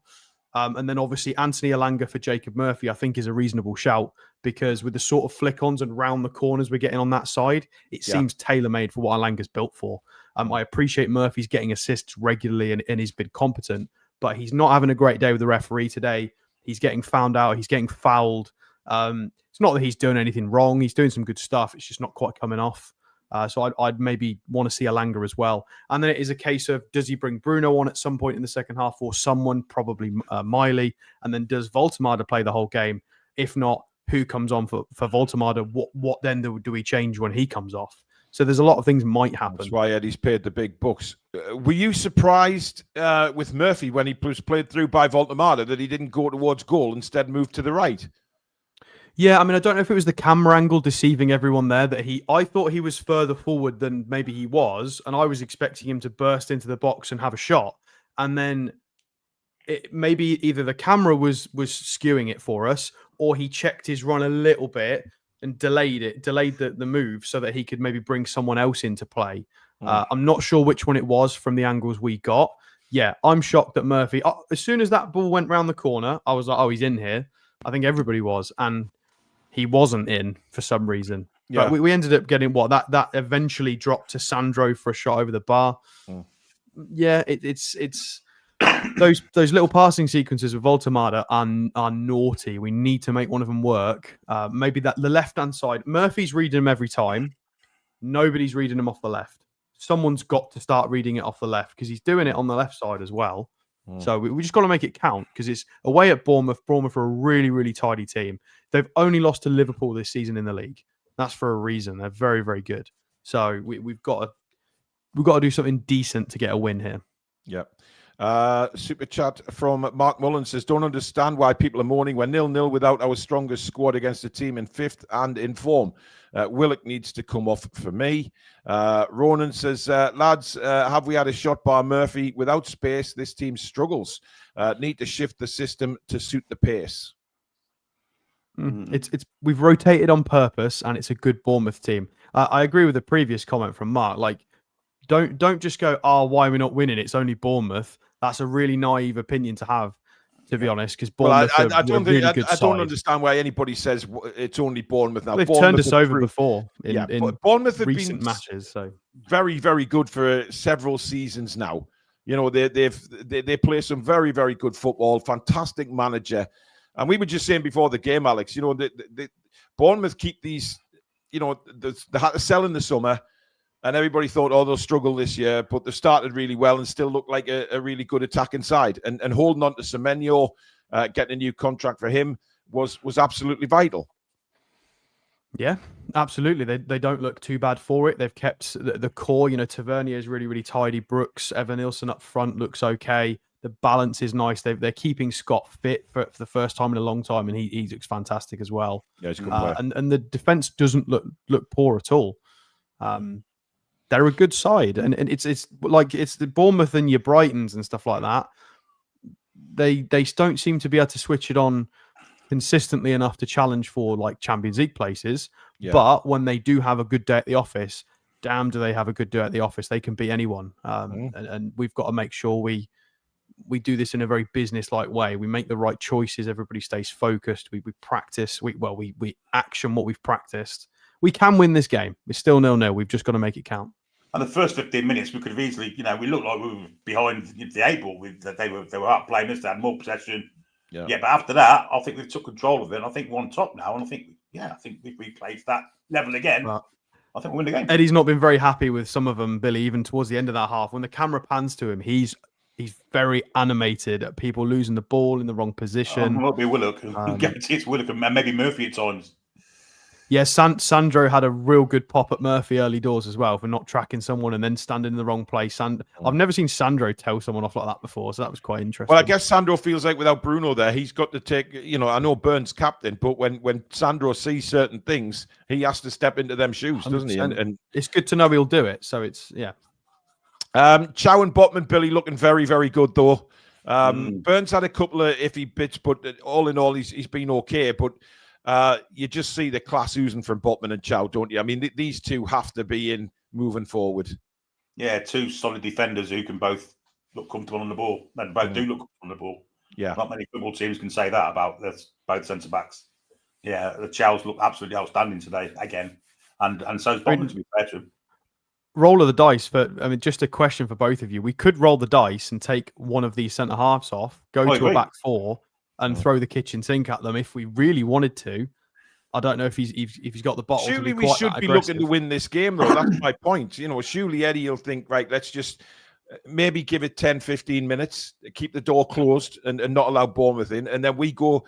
And then obviously Anthony Alanga for Jacob Murphy, I think is a reasonable shout, because with the sort of flick-ons and round the corners we're getting on that side, it seems tailor-made for what Alanga's built for. I appreciate Murphy's getting assists regularly and he's been competent, but he's not having a great day with the referee today. He's getting found out. He's getting fouled. It's not that he's doing anything wrong. He's doing some good stuff. It's just not quite coming off. So I'd maybe want to see Alanga as well. And then it is a case of, does he bring Bruno on at some point in the second half, or someone, probably Miley? And then does Voltemada play the whole game? If not, who comes on for Voltemada? What then do we change when he comes off? So there's a lot of things might happen. That's why Eddie's paid the big bucks. Were you surprised with Murphy when he was played through by Voltemada that he didn't go towards goal, instead moved to the right? Yeah, I mean, I don't know if it was the camera angle deceiving everyone there, that I thought he was further forward than maybe he was, and I was expecting him to burst into the box and have a shot. And then maybe either the camera was skewing it for us, or he checked his run a little bit and delayed the move so that he could maybe bring someone else into play. I'm not sure which one it was from the angles we got. Yeah, I'm shocked that Murphy, as soon as that ball went round the corner, I was like, oh, he's in here. I think everybody was. And he wasn't in for some reason. Yeah. But we ended up getting that eventually dropped to Sandro for a shot over the bar. Yeah, it's those little passing sequences with Voltemada are naughty. We need to make one of them work. Maybe the left-hand side. Murphy's reading them every time. Nobody's reading them off the left. Someone's got to start reading it off the left, because he's doing it on the left side as well. So we just got to make it count, because it's away at Bournemouth. Bournemouth are a really, really tidy team. They've only lost to Liverpool this season in the league. That's for a reason. They're very, very good. So we've got to do something decent to get a win here. Yep. Super chat from Mark Mullen says, don't understand why people are mourning. We're 0-0 without our strongest squad against a team in fifth and in form. Willock needs to come off for me. Ronan says, lads, have we had a shot by Murphy? Without space, this team struggles. Need to shift the system to suit the pace. We've rotated on purpose, and it's a good Bournemouth team. I agree with the previous comment from Mark. Like, don't just go, why are we not winning? It's only Bournemouth. That's a really naive opinion to have, to be honest, because Bournemouth I don't really good I don't side. understand why anybody says it's only Bournemouth now. They've Bournemouth turned us over before in Bournemouth have recent been matches. So very, very good for several seasons now. You know, they play some very, very good football. Fantastic manager. And we were just saying before the game, Alex, you know, the Bournemouth keep these, you know, they had to sell in the summer, and everybody thought, they'll struggle this year, but they've started really well and still look like a really good attacking side. And holding on to Semenyo, getting a new contract for him was absolutely vital. Yeah, absolutely. They don't look too bad for it. They've kept the core. You know, Tavernier is really, really tidy. Brooks, Evan Nilsson up front looks okay. The balance is nice. They're keeping Scott fit for the first time in a long time, and he looks fantastic as well. Yeah, he's a good player. And the defense doesn't look poor at all. They're a good side, and it's like it's the Bournemouth and your Brightons and stuff like that. They don't seem to be able to switch it on consistently enough to challenge for like Champions League places. Yeah. But when they do have a good day at the office, damn, do they have a good day at the office? They can beat anyone. And we've got to make sure we do this in a very business-like way. We make the right choices. Everybody stays focused. We practice. We action what we've practiced. We can win this game. We're still 0-0. We've just got to make it count. And the first 15 minutes, we could have easily, you know, we looked like we were behind the 8 ball. They were outplaying us. They had more possession. Yeah, but after that, I think we took control of it. And I think we're on top now. And I think if we played that level again, I think we'll win the game. Eddie's not been very happy with some of them, Billy, even towards the end of that half. When the camera pans to him, he's he's very animated at people losing the ball in the wrong position. It might be Willock. I guarantee it's Willock and maybe Murphy at times. Yeah, Sandro had a real good pop at Murphy early doors as well for not tracking someone and then standing in the wrong place. I've never seen Sandro tell someone off like that before, so that was quite interesting. Well, I guess Sandro feels like without Bruno there, he's got to take, I know Burns captain, but when Sandro sees certain things, he has to step into them shoes, doesn't he? And it's good to know he'll do it. So it's, yeah. Chow and Botman, Billy, looking very, very good, though. Burns had a couple of iffy bits, but all in all, he's been okay. But you just see the class oozing from Botman and Chow, don't you? I mean, these two have to be in moving forward. Yeah, two solid defenders who can both look comfortable on the ball. And both do look comfortable on the ball. Yeah. Not many football teams can say that about both centre-backs. Yeah, the Chows look absolutely outstanding today, again. And so's Botman, to be fair to him. Roll of the dice, but I mean, just a question for both of you. We could roll the dice and take one of these centre halves off, go to a back four, and throw the kitchen sink at them if we really wanted to. I don't know if he's got the bottle. Surely we should be looking to win this game, though. That's my point. Surely Eddie will think, right, let's just maybe give it 10, 15 minutes, keep the door closed and not allow Bournemouth in, and then we go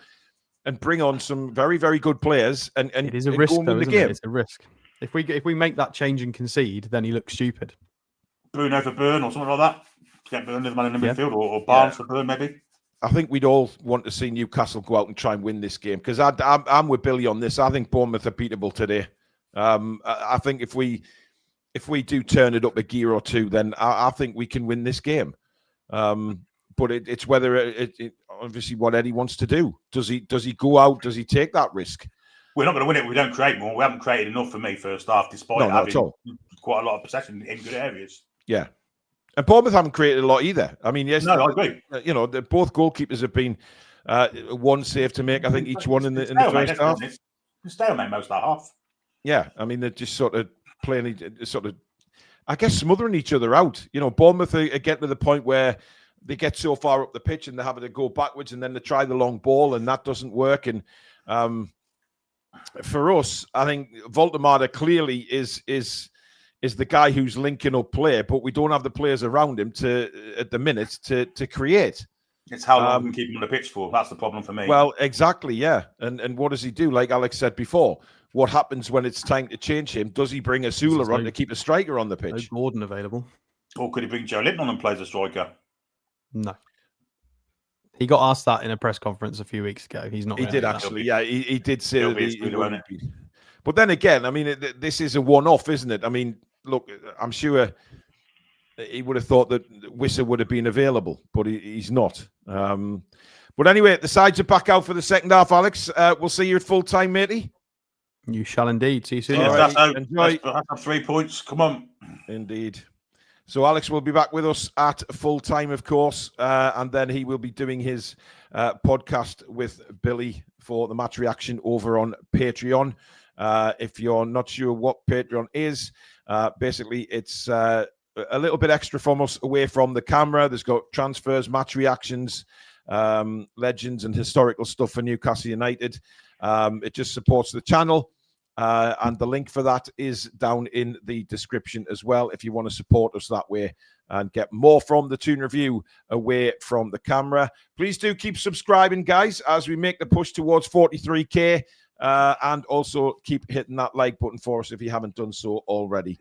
and bring on some very, very good players and it is a risk, go and win the game. It's a risk. If we make that change and concede, then he looks stupid. Bruno for Burn or something like that. Get Burn the man in the midfield, or Barnes for Burn, maybe. I think we'd all want to see Newcastle go out and try and win this game, because I'm with Billy on this. I think Bournemouth are beatable today. I think if we do turn it up a gear or two, then I think we can win this game. But it's whether it obviously what Eddie wants to do. Does he go out? Does he take that risk? We're not going to win it. We don't create more. We haven't created enough for me first half, despite having quite a lot of possession in good areas. Yeah. And Bournemouth haven't created a lot either. I mean, yes. No, I agree. Both goalkeepers have been one save to make, I think, each one in the first half. Stalemate most of that half. Yeah. I mean, they're just sort of playing, I guess, smothering each other out. Bournemouth are getting to the point where they get so far up the pitch and they're having to go backwards, and then they try the long ball and that doesn't work. And for us, I think Voltemada clearly is the guy who's linking up play, but we don't have the players around him at the minute to create. It's how long we can keep him on the pitch for. That's the problem for me. Well, exactly, yeah. And what does he do? Like Alex said before, what happens when it's time to change him? Does he bring Asula on to keep a striker on the pitch? No Gordon available. Or could he bring Joe Linton on and play as a striker? No. He got asked that in a press conference a few weeks ago. He's not. He did actually. Yeah, he did say that he wouldn't be. But then again, I mean, this is a one-off, isn't it? I mean, look, I'm sure he would have thought that Wissa would have been available, but he's not. But anyway, the sides are back out for the second half, Alex. We'll see you at full time, matey. You shall indeed. See you soon. That's 3 points. Come on. Indeed. So Alex will be back with us at full time, of course, and then he will be doing his podcast with Billy for the match reaction over on Patreon. If you're not sure what Patreon is, basically it's a little bit extra from us away from the camera. There's got transfers, match reactions, legends and historical stuff for Newcastle United. It just supports the channel. And the link for that is down in the description as well, if you want to support us that way and get more from the Toon Review away from the camera. Please do keep subscribing, guys, as we make the push towards 43k, and also keep hitting that like button for us if you haven't done so already.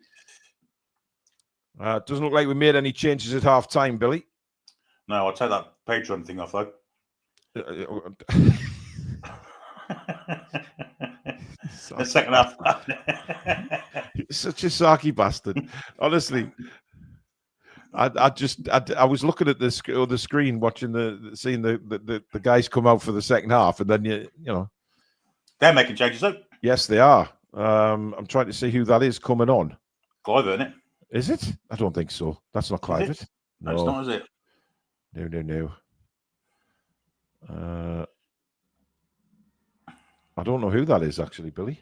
Doesn't look like we made any changes at half time, Billy. No, I'll take that Patreon thing off, though. The second half. Such a sarky bastard. Honestly, I was looking at the screen, watching seeing the guys come out for the second half, and then you know they're making changes though. Yes, they are. I'm trying to see who that is coming on. Clive, isn't it? Is it? I don't think so. That's not Clive. No, it's not, is it? No. I don't know who that is, actually, Billy.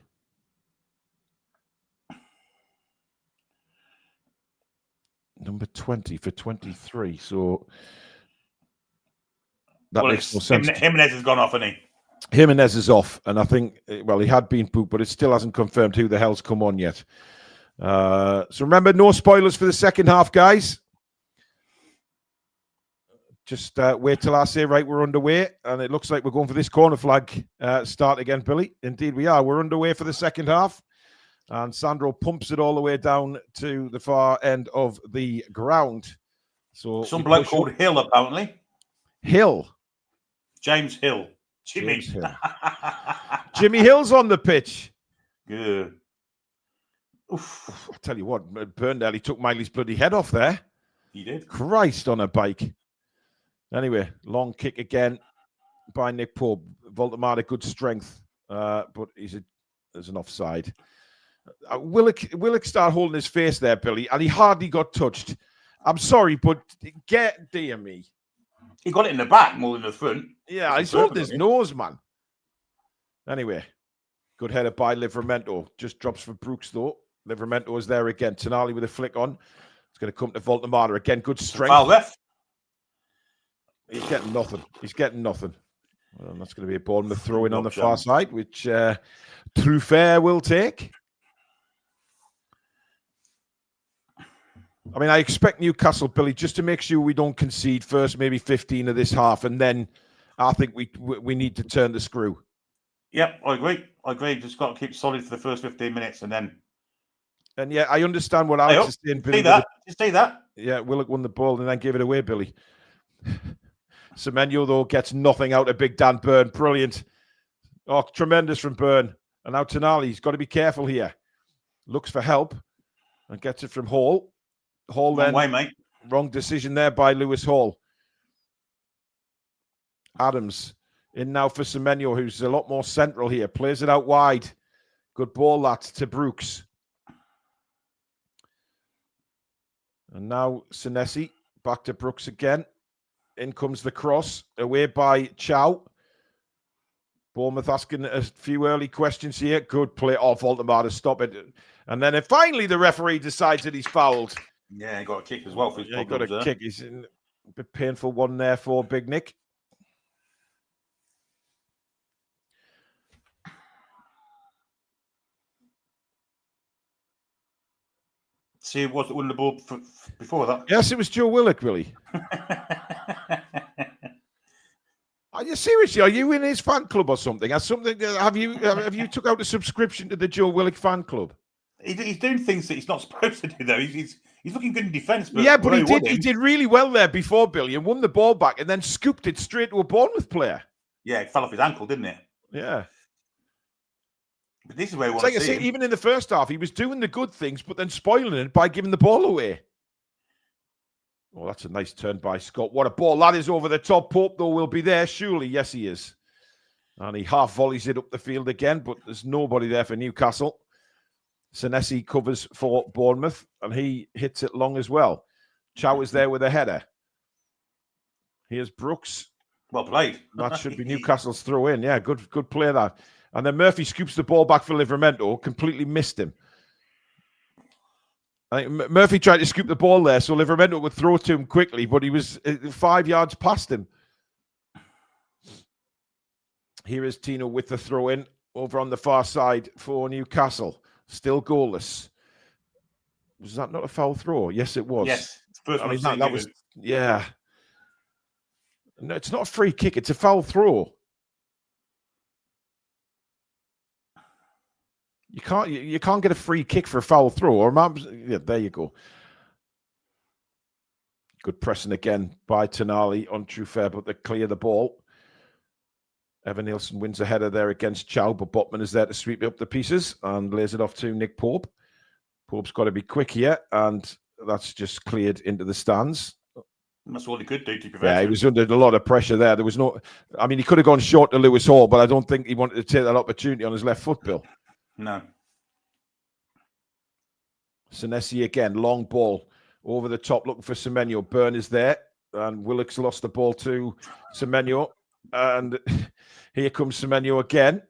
Number 20 for 23. So that makes no sense. Jimenez has gone off, hasn't he? Jimenez is off, and I think, well, he had been booked, but it still hasn't confirmed who the hell's come on yet. So remember, no spoilers for the second half, guys. Just wait till I say, right, we're underway. And it looks like we're going for this corner flag start again, Billy. Indeed, we are. We're underway for the second half. And Sandro pumps it all the way down to the far end of the ground. So some bloke called Hill, apparently. Hill. James Hill. Jimmy. James Hill. Jimmy Hill's on the pitch. Good. Oof. I'll tell you what, Burndale, he took Miley's bloody head off there. He did. Christ on a bike. Anyway, long kick again by Nick Pope. Voldemar, good strength, but there's an offside. Willock started holding his face there, Billy, and he hardly got touched. I'm sorry, but dear me. He got it in the back more than the front. Yeah, he's holding his nose, man. Anyway, good header by Livramento. Just drops for Brooks, though. Livramento is there again. Tonali with a flick on. It's going to come to Voldemar again. Good strength. Foul ref. He's getting nothing. He's getting nothing. Well, that's going to be a Bournemouth throw in on the far side, which Truffert will take. I mean, I expect Newcastle, Billy, just to make sure we don't concede first, maybe 15 of this half, and then I think we need to turn the screw. Yep, I agree. Just got to keep solid for the first 15 minutes, and then. And yeah, I understand what Alex is saying, Billy. See that? Yeah, Willock won the ball and then gave it away, Billy. Semenyo, though, gets nothing out of Big Dan Byrne. Brilliant. Oh, tremendous from Byrne. And now Tonali, he's got to be careful here. Looks for help and gets it from Hall. Hall then. Wrong way, mate. Wrong decision there by Lewis Hall. Adams in now for Semenyo, who's a lot more central here. Plays it out wide. Good ball, that, to Brooks. And now Senesi back to Brooks again. In comes the cross, away by Chow. Bournemouth asking a few early questions here. Good play off Voldemar to stop it. And then finally the referee decides that he's fouled. Yeah, he got a kick as well. For his he got a kick. He's in a bit painful one there for Big Nick. See, was it won the ball before that? Yes, it was Joe Willock, Willie. Are you seriously? Are you in his fan club or something? Have you took out a subscription to the Joe Willock fan club? He's doing things that he's not supposed to do, though. He's looking good in defence. Yeah, but he did really well there before, Billy, and won the ball back and then scooped it straight to a Bournemouth player. Yeah, it fell off his ankle, didn't it? Yeah. But this is where I want to see him. Even in the first half, he was doing the good things, but then spoiling it by giving the ball away. Oh, that's a nice turn by Scott. What a ball. That is over the top. Pope, though, will be there. Surely, yes, he is. And he half volleys it up the field again, but there's nobody there for Newcastle. Senesi covers for Bournemouth, and he hits it long as well. Chow is there with a header. Here's Brooks. Well played. That should be Newcastle's throw in. Yeah, good play that. And then Murphy scoops the ball back for Livramento, completely missed him. I think Murphy tried to scoop the ball there, so Livramento would throw to him quickly, but he was 5 yards past him. Here is Tino with the throw in over on the far side for Newcastle. Still goalless. Was that not a foul throw? Yes, it was. Yes. First one that was, yeah. No, it's not a free kick. It's a foul throw. You can't get a free kick for a foul throw. Or yeah, there you go. Good pressing again by Tonali on Truffert, but they clear the ball. Evan Nielsen wins a header there against Chow, but Botman is there to sweep up the pieces and lays it off to Nick Pope. Pope's got to be quick here, and that's just cleared into the stands. That's all he could do to prevent Yeah, he was under a lot of pressure there. There was no... I mean, he could have gone short to Lewis Hall, but I don't think he wanted to take that opportunity on his left foot, Bill. No. Senesi again, long ball over the top, looking for Semenyo. Byrne is there, and Willock's lost the ball to Semenyo. And here comes Semenyo again.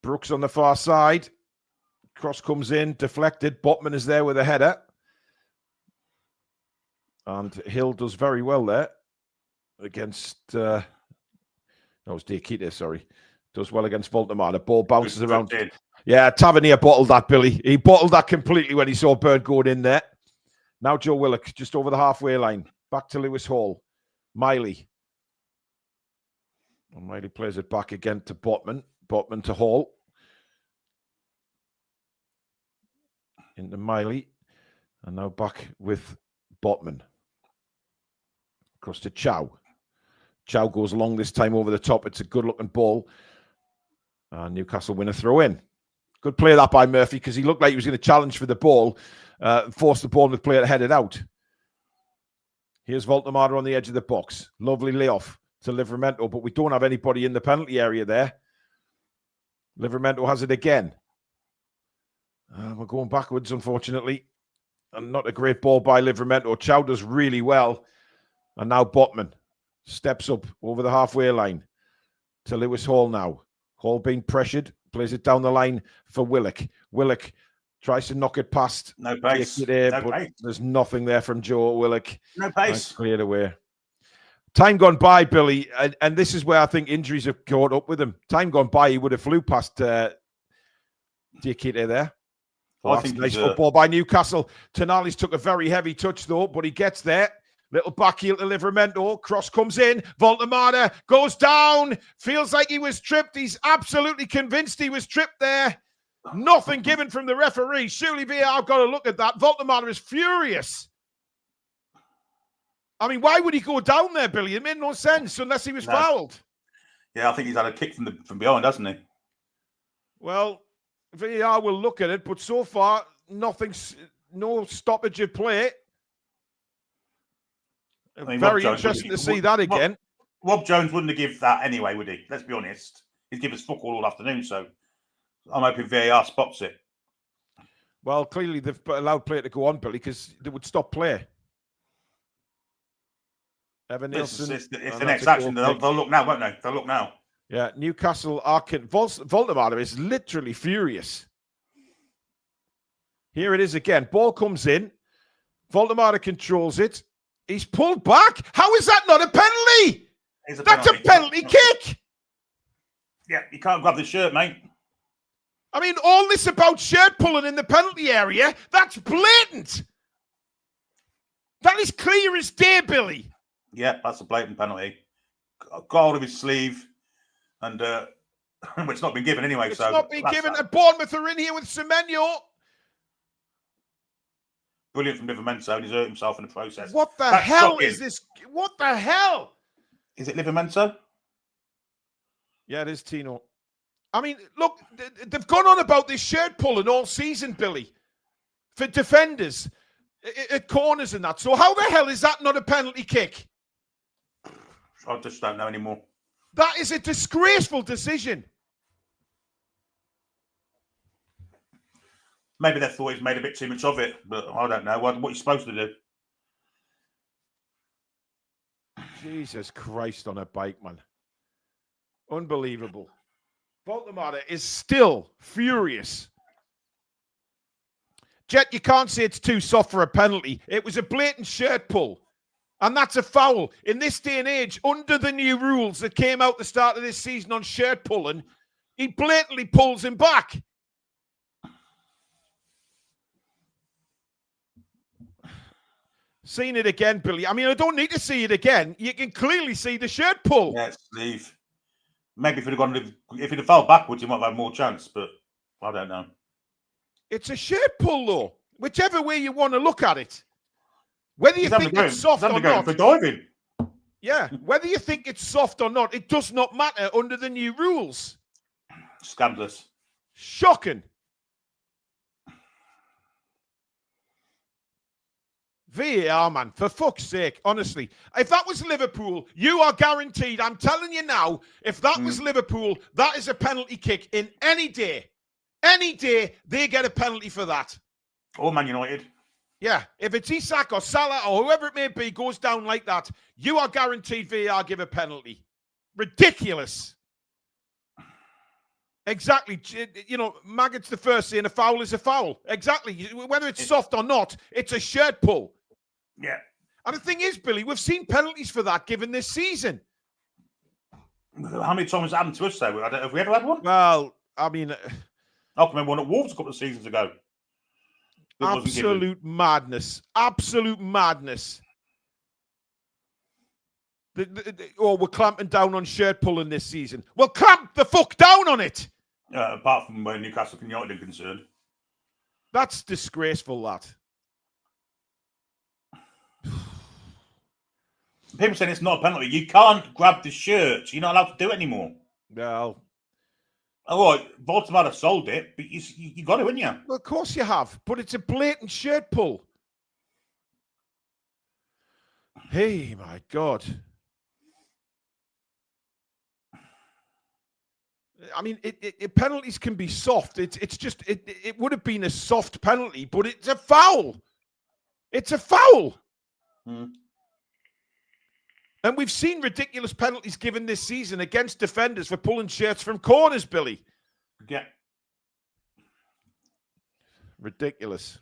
Brooks on the far side. Cross comes in, deflected. Botman is there with a header. And Hill does very well there against... no, it's Diakite, sorry. Does well against Voldemar. The ball bounces around. Yeah, Tavernier bottled that, Billy. He bottled that completely when he saw Byrne going in there. Now Joe Willock, just over the halfway line. Back to Lewis Hall. Miley. And Miley plays it back again to Botman. Botman to Hall. Into Miley. And now back with Botman. Across to Chow. Chow goes long this time over the top. It's a good-looking ball. And Newcastle win a throw-in. Good play that by Murphy because he looked like he was going to challenge for the ball. Force the Bournemouth player to head it out. Here's Voltemada on the edge of the box. Lovely layoff to Livramento, but we don't have anybody in the penalty area there. Livramento has it again. We're going backwards, unfortunately. And not a great ball by Livramento. Chow does really well. And now Botman steps up over the halfway line to Lewis Hall now. Hall being pressured. Plays it down the line for Willock. Willock tries to knock it past. No pace. There's nothing there from Joe Willock. No pace. Cleared away. Time gone by, Billy, and this is where I think injuries have caught up with him. Time gone by, he would have flew past Diakite there. I think nice football by Newcastle. Tonali's took a very heavy touch, though, but he gets there. Little back heel to Livramento. Cross comes in. Voltemada goes down. Feels like he was tripped. He's absolutely convinced he was tripped there. Nothing given from the referee. Surely VAR got to look at that. Voltemada is furious. I mean, why would he go down there, Billy? It made no sense unless he was fouled. Yeah, I think he's had a kick from behind, hasn't he? Well, VAR will look at it, but so far, no stoppage of play. I mean, very interesting to see that again. Rob Jones wouldn't have given that anyway, would he? Let's be honest. He's given us fuck all afternoon, so I'm hoping VAR spots it. Well, clearly they've allowed play to go on, Billy, because they would stop play. Evan Nielsen. It's the next action. They'll look now, won't they? They'll look now. Yeah, Newcastle Voltemada is literally furious. Here it is again. Ball comes in. Voltemada controls it. He's pulled back. How is that not a penalty? That's a penalty kick. Yeah, you can't grab the shirt, mate. I mean, all this about shirt pulling in the penalty area, that's blatant. That is clear as day, Billy. Yeah, that's a blatant penalty. Got hold of his sleeve, and it's not been given anyway. It's not been given. And Bournemouth are in here with Semenyo. Brilliant from Livramento, and he's hurt himself in the process. What the hell is this? What the hell? Is it Livramento? Yeah, it is Tino. I mean, look, they've gone on about this shirt pulling all season, Billy, for defenders at corners and that. So how the hell is that not a penalty kick? I just don't know anymore. That is a disgraceful decision. Maybe they thought he's made a bit too much of it, but I don't know. What you're supposed to do? Jesus Christ on a bike, man. Unbelievable. Voltemada is still furious. Jet, you can't say it's too soft for a penalty. It was a blatant shirt pull. And that's a foul. In this day and age, under the new rules that came out the start of this season on shirt pulling, he blatantly pulls him back. Seen it again, Billy. I mean, I don't need to see it again. You can clearly see the shirt pull. Yeah, Steve. Maybe if he'd have fell backwards, he might have had more chance, but I don't know. It's a shirt pull, though. Whichever way you want to look at it. Whether you think it's soft or not. For diving. Yeah, whether you think it's soft or not, it does not matter under the new rules. Scandalous. Shocking. VAR, man, for fuck's sake, honestly. If that was Liverpool, you are guaranteed, I'm telling you now, if that was Liverpool, that is a penalty kick in any day. Any day, they get a penalty for that. Or Man United. Yeah, if it's Isak or Salah or whoever it may be goes down like that, you are guaranteed VAR give a penalty. Ridiculous. Exactly. You know, Maggot's the first saying a foul is a foul. Exactly. Whether it's soft or not, it's a shirt pull. Yeah. And the thing is, Billy, we've seen penalties for that given this season. How many times has it happened to us, though? Have we ever had one? Well, I mean... I can remember one at Wolves a couple of seasons ago. Absolute madness. Absolute madness. We're clamping down on shirt pulling this season. Well, clamp the fuck down on it. Apart from where Newcastle United are concerned. That's disgraceful, that. People saying it's not a penalty. You can't grab the shirt. You're not allowed to do it anymore. Well, Oh, right. Baltimore have sold it, but you got it, haven't you? well, of course you have, but it's a blatant shirt pull. Hey, my God. I mean, penalties can be soft. It's just it would have been a soft penalty, but it's a foul. It's a foul. Hmm. And we've seen ridiculous penalties given this season against defenders for pulling shirts from corners, Billy. Yeah. Ridiculous.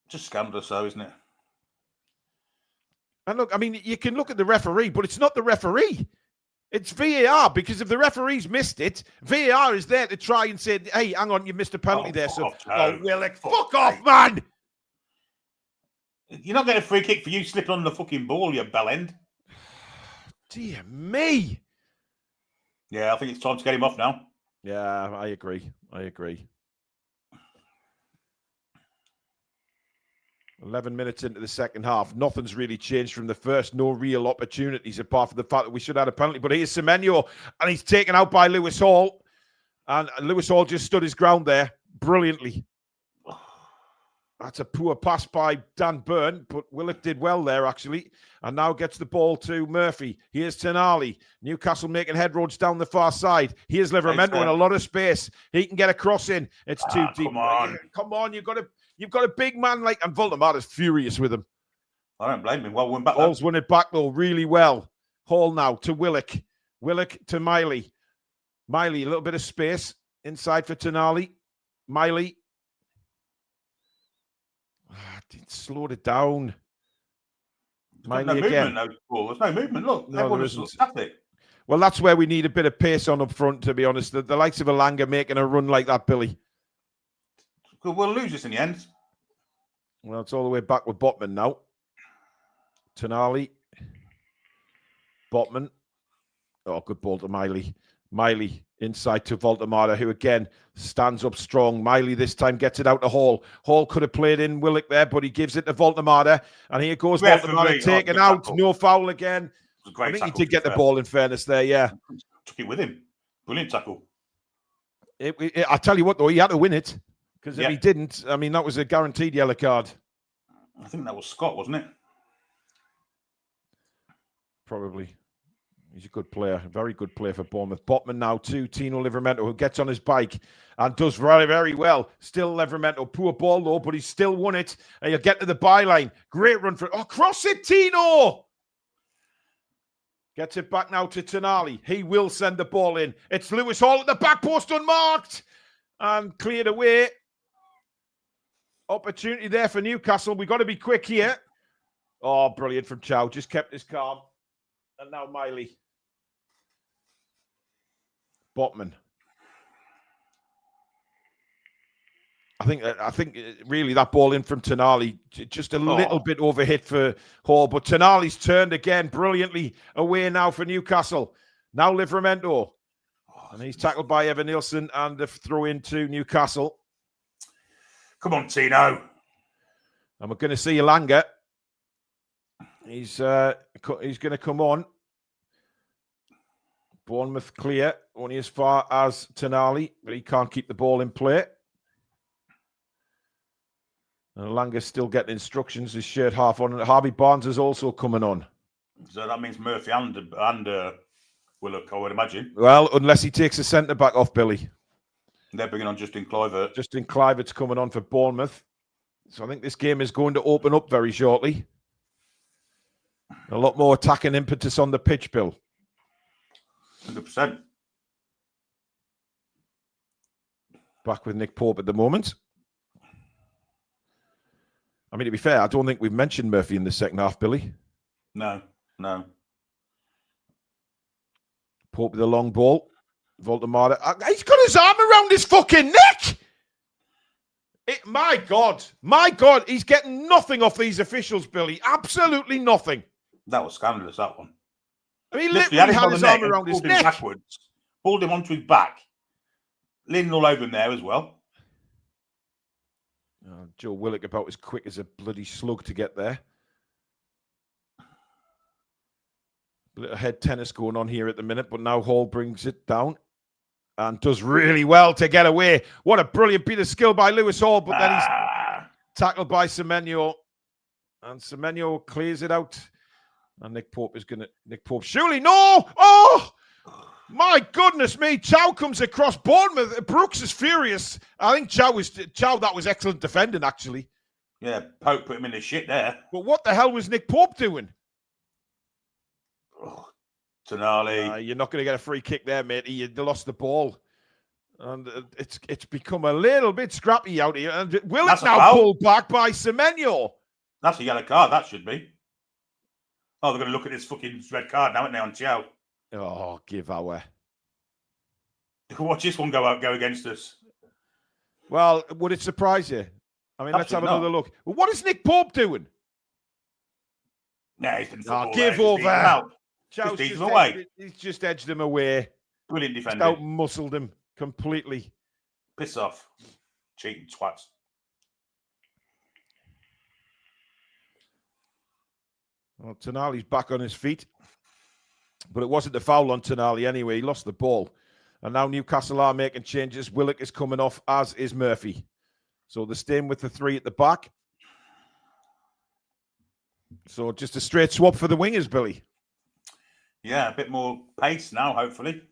Just scandalous, though, isn't it? And look, I mean, you can look at the referee, but it's not the referee. It's VAR, because if the referee's missed it, VAR is there to try and say, hey, hang on, you missed a penalty there. So, Willock, fuck off, man. You're not getting a free kick for you slipping on the fucking ball, you bellend. Dear me. Yeah, I think it's time to get him off now. Yeah, I agree. 11 minutes into the second half. Nothing's really changed from the first. No real opportunities apart from the fact that we should have had a penalty. But here's Semenyo, and he's taken out by Lewis Hall. And Lewis Hall just stood his ground there brilliantly. That's a poor pass by Dan Burn, but Willock did well there, actually. And now gets the ball to Murphy. Here's Tonali. Newcastle making headroads down the far side. Here's Livermento in a lot of space. He can get a cross in. It's too deep. Come on, you've got a big man like, and Voldemort is furious with him. I don't blame him. Well, win back. Hall's won it back, though, really well. Hall now to Willock. Willock to Miley. Miley, a little bit of space inside for Tonali. Miley. Slowed it down. There's no movement, no ball. There's no movement. Look, No, everyone there is isn't. static. Well, that's where we need a bit of pace on up front, to be honest. The likes of Alanga making a run like that, Billy. We'll lose this in the end. Well, it's all the way back with Botman now. Tonali. Botman. Oh, good ball to Miley. Miley inside to Voldemort, who again stands up strong. Miley this time gets it out to Hall. Hall could have played in Willock there, but he gives it to Voldemort. And here goes Voldemort taken out. Tackle. No foul again. I think he did get the ball, in fairness there, yeah. Took it with him. Brilliant tackle. I tell you what, though, he had to win it. Because if Yeah. he didn't, I mean, that was a guaranteed yellow card. I think that was Scott, wasn't it? Probably. He's a good player, a very good player for Bournemouth. Botman now to Tino Livramento, who gets on his bike and does very, very well. Still Livramento, poor ball though, but he's still won it. And he'll get to the byline. Great run for it. Oh, cross it, Tino! Gets it back now to Tonali. He will send the ball in. It's Lewis Hall at the back post, unmarked. And cleared away. Opportunity there for Newcastle. We've got to be quick here. Oh, brilliant from Chow. Just kept his calm. And now Miley. Botman. I think really that ball in from Tonali, just a little bit overhit for Hall, but Tonali's turned again brilliantly away now for Newcastle. Now Livramento. And he's tackled by Evan Nielsen and the throw into Newcastle. Come on, Tino. And we're going to see Alanga. He's going to come on. Bournemouth clear, only as far as Tonali, but he can't keep the ball in play. And Alanga's still getting instructions, his shirt half on. And Harvey Barnes is also coming on. So that means Murphy and Willock, I would imagine. Well, unless he takes a centre-back off, Billy. They're bringing on Justin Kluivert. Justin Kluivert's coming on for Bournemouth. So I think this game is going to open up very shortly. A lot more attacking impetus on the pitch, Bill. 100%. Back with Nick Pope at the moment. I mean, to be fair, I don't think we've mentioned Murphy in the second half, Billy. No. Pope with a long ball. Voldemort. He's got his arm around his fucking neck! My God. He's getting nothing off these officials, Billy. Absolutely nothing. That was scandalous, that one. I mean, Literally literally had had him his on the arm neck around and his pulled him neck. backwards, pulled him onto his back, leaning all over him there as well. Oh, Joe Willock about as quick as a bloody slug to get there. A little head tennis going on here at the minute, but now Hall brings it down and does really well to get away. What a brilliant bit of skill by Lewis Hall, but then he's tackled by Semenyo, and Semenyo clears it out. And Nick Pope surely no! Oh! My goodness me, Chow comes across Bournemouth. Brooks is furious. I think Chow, that was excellent defending, actually. Yeah, Pope put him in the shit there. But what the hell was Nick Pope doing? Oh, Tonali. You're not going to get a free kick there, mate. You lost the ball. And it's become a little bit scrappy out here. And will it now pulled back by Semenyo? That's a yellow card, that should be. Oh, they're going to look at this fucking red card now, aren't they, on Chow? Oh, give our. Watch this one go against us. Well, would it surprise you? I mean, let's have another look. Well, what is Nick Pope doing? Nah, he's been football. Give over. He's just edged him away. Brilliant defender. Out muscled him completely. Piss off. Cheating twats. Well, Tonali's back on his feet. But it wasn't the foul on Tonali anyway. He lost the ball. And now Newcastle are making changes. Willock is coming off, as is Murphy. So they're staying with the three at the back. So just a straight swap for the wingers, Billy. Yeah, a bit more pace now, hopefully.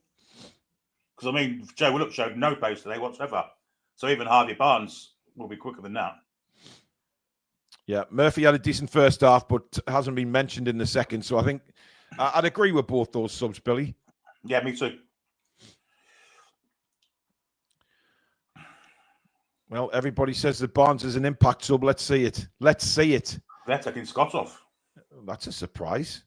Because, I mean, Joe Willock showed no pace today whatsoever. So even Harvey Barnes will be quicker than that. Yeah, Murphy had a decent first half, but hasn't been mentioned in the second. So I think I'd agree with both those subs, Billy. Yeah, me too. Well, everybody says that Barnes is an impact sub. Let's see it. Let's see it. They're taking Scott off. That's a surprise.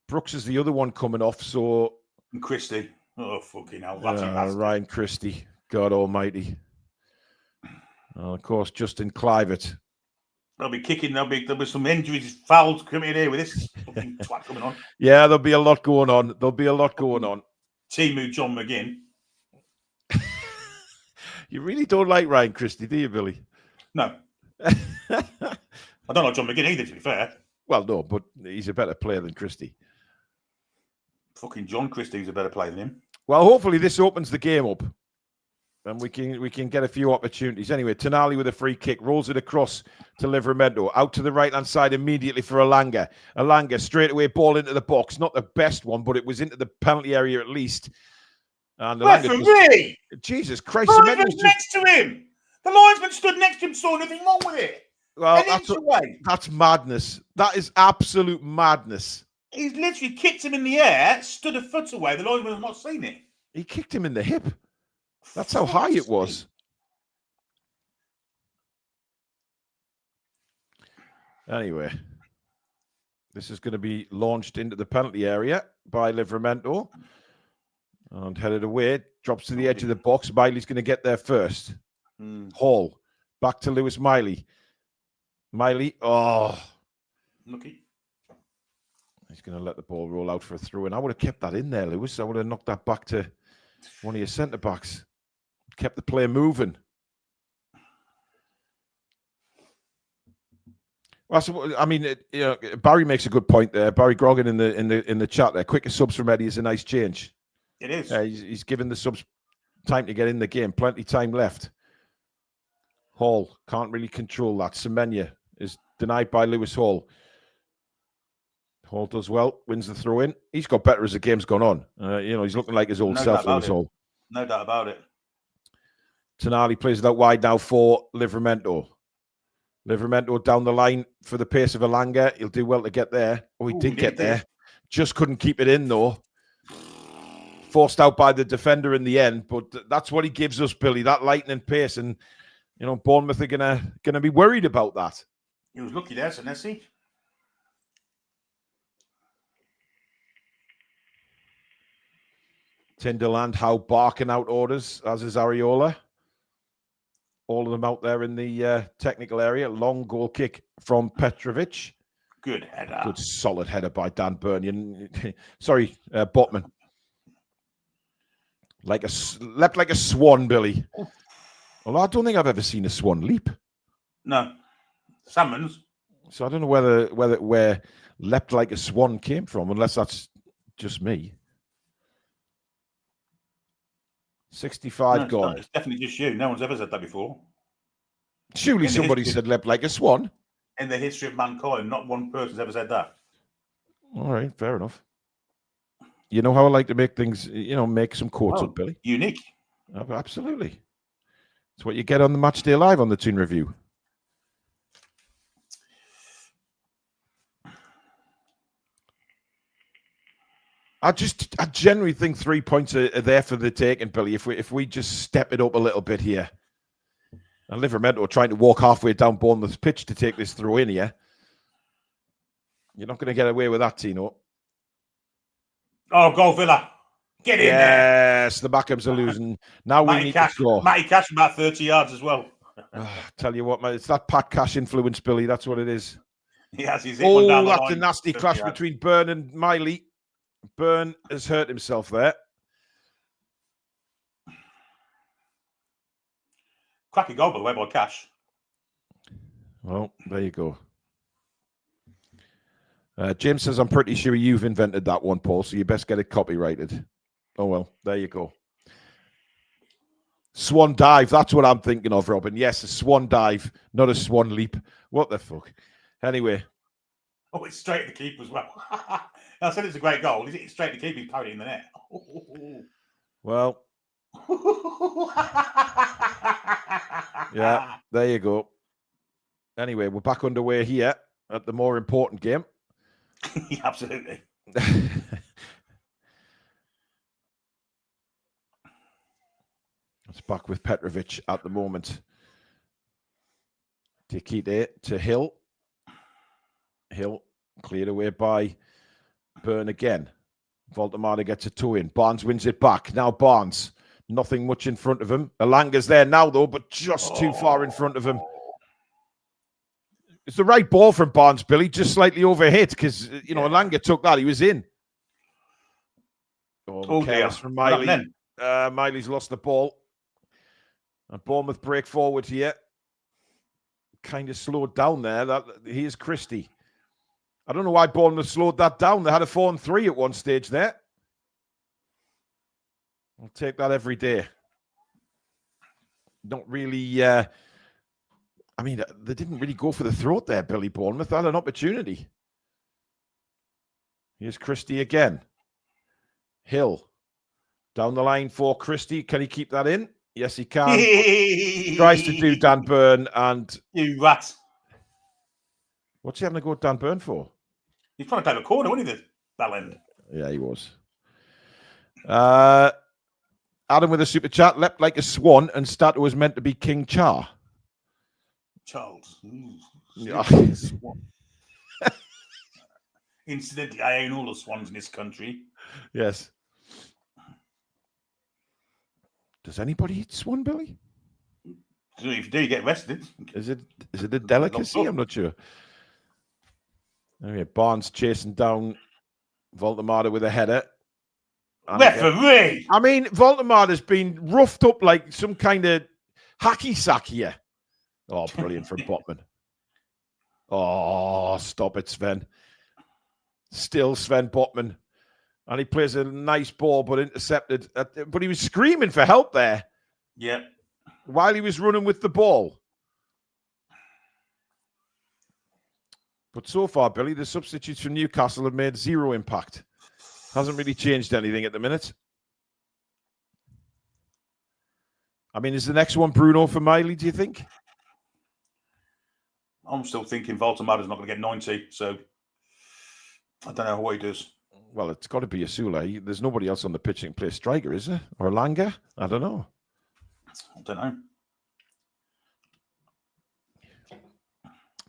Brooks is the other one coming off, so... And Christie. Oh, fucking hell. Ryan Christie. God almighty. Of course, Justin Clivett. They'll be kicking. There'll be some injuries, fouls coming in here with this fucking twat coming on. Yeah, there'll be a lot going on. Timu John McGinn. You really don't like Ryan Christie, do you, Billy? No. I don't like John McGinn either, to be fair. Well, no, but he's a better player than Christie. Fucking John Christie's a better player than him. Well, hopefully this opens the game up. And we can get a few opportunities. Anyway, Tonali with a free kick, rolls it across to Livramento. Out to the right-hand side immediately for Alanga. Alanga straight away, ball into the box. Not the best one, but it was into the penalty area at least. And Referee! Jesus Christ. The linesman next to him. The linesman stood next to him, saw nothing wrong with it. Well, that's madness. That is absolute madness. He's literally kicked him in the air, stood a foot away. The linesman has not seen it. He kicked him in the hip. That's how high it was. Anyway, this is going to be launched into the penalty area by Livramento. And headed away. Drops to the edge of the box. Miley's going to get there first. Hall. Back to Lewis Miley. Miley. Oh. Lucky. He's going to let the ball roll out for a throw. And I would have kept that in there, Lewis. I would have knocked that back to one of your centre-backs. Kept the play moving. Well, so, I mean, Barry makes a good point there. Barry Grogan in the chat there. Quicker subs from Eddie is a nice change. It is. He's given the subs time to get in the game. Plenty time left. Hall can't really control that. Semenya is denied by Lewis Hall. Hall does well, wins the throw in. He's got better as the game's gone on. He's looking like his old self, Lewis Hall. No doubt about it. Tonali plays it out wide now for Livramento. Livramento down the line for the pace of Alanga. He'll do well to get there. Oh, he did get there. Just couldn't keep it in, though. Forced out by the defender in the end, but that's what he gives us, Billy, that lightning pace. And, Bournemouth are gonna be worried about that. He was lucky there, Senesi. Tyndall and Howe barking out orders, as is Areola. All of them out there in the technical area. Long goal kick from Petrovic. Good header. Good solid header by Dan Burn. Sorry, Botman. Leapt like a swan, Billy. Well, I don't think I've ever seen a swan leap. No. Salmons. So I don't know where leapt like a swan came from, unless that's just me. 65 gone. It's definitely just you. No one's ever said that before. Surely somebody said leapt like a swan. In the history of mankind, not one person's ever said that. All right, fair enough. You know how I like to make things, make some quotes up, Billy. Unique. Oh, absolutely. It's what you get on the Matchday Live on the Toon Review. I generally think 3 points are there for the taking, Billy. If we just step it up a little bit here. And Livermore trying to walk halfway down Bournemouth's pitch to take this throw in here. You're not going to get away with that, Tino. Oh, go Villa. Get in there. Yes, the Backhams are losing. Now we need to score. Matty Cash about 30 yards as well. Tell you what, mate, it's that Pat Cash influence, Billy. That's what it is. Yes, he's hit one down the that's line. a nasty clash between Byrne and Miley. Byrne has hurt himself there. Cracky goal, by the way, by Cash. Well, there you go. James says, I'm pretty sure you've invented that one, Paul, so you best get it copyrighted. Oh, well, there you go. Swan dive, that's what I'm thinking of, Robin. Yes, a swan dive, not a swan leap. What the fuck? Anyway. Oh, it's straight at the keeper as well. I said it's a great goal. Is it straight at the keeper? He parried it in the net. Well. Yeah, there you go. Anyway, we're back underway here at the more important game. Yeah, absolutely. It's back with Petrovic at the moment. Tikite to Hill. Hill cleared away by Byrne again. Voldemar gets a toe in. Barnes wins it back. Now Barnes. Nothing much in front of him. Alanga's there now, though, but just too far in front of him. It's the right ball from Barnes, Billy, just slightly overhit because, Alanga took that. He was in. Oh, careless from Miley. Miley's lost the ball. And Bournemouth break forward here. Kind of slowed down there. Here's Christie. I don't know why Bournemouth slowed that down. They had a 4-3 at one stage there. I'll take that every day. Not really... they didn't really go for the throat there, Billy. Bournemouth had an opportunity. Here's Christie again. Hill. Down the line for Christie. Can he keep that in? Yes, he can. Tries to do Dan Byrne and... You rat. What's he having to go with Dan Byrne for? He's trying to take a corner, wasn't he, that end? Yeah, he was. Adam with a super chat. Leapt like a swan and Stato was meant to be King Char. Charles. Yeah. Incidentally, I own all the swans in this country. Yes. Does anybody eat swan, Billy? If you do, you get arrested. Is it a delicacy? I'm not sure. Anyway, Barnes chasing down Voldemar with a header. And referee! I mean, Voldemar has been roughed up like some kind of hacky sack here. Oh, brilliant from Botman. Oh, stop it, Sven. Still Sven Botman. And he plays a nice ball, but intercepted. But he was screaming for help there. Yeah. While he was running with the ball. But so far, Billy, the substitutes from Newcastle have made zero impact. Hasn't really changed anything at the minute. I mean, is the next one Bruno for Miley, do you think? I'm still thinking Voldemar not going to get 90, so I don't know what he does. Well, it's got to be Asula. There's nobody else on the pitch that can play striker, is there? Or Langa? I don't know. I don't know.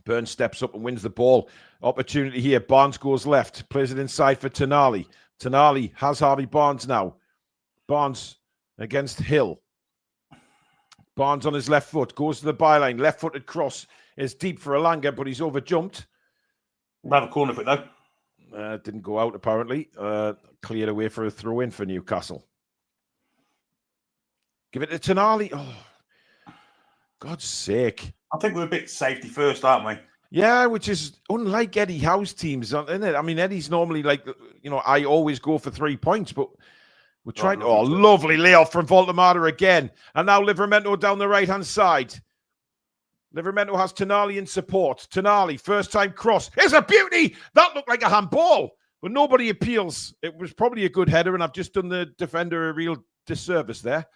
Burns steps up and wins the ball. Opportunity here. Barnes goes left. Plays it inside for Tonali. Tonali has Harvey Barnes now. Barnes against Hill. Barnes on his left foot. Goes to the byline. Left-footed cross is deep for Alanga, but he's overjumped. We'll have a corner for it, though. Didn't go out, apparently. Cleared away for a throw-in for Newcastle. Give it to Toon Army. Oh, God's sake. I think we're a bit safety first, aren't we? Yeah, which is unlike Eddie Howe's teams, isn't it? I mean, Eddie's normally like, I always go for 3 points, but we're trying to... Oh, lovely layoff from Voldemar again. And now Livramento down the right-hand side. Livramento has Toon Army in support. Toon Army, first-time cross. It's a beauty! That looked like a handball, but nobody appeals. It was probably a good header, and I've just done the defender a real disservice there.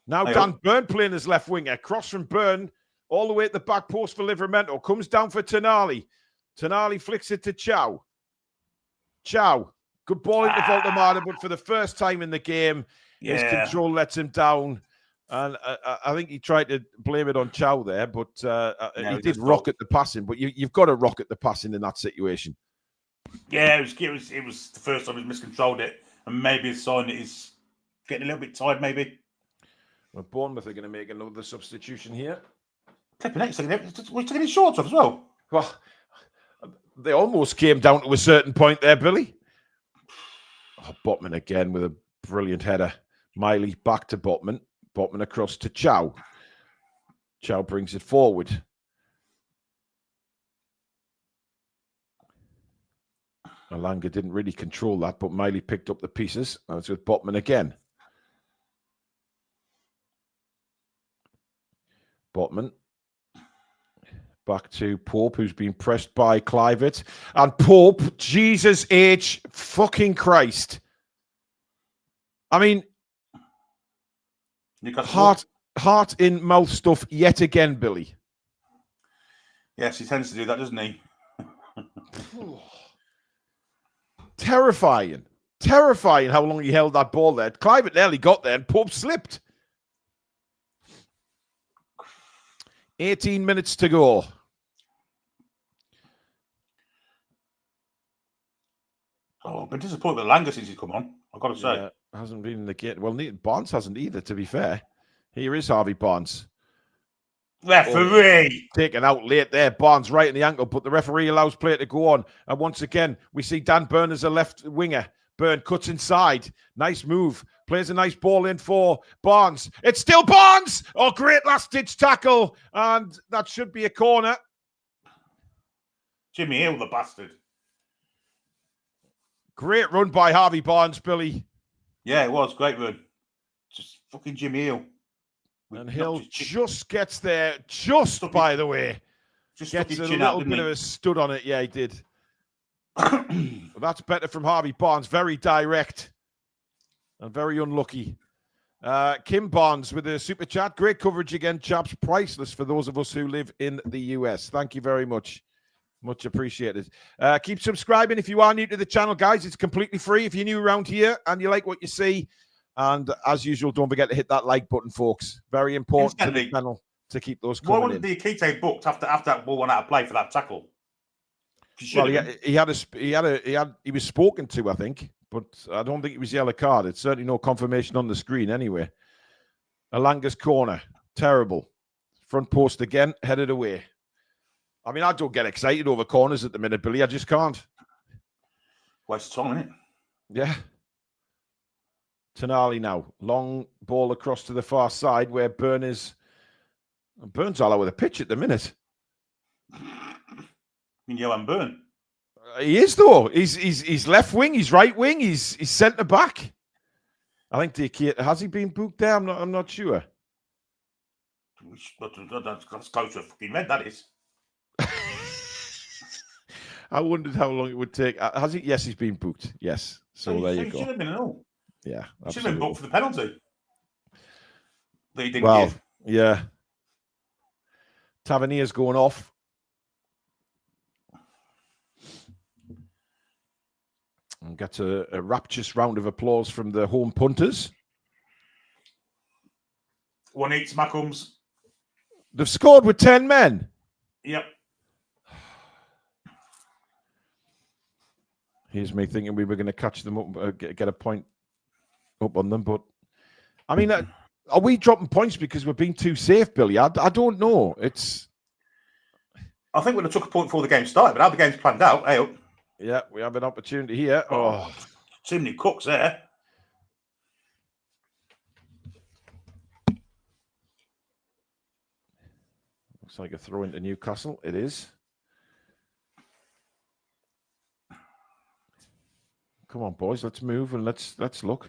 Now Dan Byrne playing as left winger. Cross from Byrne all the way at the back post for Livramento. Comes down for Toon Army. Toon Army flicks it to Chow. Chow. Good ball into Voldemar, but for the first time in the game, his control lets him down. And I think he tried to blame it on Chow there, but he did rocket the passing. But you've got to rocket the passing in that situation. Yeah, it was the first time he's miscontrolled it. And maybe a sign that he's getting a little bit tired, maybe. Well, Bournemouth are going to make another substitution here. We're taking his shorts off as well. Well, they almost came down to a certain point there, Billy. Oh, Botman again with a brilliant header. Miley back to Botman. Botman across to Chow. Chow brings it forward. Alanga didn't really control that, but Miley picked up the pieces. That's with Botman again. Botman. Back to Pope, who's been pressed by Clivett. And Pope, Jesus H. fucking Christ. I mean, heart in mouth stuff yet again, Billy. Yes, he tends to do that, doesn't he? Terrifying. Terrifying how long he held that ball there. Clivett nearly got there and Pope slipped. 18 minutes to go. Oh, I've been disappointed with Langer since he's come on. I've got to say. Yeah, hasn't been in the game. Well, Barnes hasn't either, to be fair. Here is Harvey Barnes. Referee! Taken out late there. Barnes right in the ankle, but the referee allows play to go on. And once again, we see Dan Byrne as a left winger. Byrne cuts inside. Nice move. Plays a nice ball in for Barnes. It's still Barnes! Oh, great last-ditch tackle. And that should be a corner. Jimmy Hill, the bastard. Great run by Harvey Barnes, Billy. Yeah, it was. Great run. Just fucking Jimmy Hill. And Hill just gets there, by the way. Just gets a little bit of a stud on it. Yeah, he did. Well, that's better from Harvey Barnes. Very direct and very unlucky. Kim Barnes with a super chat. Great coverage again, chaps. Priceless for those of us who live in the US. Thank you very much. Much appreciated. Keep subscribing if you are new to the channel, guys. It's completely free if you're new around here and you like what you see. And as usual, don't forget to hit that like button, folks. Very important to the channel to keep those coming in. Why wasn't the Akite booked after that ball went out of play for that tackle? Well, he was spoken to, I think, but I don't think it was yellow card. It's certainly no confirmation on the screen anyway. Alanga's corner. Terrible. Front post again, headed away. I mean, I don't get excited over corners at the minute, Billy. I just can't. Waste of time, isn't it? Yeah. Toon Army now. Long ball across to the far side where Byrne is. Byrne's all over the pitch at the minute. Johan Byrne. He is, though. He's left wing, he's right wing, he's centre back. I think has he been booked there? I'm not sure. That's close to a fucking red, that is. I wondered how long it would take. Has he? Yes, he's been booked. Yes. So there you go. He should have been at all. Yeah. He should have been booked for the penalty. That he didn't give. Yeah. Tavernier's going off. And gets a rapturous round of applause from the home punters. 1-8 Smackums. They've scored with 10 men. Yep. Here's me thinking we were going to catch them up, get a point up on them. But, I mean, are we dropping points because we're being too safe, Billy? I don't know. I think we'd have took a point before the game started, but how the game's planned out, hey, Yeah, we have an opportunity here. Oh, too many cooks there. looks like a throw into Newcastle. It is. Come on, boys, let's move and let's look.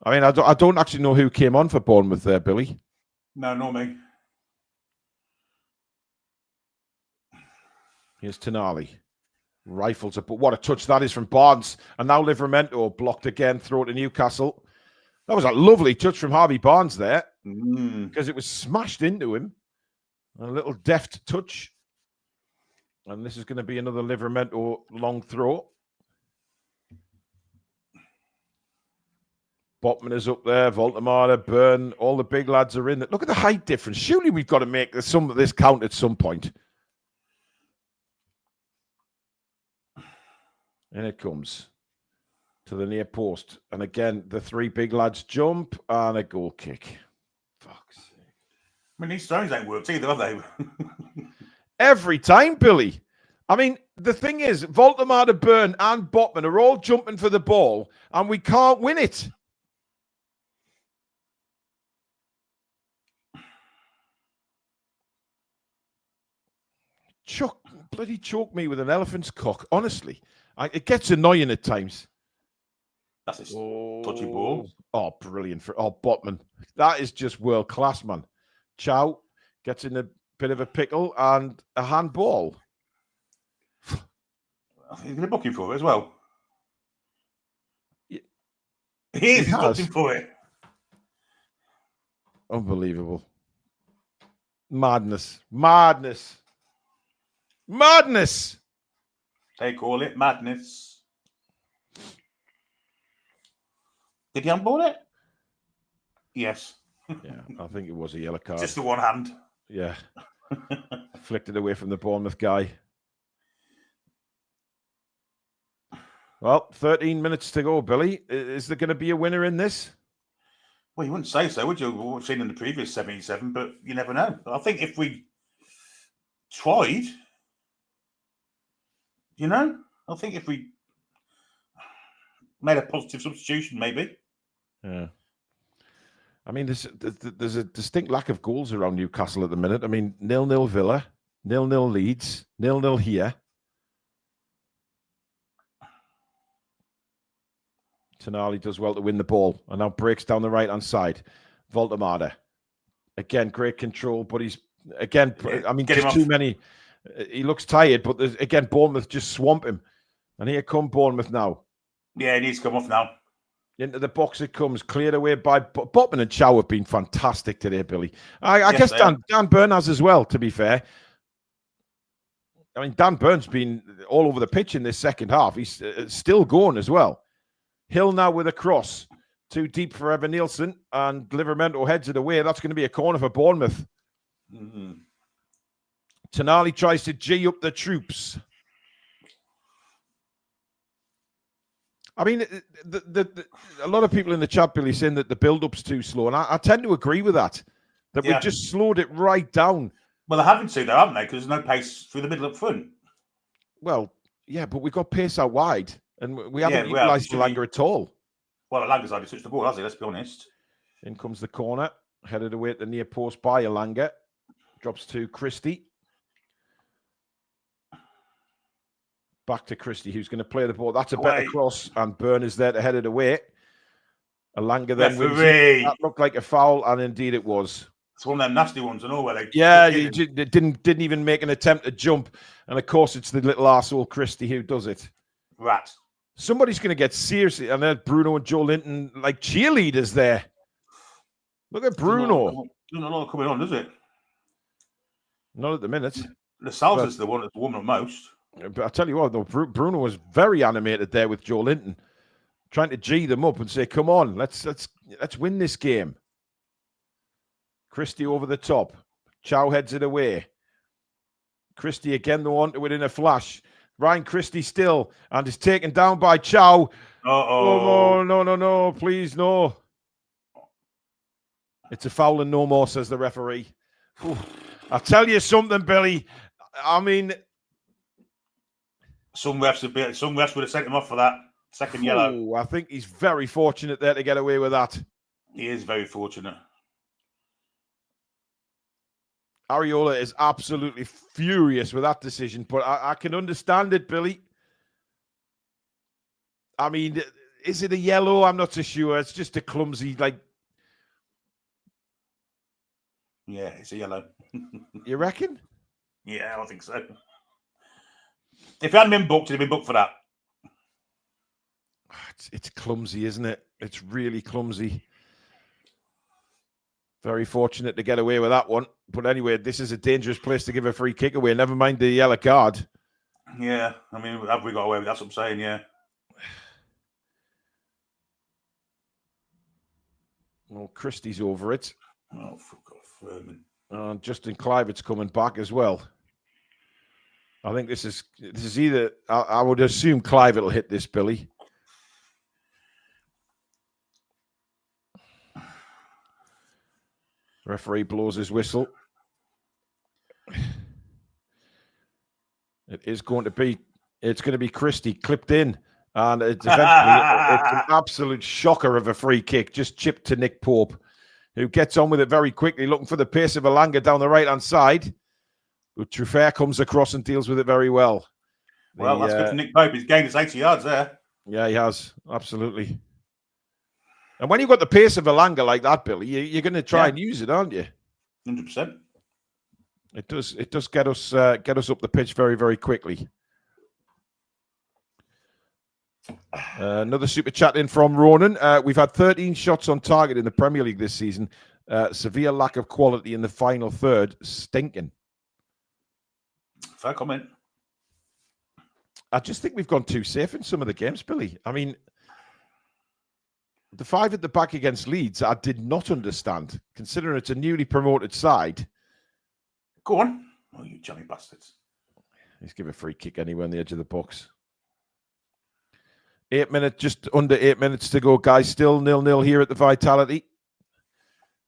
I mean, I don't actually know who came on for Bournemouth there, Billy. No, not me. Here's Toon. Rifles up, but what a touch that is from Barnes. And now Livramento blocked again, throw to Newcastle. That was a lovely touch from Harvey Barnes there because it was smashed into him. A little deft touch. And this is going to be another Livramento long throw. Botman is up there, Voltemada, Byrne, all the big lads are in. Look at the height difference. Surely we've got to make some of this count at some point. And it comes to the near post. And again, the three big lads jump and a goal kick. Fuck's sake. I mean, these stones ain't worked either, have they? Every time, Billy. I mean, the thing is, Voltemada, Byrne and Botman are all jumping for the ball and we can't win it. Bloody choke me with an elephant's cock. Honestly, it gets annoying at times. That's a touchy ball. Oh, brilliant. Botman. That is just world class, man. Chow gets in a bit of a pickle and a handball. I think he's going to book him for it as well. Yeah. He's booked him for it. Unbelievable. Madness. Madness. Madness. They call it madness. Did he handball it? Yes. Yeah, I think it was a yellow card. Just the one hand. Yeah. Flicked it away from the Bournemouth guy. Well, 13 minutes to go, Billy. Is there going to be a winner in this? Well, you wouldn't say so, would you? We've seen in the previous 77, but you never know. I think if we tried, I think if we made a positive substitution, maybe. Yeah. I mean, there's a distinct lack of goals around Newcastle at the minute. I mean, 0-0 Villa, 0-0 Leeds, 0-0 here. Toon does well to win the ball and now breaks down the right-hand side. Voltemada. Again, great control, but he's, again, I mean, just too many. He looks tired, but again, Bournemouth just swamp him. And here come Bournemouth now. Yeah, he needs to come off now. Into the box it comes, cleared away by Botman and Chow have been fantastic today, Billy. I guess Dan Byrne has as well, to be fair. I mean, Dan Byrne's been all over the pitch in this second half. He's still going as well. Hill now with a cross. Too deep for Evan Nielsen, and Livramento heads it away. That's going to be a corner for Bournemouth. Mm-hmm. Toon tries to G up the troops. I mean, a lot of people in the chat, Billy, saying that the build-up's too slow, and I tend to agree with that. That we've just slowed it right down. Well, they're having to, though, haven't they? Because there's no pace through the middle up front. Well, yeah, but we've got pace out wide, and we haven't utilised Elanga at all. Well, Elanga's already touched the ball, has he? Let's be honest. In comes the corner, headed away at the near post by Elanga. Drops to Christie. Back to Christie, who's going to play the ball. That's a better cross, and Byrne is there to head it away. Elanga then wins it. That looked like a foul, and indeed it was. It's one of them nasty ones, I know where they. Yeah, you didn't even make an attempt to jump, and of course it's the little arsehole Christie who does it. Rat. Somebody's going to get seriously, and then Bruno and Joe Linton like cheerleaders there. Look at Bruno. Doesn't a lot coming on, does it? Not at the minute. Lascelles is the one that's warming up most. But I tell you what, though, Bruno was very animated there with Joe Linton, trying to G them up and say, "Come on, let's win this game." Christie over the top. Chow heads it away. Christie again, though, onto it in a flash. Ryan Christie still, and is taken down by Chow. Oh, no, please, no. It's a foul and no more, says the referee. Ooh. I'll tell you something, Billy. I mean, Some refs would have sent him off for that second yellow. I think he's very fortunate there to get away with that. He is very fortunate. Areola is absolutely furious with that decision, but I can understand it, Billy. I mean, is it a yellow? I'm not so sure. It's just a clumsy, like. Yeah, it's a yellow. You reckon? Yeah, I think so. If he hadn't been booked, he'd have been booked for that. It's clumsy, isn't it? It's really clumsy. Very fortunate to get away with that one. But anyway, this is a dangerous place to give a free kick away. Never mind the yellow card. Yeah, I mean, have we got away with that? That's what I'm saying, yeah. Well, Christie's over it. Oh, fuck off, Furman. And Justin Clivert's coming back as well. I think this is either... I would assume Clivert will hit this, Billy. Referee blows his whistle. It's going to be Christie clipped in. And it's eventually it's an absolute shocker of a free kick, just chipped to Nick Pope, who gets on with it very quickly, looking for the pace of Alanga down the right-hand side. But Truffert comes across and deals with it very well. Well, that's good for Nick Pope. He's gained his 80 yards there. Yeah, he has. Absolutely. And when you've got the pace of Alanga like that, Billy, you're going to try and use it, aren't you? 100%. It does get us up the pitch very, very quickly. Another super chat in from Ronan. We've had 13 shots on target in the Premier League this season. Severe lack of quality in the final third. Stinking. Fair comment. I just think we've gone too safe in some of the games, Billy. I mean, the 5 at the back against Leeds, I did not understand, considering it's a newly promoted side. Go on. Oh, you jammy bastards. Let's give a free kick anywhere on the edge of the box. 8 minutes, just under 8 minutes to go, guys. Still 0-0 here at the Vitality.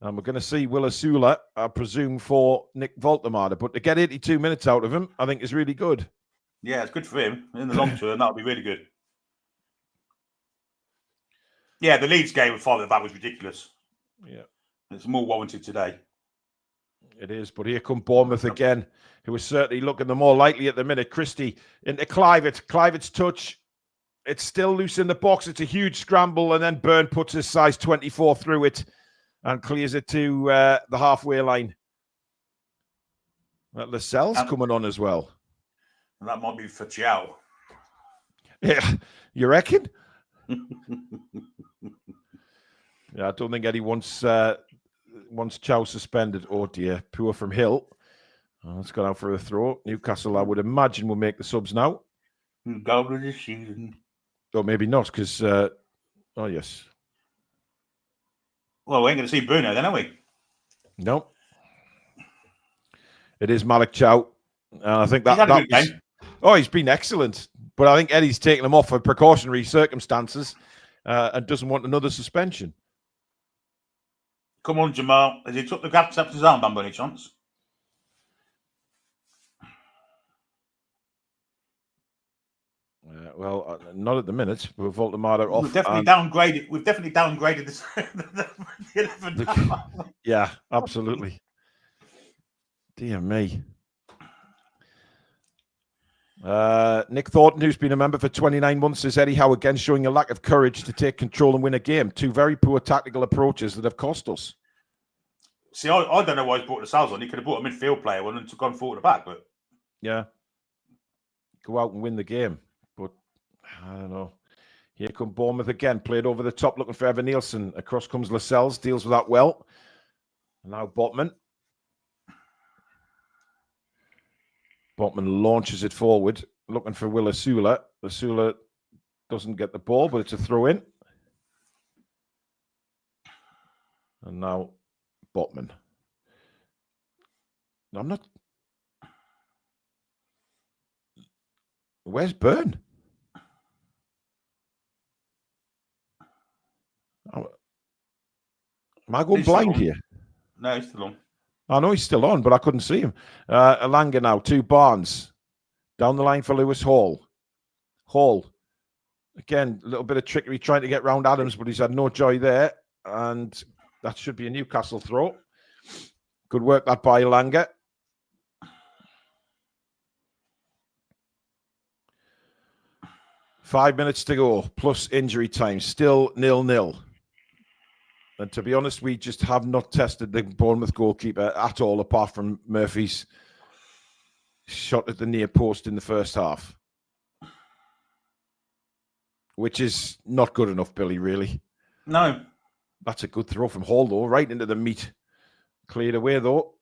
And we're going to see Will Asula, I presume, for Nick Voltemade. But to get 82 minutes out of him, I think is really good. Yeah, it's good for him. In the long term, that'll be really good. Yeah, the Leeds game with 5 at the back was ridiculous. Yeah. It's more warranted today. It is, but here come Bournemouth again, who is certainly looking the more likely at the minute. Christie into Clivert. Clivert's touch. It's still loose in the box. It's a huge scramble, and then Byrne puts his size 24 through it and clears it to the halfway line. Lascelles coming on as well. And that might be for Chow. Yeah, you reckon? Yeah, I don't think Eddie wants Chow suspended. Oh dear, poor from Hill. Oh, it's gone out for a throw. Newcastle, I would imagine, will make the subs now. Goal of the season. Or maybe not, because oh yes. Well, we ain't going to see Bruno then, are we? No. It is Malik Chow. I think He's had a good game. Oh, he's been excellent. But I think Eddie's taken him off for precautionary circumstances and doesn't want another suspension. Come on, Jamal. Has he took the captain's armband by any chance? Well, not at the minute. With Voltemade off. We've definitely downgraded. We've definitely downgraded this. The 11. Yeah, absolutely. Dear me. Nick Thornton, who's been a member for 29 months, says Eddie Howe again showing a lack of courage to take control and win a game. 2 very poor tactical approaches that have cost us. See, I don't know why he's brought the Sal's on. He could have brought a midfield player on and gone forward and back, but yeah, go out and win the game. But I don't know. Here come Bournemouth again, played over the top, looking for Evan Nielsen. Across comes Lascelles, deals with that well. And now Botman. Botman launches it forward, looking for Will Asula. Asula doesn't get the ball, but it's a throw in. And now Botman. I'm not. Where's Byrne? Am I going blind here? No, he's still on. I know he's still on, but I couldn't see him. Alanga now, 2 Barnes. Down the line for Lewis Hall. Hall. Again, a little bit of trickery trying to get round Adams, but he's had no joy there. And that should be a Newcastle throw. Good work that by Alanga. Five minutes to go, plus injury time. Still 0-0. And to be honest, we just have not tested the Bournemouth goalkeeper at all, apart from Murphy's shot at the near post in the first half. Which is not good enough, Billy, really. No. That's a good throw from Hall, though, right into the meat. Cleared away, though.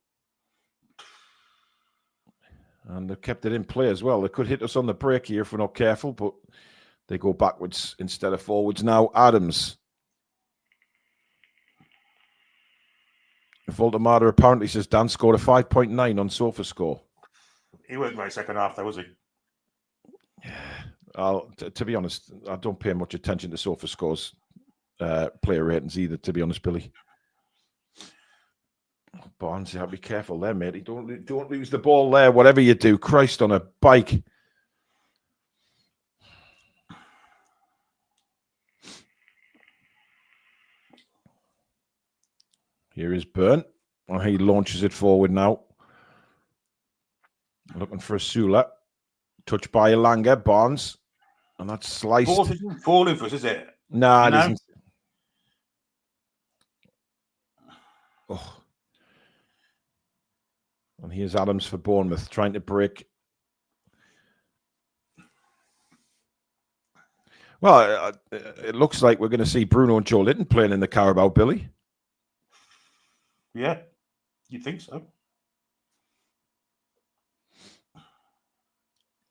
And they've kept it in play as well. They could hit us on the break here if we're not careful, but they go backwards instead of forwards. Now, Adams. Voldemar apparently says Dan scored a 5.9 on SofaScore. He weren't great second half, though, was he? To be honest, I don't pay much attention to SofaScore's player ratings either, to be honest, Billy. Barnes, you have to be careful there, mate. Don't lose the ball there, whatever you do. Christ on a bike. Here is Byrne. Oh, he launches it forward now. Looking for a Sula. Touched by Alanga. Barnes. And that's sliced. Ball isn't falling for us, is it? Nah, it isn't. Oh. And here's Adams for Bournemouth, trying to break. Well, it looks like we're going to see Bruno and Joe Linton playing in the Carabao, Billy. Yeah, you think so?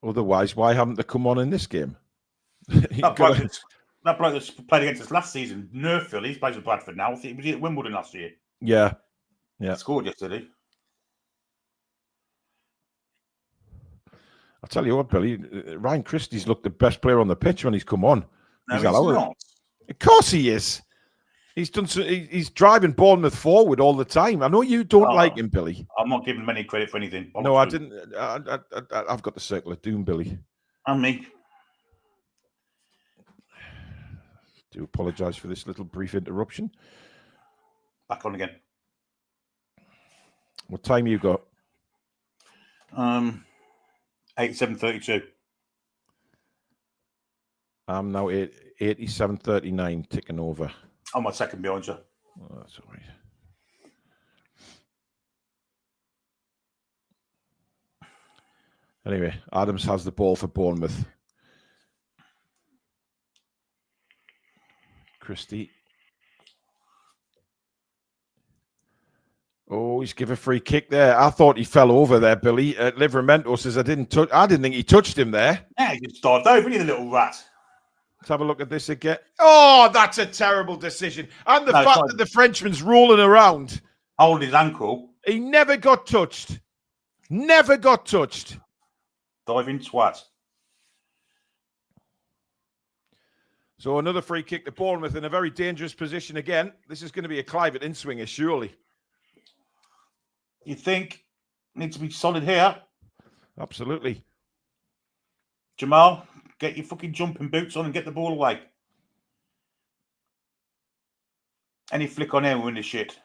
Otherwise, why haven't they come on in this game? That bloke that played against us last season, Nerfville, he's played with Bradford now. I think he was at Wimbledon last year. Yeah. He scored yesterday. I'll tell you what, Billy, Ryan Christie's looked the best player on the pitch when he's come on. No, he's not. Of course he is. He's done. He's driving Bournemouth forward all the time. I know you don't like him, Billy. I'm not giving him any credit for anything. No, I didn't. I've got the circle of doom, Billy. And me. Do apologise for this little brief interruption. Back on again. What time you got? 87:32. I'm now 87:39, ticking over. I'm a second behind you. Oh, that's all right. Anyway, Adams has the ball for Bournemouth. Christie. Oh, he's given a free kick there. I thought he fell over there, Billy. Livramento says I didn't think he touched him there. Yeah, he just dived over, you little rat. Let's have a look at this again. Oh, that's a terrible decision. And the fact that the Frenchman's rolling around. Holding his ankle. He never got touched. Never got touched. Diving twat. So another free kick to Bournemouth in a very dangerous position again. This is going to be a Clivett in-swinger, surely. You think need to be solid here? Absolutely. Jamal, get your fucking jumping boots on and get the ball away. Any flick on air, we're in the shit.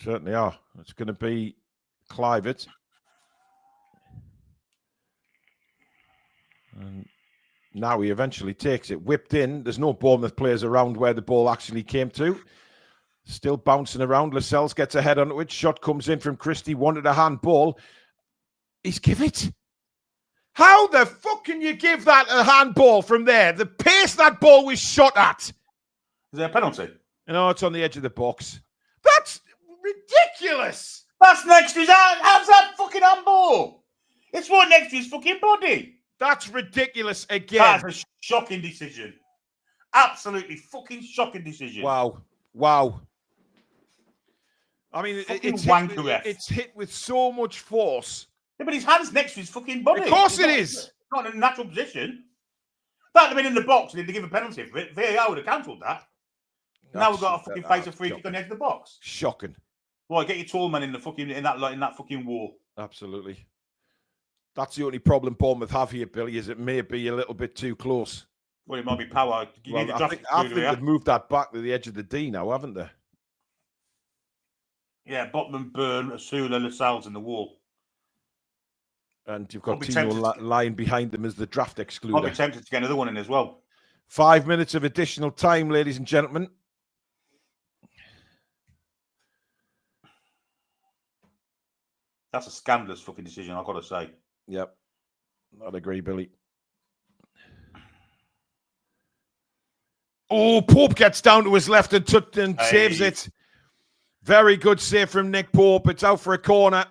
Certainly are. It's going to be Clivett. And now he eventually takes it. Whipped in. There's no Bournemouth players around where the ball actually came to. Still bouncing around. Lascelles gets a head onto it. Shot comes in from Christie. Wanted a handball. He's give it. How the fuck can you give that a handball from there? The pace that ball was shot at. Is there a penalty? No, it's on the edge of the box. That's ridiculous. That's next to his hand. How's that fucking handball? It's right next to his fucking body. That's ridiculous again. That's a shocking decision. Absolutely fucking shocking decision. Wow. I mean, it's hit with so much force. Yeah, but his hand's next to his fucking body. Of course it is. It's not in a natural position. If that had been in the box and they'd give a penalty for it, VAR would have cancelled that. Now we've got a That's- fucking ah, face of free kick shocking. on the edge of the box. Shocking. Why, get your tall man in the fucking in that fucking wall. Absolutely. That's the only problem Bournemouth have here, Billy, is it may be a little bit too close. Well, it might be power. You need a I draft think excluder, yeah? they've moved that back to the edge of the D now, haven't they? Yeah, Botman, Byrne, Asula, Lascelles in the wall. And you've got I'll be Tino tempted lying behind them as the draft I'll excluder. be tempted to get another one in as well. 5 minutes of additional time, ladies and gentlemen. That's a scandalous fucking decision, I've got to say. Yep. I'd agree, Billy. Oh, Pope gets down to his left and saves it. Very good save from Nick Pope. It's out for a corner.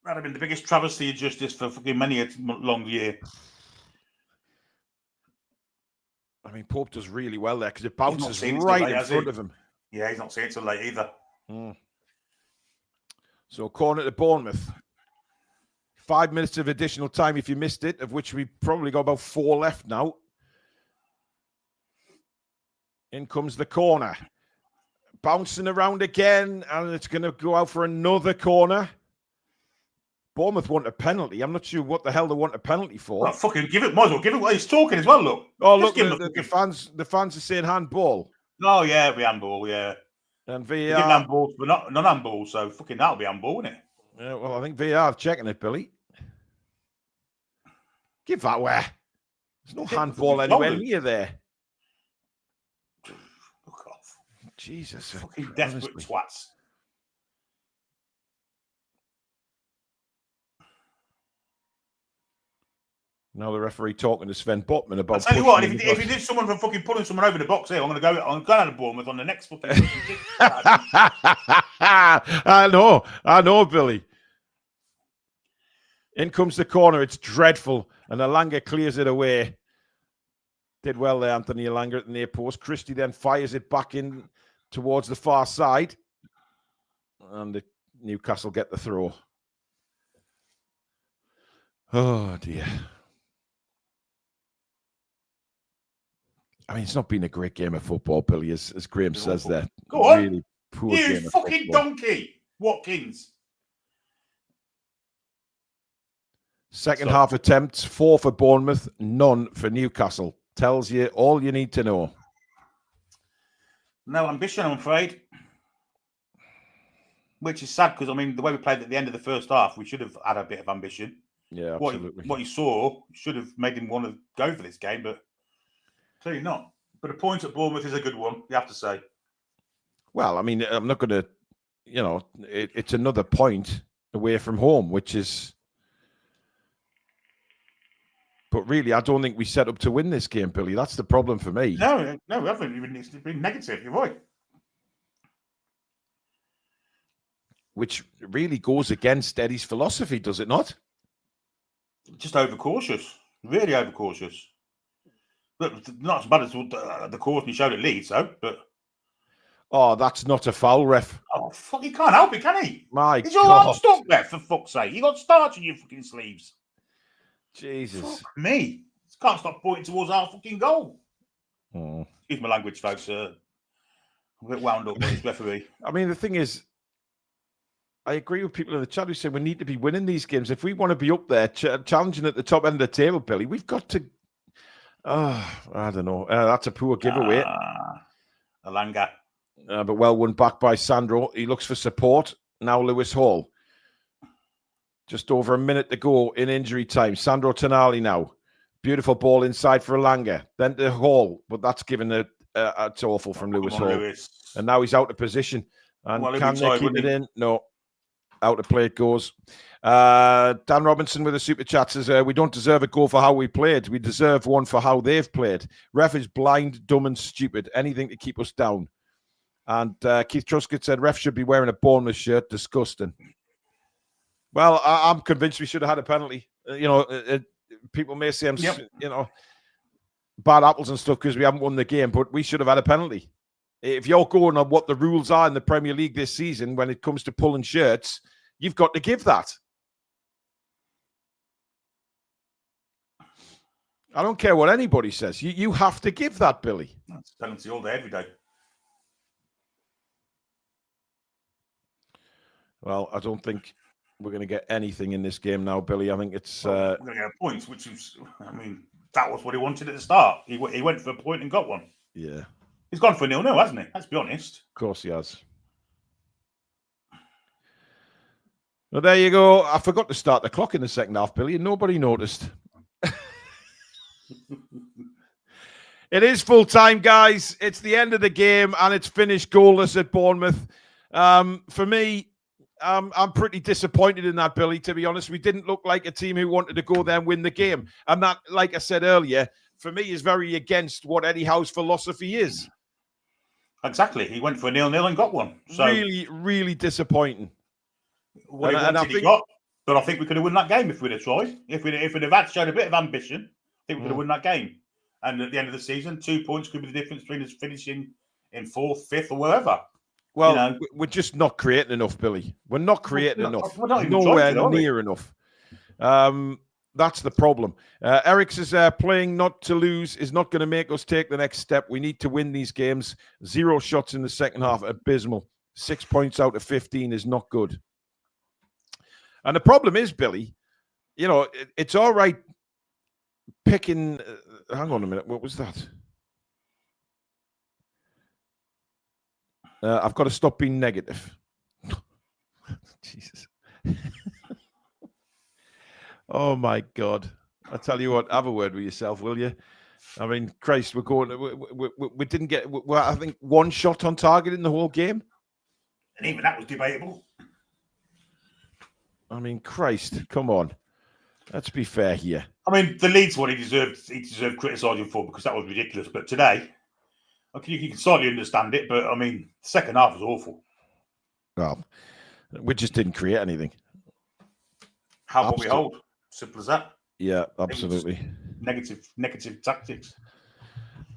That'd have been the biggest travesty of justice for fucking many a long year. I mean, Pope does really well there because it bounces seen it till right late, in has front he? of him. Yeah, he's not seen it till late either. So corner to Bournemouth. 5 minutes of additional time if you missed it, of which we probably got about 4 left now. In comes the corner. Bouncing around again, and it's going to go out for another corner. Bournemouth want a penalty. I'm not sure what the hell they want a penalty for. Well, fucking give it, might as well give it what he's talking as well, look. Oh, Just look, give him the fans are saying handball. Oh, yeah, it'll be handball, yeah. And They give VAR. handball, but not handball, so fucking that'll be handball, won't it? Yeah, well, I think VAR checking it, Billy. Give that away. There's no handball anywhere near there. Fuck off. Jesus. Fucking desperate honestly. twats. Now the referee talking to Sven Botman about. I'll tell you what, pushing if him he did someone for fucking pulling someone over the box here, I'm going out of Bournemouth on the next fucking. I know, Billy. In comes the corner. It's dreadful. And Alanga clears it away. Did well there, Anthony Alanga at the near post. Christie then fires it back in towards the far side. And Newcastle get the throw. Oh, dear. I mean, it's not been a great game of football, Billy, as Graham says there. Go on. Really poor You game of fucking football. donkey, Watkins. Second half attempts, 4 for Bournemouth, none for Newcastle. Tells you all you need to know. No ambition, I'm afraid. Which is sad because, I mean, the way we played at the end of the first half, we should have had a bit of ambition. Yeah, absolutely. What you saw should have made him want to go for this game, but clearly not. But a point at Bournemouth is a good one, you have to say. Well, I mean, I'm not going to, it's another point away from home, which is. But really, I don't think we set up to win this game, Billy. That's the problem for me. No, we haven't. It's been negative. You're right. Which really goes against Eddie's philosophy, does it not? Just overcautious. Really overcautious. But not as bad as the caution he showed at Leeds, though. But Oh, that's not a foul, ref. oh fuck, he can't help it, can he? My He's all God. on stock there, for fuck's sake. You got starch in your fucking sleeves. Jesus. Fuck me. Can't stop pointing towards our fucking goal. Oh. Excuse my language, folks. I'm a bit wound up by this referee. I mean, the thing is, I agree with people in the chat who say we need to be winning these games. If we want to be up there challenging at the top end of the table, Billy, we've got to. I don't know. That's a poor giveaway. Alanga. But well won back by Sandro. He looks for support. Now Lewis Hall. Just over a minute to go in injury time. Sandro Tonali now. Beautiful ball inside for Alanga. Then to Hall. But that's given it's awful from Lewis Hall. Lewis. And now he's out of position. And Well, can he'll they be keep tight, it in? No. Out of play it goes. Dan Robinson with a super chat says, we don't deserve a goal for how we played. We deserve one for how they've played. Ref is blind, dumb and stupid. Anything to keep us down. And Keith Truscott said, ref should be wearing a Bournemouth shirt. Disgusting. Well, I'm convinced we should have had a penalty. People may say I'm, bad apples and stuff because we haven't won the game, but we should have had a penalty. If you're going on what the rules are in the Premier League this season when it comes to pulling shirts, you've got to give that. I don't care what anybody says. You have to give that, Billy. That's a penalty all day, every day. Well, I don't think we're going to get anything in this game now, Billy. I think it's... We're going to get a point, which is, I mean, that was what he wanted at the start. He went for a point and got one. Yeah. He's gone for a 0-0, hasn't he? Let's be honest. Of course he has. Well, there you go. I forgot to start the clock in the second half, Billy, and nobody noticed. It is full time, guys. It's the end of the game, and it's finished goalless at Bournemouth. For me, I'm pretty disappointed in that, Billy, to be honest. We didn't look like a team who wanted to go there and win the game. And that, like I said earlier, for me is very against what Eddie Howe's philosophy is. Exactly. He went for a 0-0 and got one. So really, really disappointing. What he got. But I think we could have won that game if we'd have tried. If we'd have shown a bit of ambition, I think we could have won that game. And at the end of the season, 2 points could be the difference between us finishing in 4th, 5th, or wherever. Well, we're just not creating enough, Billy. We're not creating enough. We're not even nowhere trying to, near enough. That's the problem. Eric says playing not to lose is not going to make us take the next step. We need to win these games. 0 shots in the second half, abysmal. 6 points out of 15 is not good. And the problem is, Billy, you know, it's all right picking... hang on a minute. What was that? I've got to stop being negative. Jesus. Oh, my God. I tell you what, have a word with yourself, will you? I mean, Christ, we didn't get, I think, 1 shot on target in the whole game. And even that was debatable. I mean, Christ, come on. Let's be fair here. I mean, the Leeds one, he deserved criticising for because that was ridiculous. But today, okay, you can slightly understand it. But, I mean, the second half was awful. Well, we just didn't create anything. How about we hold? Simple as that. Yeah, absolutely. Negative tactics.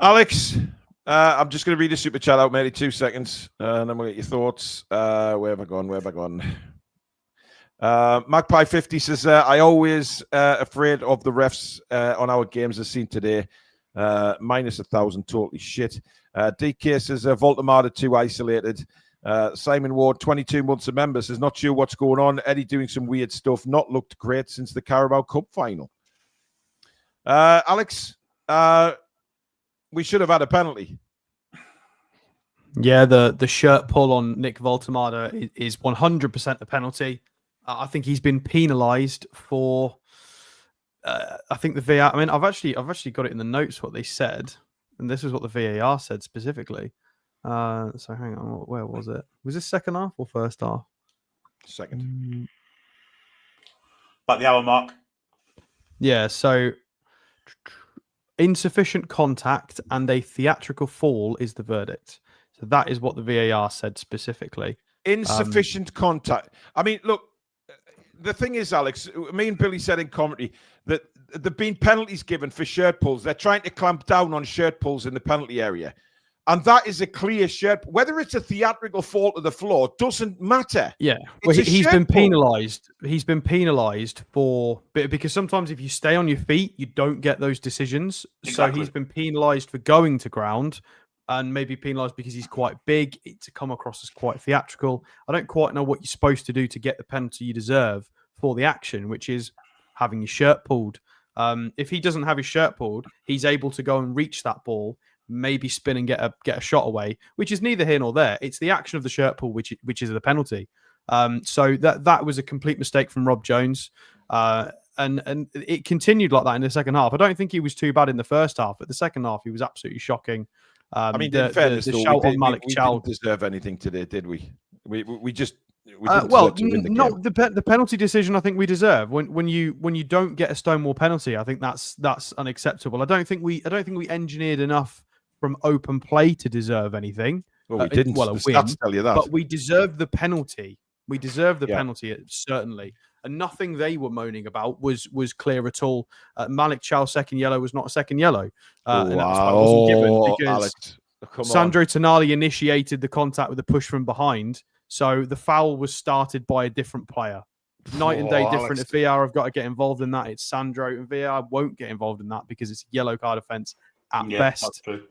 Alex, I'm just going to read a super chat out, maybe 2 seconds, and then we'll get your thoughts. Where have I gone? Magpie 50 says, I always afraid of the refs on our games as seen today. Minus 1,000, totally shit. DK says, Voltemada too isolated. Simon Ward, 22 months of member, says, not sure what's going on. Eddie doing some weird stuff. Not looked great since the Carabao Cup final. Alex, we should have had a penalty. Yeah, the shirt pull on Nick Voltemada is 100% a penalty. I think he's been penalised for. I think the VAR. I mean, I've actually got it in the notes what they said, and this is what the VAR said specifically. So hang on, where was it? Was this second half or first half? Second. About the hour mark. Yeah. So insufficient contact and a theatrical fall is the verdict. So that is what the VAR said specifically. Insufficient contact. I mean, look. The thing is, Alex, me and Billy said in commentary that there've been penalties given for shirt pulls. They're trying to clamp down on shirt pulls in the penalty area. And that is a clear shirt. Whether it's a theatrical fall to the floor doesn't matter. Yeah. Well, he's been penalised. He's been penalised for... Because sometimes if you stay on your feet, you don't get those decisions. Exactly. So he's been penalised for going to ground and maybe penalised because he's quite big. It's come across as quite theatrical. I don't quite know what you're supposed to do to get the penalty you deserve for the action, which is having your shirt pulled. If he doesn't have his shirt pulled, he's able to go and reach that ball, maybe spin and get a shot away, which is neither here nor there. It's the action of the shirt pull which is the penalty. So that was a complete mistake from Rob Jones. And it continued like that in the second half. I don't think he was too bad in the first half, but the second half he was absolutely shocking. I mean, in fairness, the though, shout on Malik Chow didn't deserve anything today, did we? We didn't well, deserve to win the no, game. the penalty decision I think we deserve. When you don't get a Stonewall penalty, I think that's unacceptable. I don't think we engineered enough from open play to deserve anything. Well, we didn't. Well, a The win, stats tell you that. but we deserved the penalty. We deserved the penalty, certainly. And nothing they were moaning about was clear at all. Malik Chow's second yellow was not a second yellow. And that's why it wasn't given because Alex, come Sandro Tonali initiated the contact with a push from behind. So the foul was started by a different player. night and day different. Alex. If VAR have got to get involved in that, it's Sandro, and VAR won't get involved in that because it's a yellow card offence at That's best. true.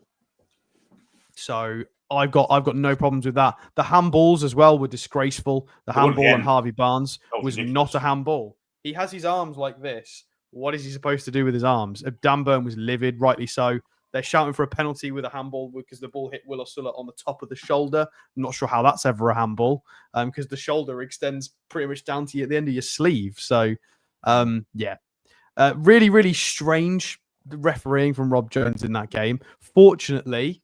So I've got no problems with that. The handballs as well were disgraceful. The The one at the handball on end. Harvey Barnes That was was ridiculous. not a handball. He has his arms like this. What is he supposed to do with his arms? Dan Burn was livid, rightly so. They're shouting for a penalty with a handball because the ball hit Will O'Sullivan on the top of the shoulder. I'm not sure how that's ever a handball because the shoulder extends pretty much down to you at the end of your sleeve. So, really, really strange refereeing from Rob Jones in that game. Fortunately,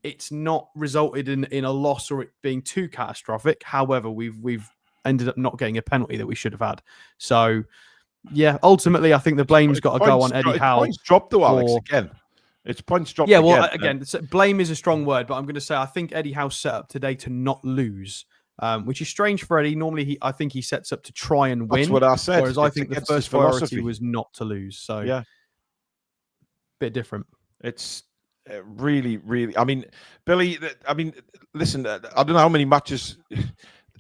it's not resulted in a loss or it being too catastrophic. However, we've ended up not getting a penalty that we should have had. So, yeah, ultimately, I think the blame's got to go on Eddie Howe. Points dropped though, Alex, again. It's points dropped Yeah, well, again. blame is a strong word, but I'm going to say I think Eddie Howe set up today to not lose, which is strange for Eddie. Normally, I think he sets up to try and win. That's what I said. Whereas I think the first priority was not to lose. So, yeah, bit different. It's really, really. I mean, Billy. I mean, listen. I don't know how many matches.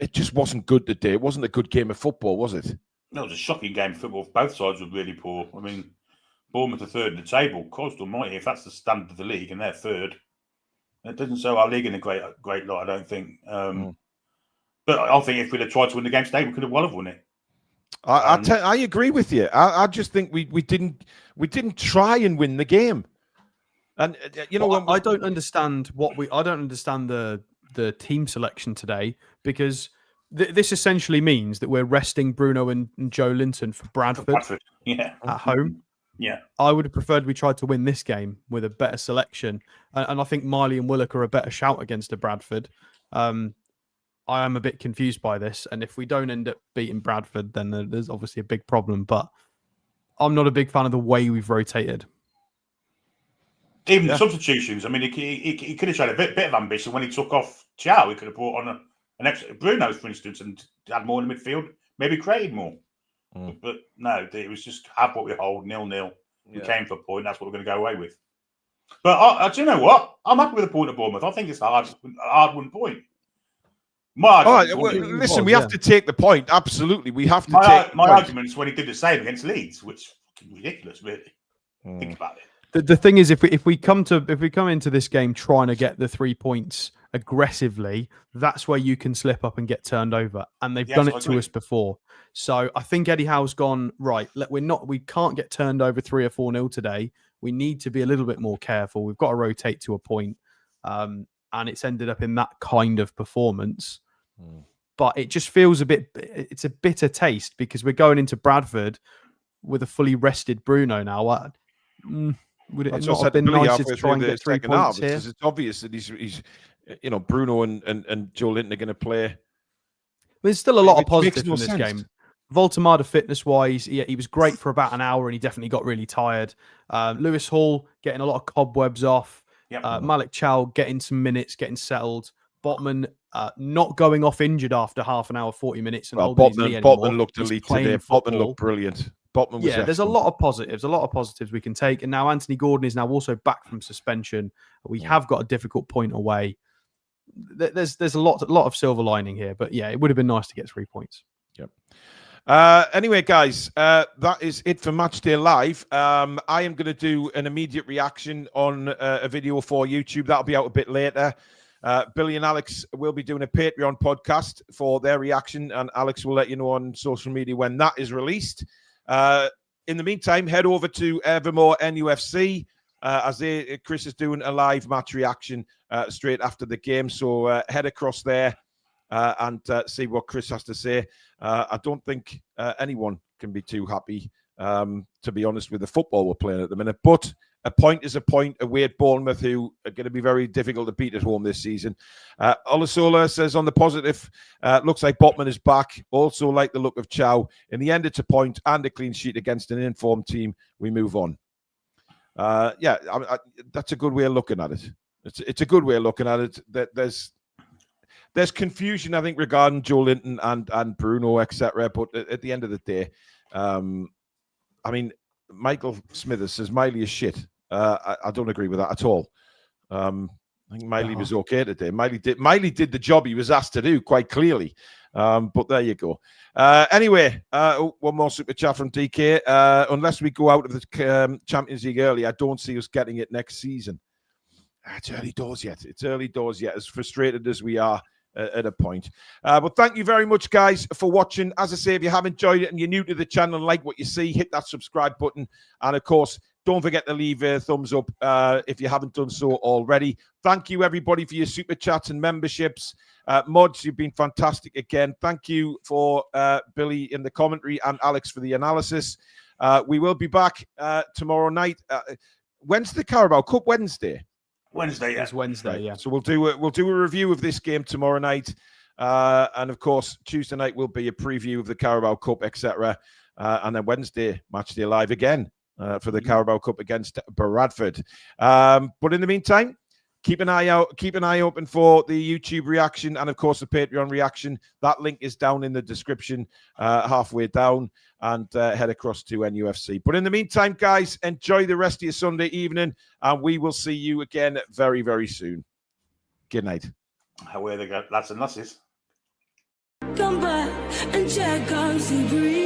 It just wasn't good today. It wasn't a good game of football, was it? No, it was a shocking game of football. Both sides were really poor. I mean, Bournemouth are third in the table. Christ almighty, if that's the standard of the league and they're third, it doesn't show our league in a great light, I don't think. But I think if we'd have tried to win the game today, we could have well have won it. I agree with you. I just think we didn't try and win the game. And you know, I don't understand I don't understand the team selection today because this essentially means that we're resting Bruno and Joe Linton for Bradford. Yeah, at home. Yeah, I would have preferred we tried to win this game with a better selection, and I think Miley and Willock are a better shout against a Bradford. I am a bit confused by this, and if we don't end up beating Bradford, then there's obviously a big problem. But I'm not a big fan of the way we've rotated. Even the substitutions. I mean, he could have shown a bit of ambition when he took off Chow. He could have brought on an extra Bruno's, for instance, and had more in the midfield. Maybe created more. But no, it was just have what we hold, 0-0. We came for a point. That's what we're going to go away with. But do you know what? I'm happy with the point of Bournemouth. I think it's a hard-won point. Listen, we have to take the point. Absolutely, we have to take my arguments when he did the same against Leeds, which is fucking ridiculous, really. Think about it. The thing is, if we come into this game trying to get the 3 points aggressively, that's where you can slip up and get turned over, and they've done it to us before. So I think Eddie Howe's gone right. We can't get turned over 3 or 4-0 today. We need to be a little bit more careful. We've got to rotate to a point, and it's ended up in that kind of performance. But it just feels it's a bitter taste because we're going into Bradford with a fully rested Bruno now. Would it not have been nicer to try and get 3 points here? It's obvious that he's Bruno and Joe Linton are going to play. There's still a lot of positives in this game. Voltemada fitness-wise, he was great for about an hour and he definitely got really tired. Lewis Hall getting a lot of cobwebs off. Malik Chow getting some minutes, getting settled. Botman not going off injured after half an hour, 40 minutes. And Botman looked elite today. Botman looked brilliant. Botman was there's a lot of positives we can take. And now Anthony Gordon is now also back from suspension. We have got a difficult point away. There's a lot of silver lining here. But yeah, it would have been nice to get 3 points. Yep. Anyway, guys, that is it for Matchday Live. I am going to do an immediate reaction on a video for YouTube. That'll be out a bit later. Billy and Alex will be doing a Patreon podcast for their reaction, and Alex will let you know on social media when that is released. In the meantime, head over to Evermore NUFC as Chris is doing a live match reaction straight after the game. So head across there and see what Chris has to say. I don't think anyone can be too happy, to be honest, with the football we're playing at the minute. But a point is a point away at Bournemouth, who are going to be very difficult to beat at home this season. Olusola says on the positive, looks like Botman is back. Also like the look of Chow. In the end, it's a point and a clean sheet against an informed team. We move on. That's a good way of looking at it. It's a good way of looking at it. There's confusion, I think, regarding Joe Linton and Bruno, etc. But at the end of the day, I mean, Michael Smithers says Miley is shit. I don't agree with that at all. I think Miley was okay today. Miley did the job he was asked to do quite clearly. But there you go. Anyway, one more super chat from DK. Unless we go out of the Champions League early, I don't see us getting it next season. It's early doors yet. It's early doors yet, as frustrated as we are at a point. But thank you very much, guys, for watching. As I say, if you have enjoyed it and you're new to the channel and like what you see, hit that subscribe button. And, of course, don't forget to leave a thumbs up if you haven't done so already. Thank you, everybody, for your super chats and memberships. Mods, you've been fantastic again. Thank you for Billy in the commentary and Alex for the analysis. We will be back tomorrow night. When's the Carabao Cup? Wednesday? Wednesday, yeah. It's Wednesday, Right. yeah. So we'll do a review of this game tomorrow night, and of course Tuesday night will be a preview of the Carabao Cup, etc. And then Wednesday, Matchday Live again for the Carabao Cup against Bradford. But in the meantime, keep an eye open for the YouTube reaction and of course the Patreon reaction. That link is down in the description, halfway down, and head across to NUFC. But in the meantime, guys, enjoy the rest of your Sunday evening, and we will see you again very, very soon. Good night. How are they go? Lads and lasses. Come back and check on Sea Breeze.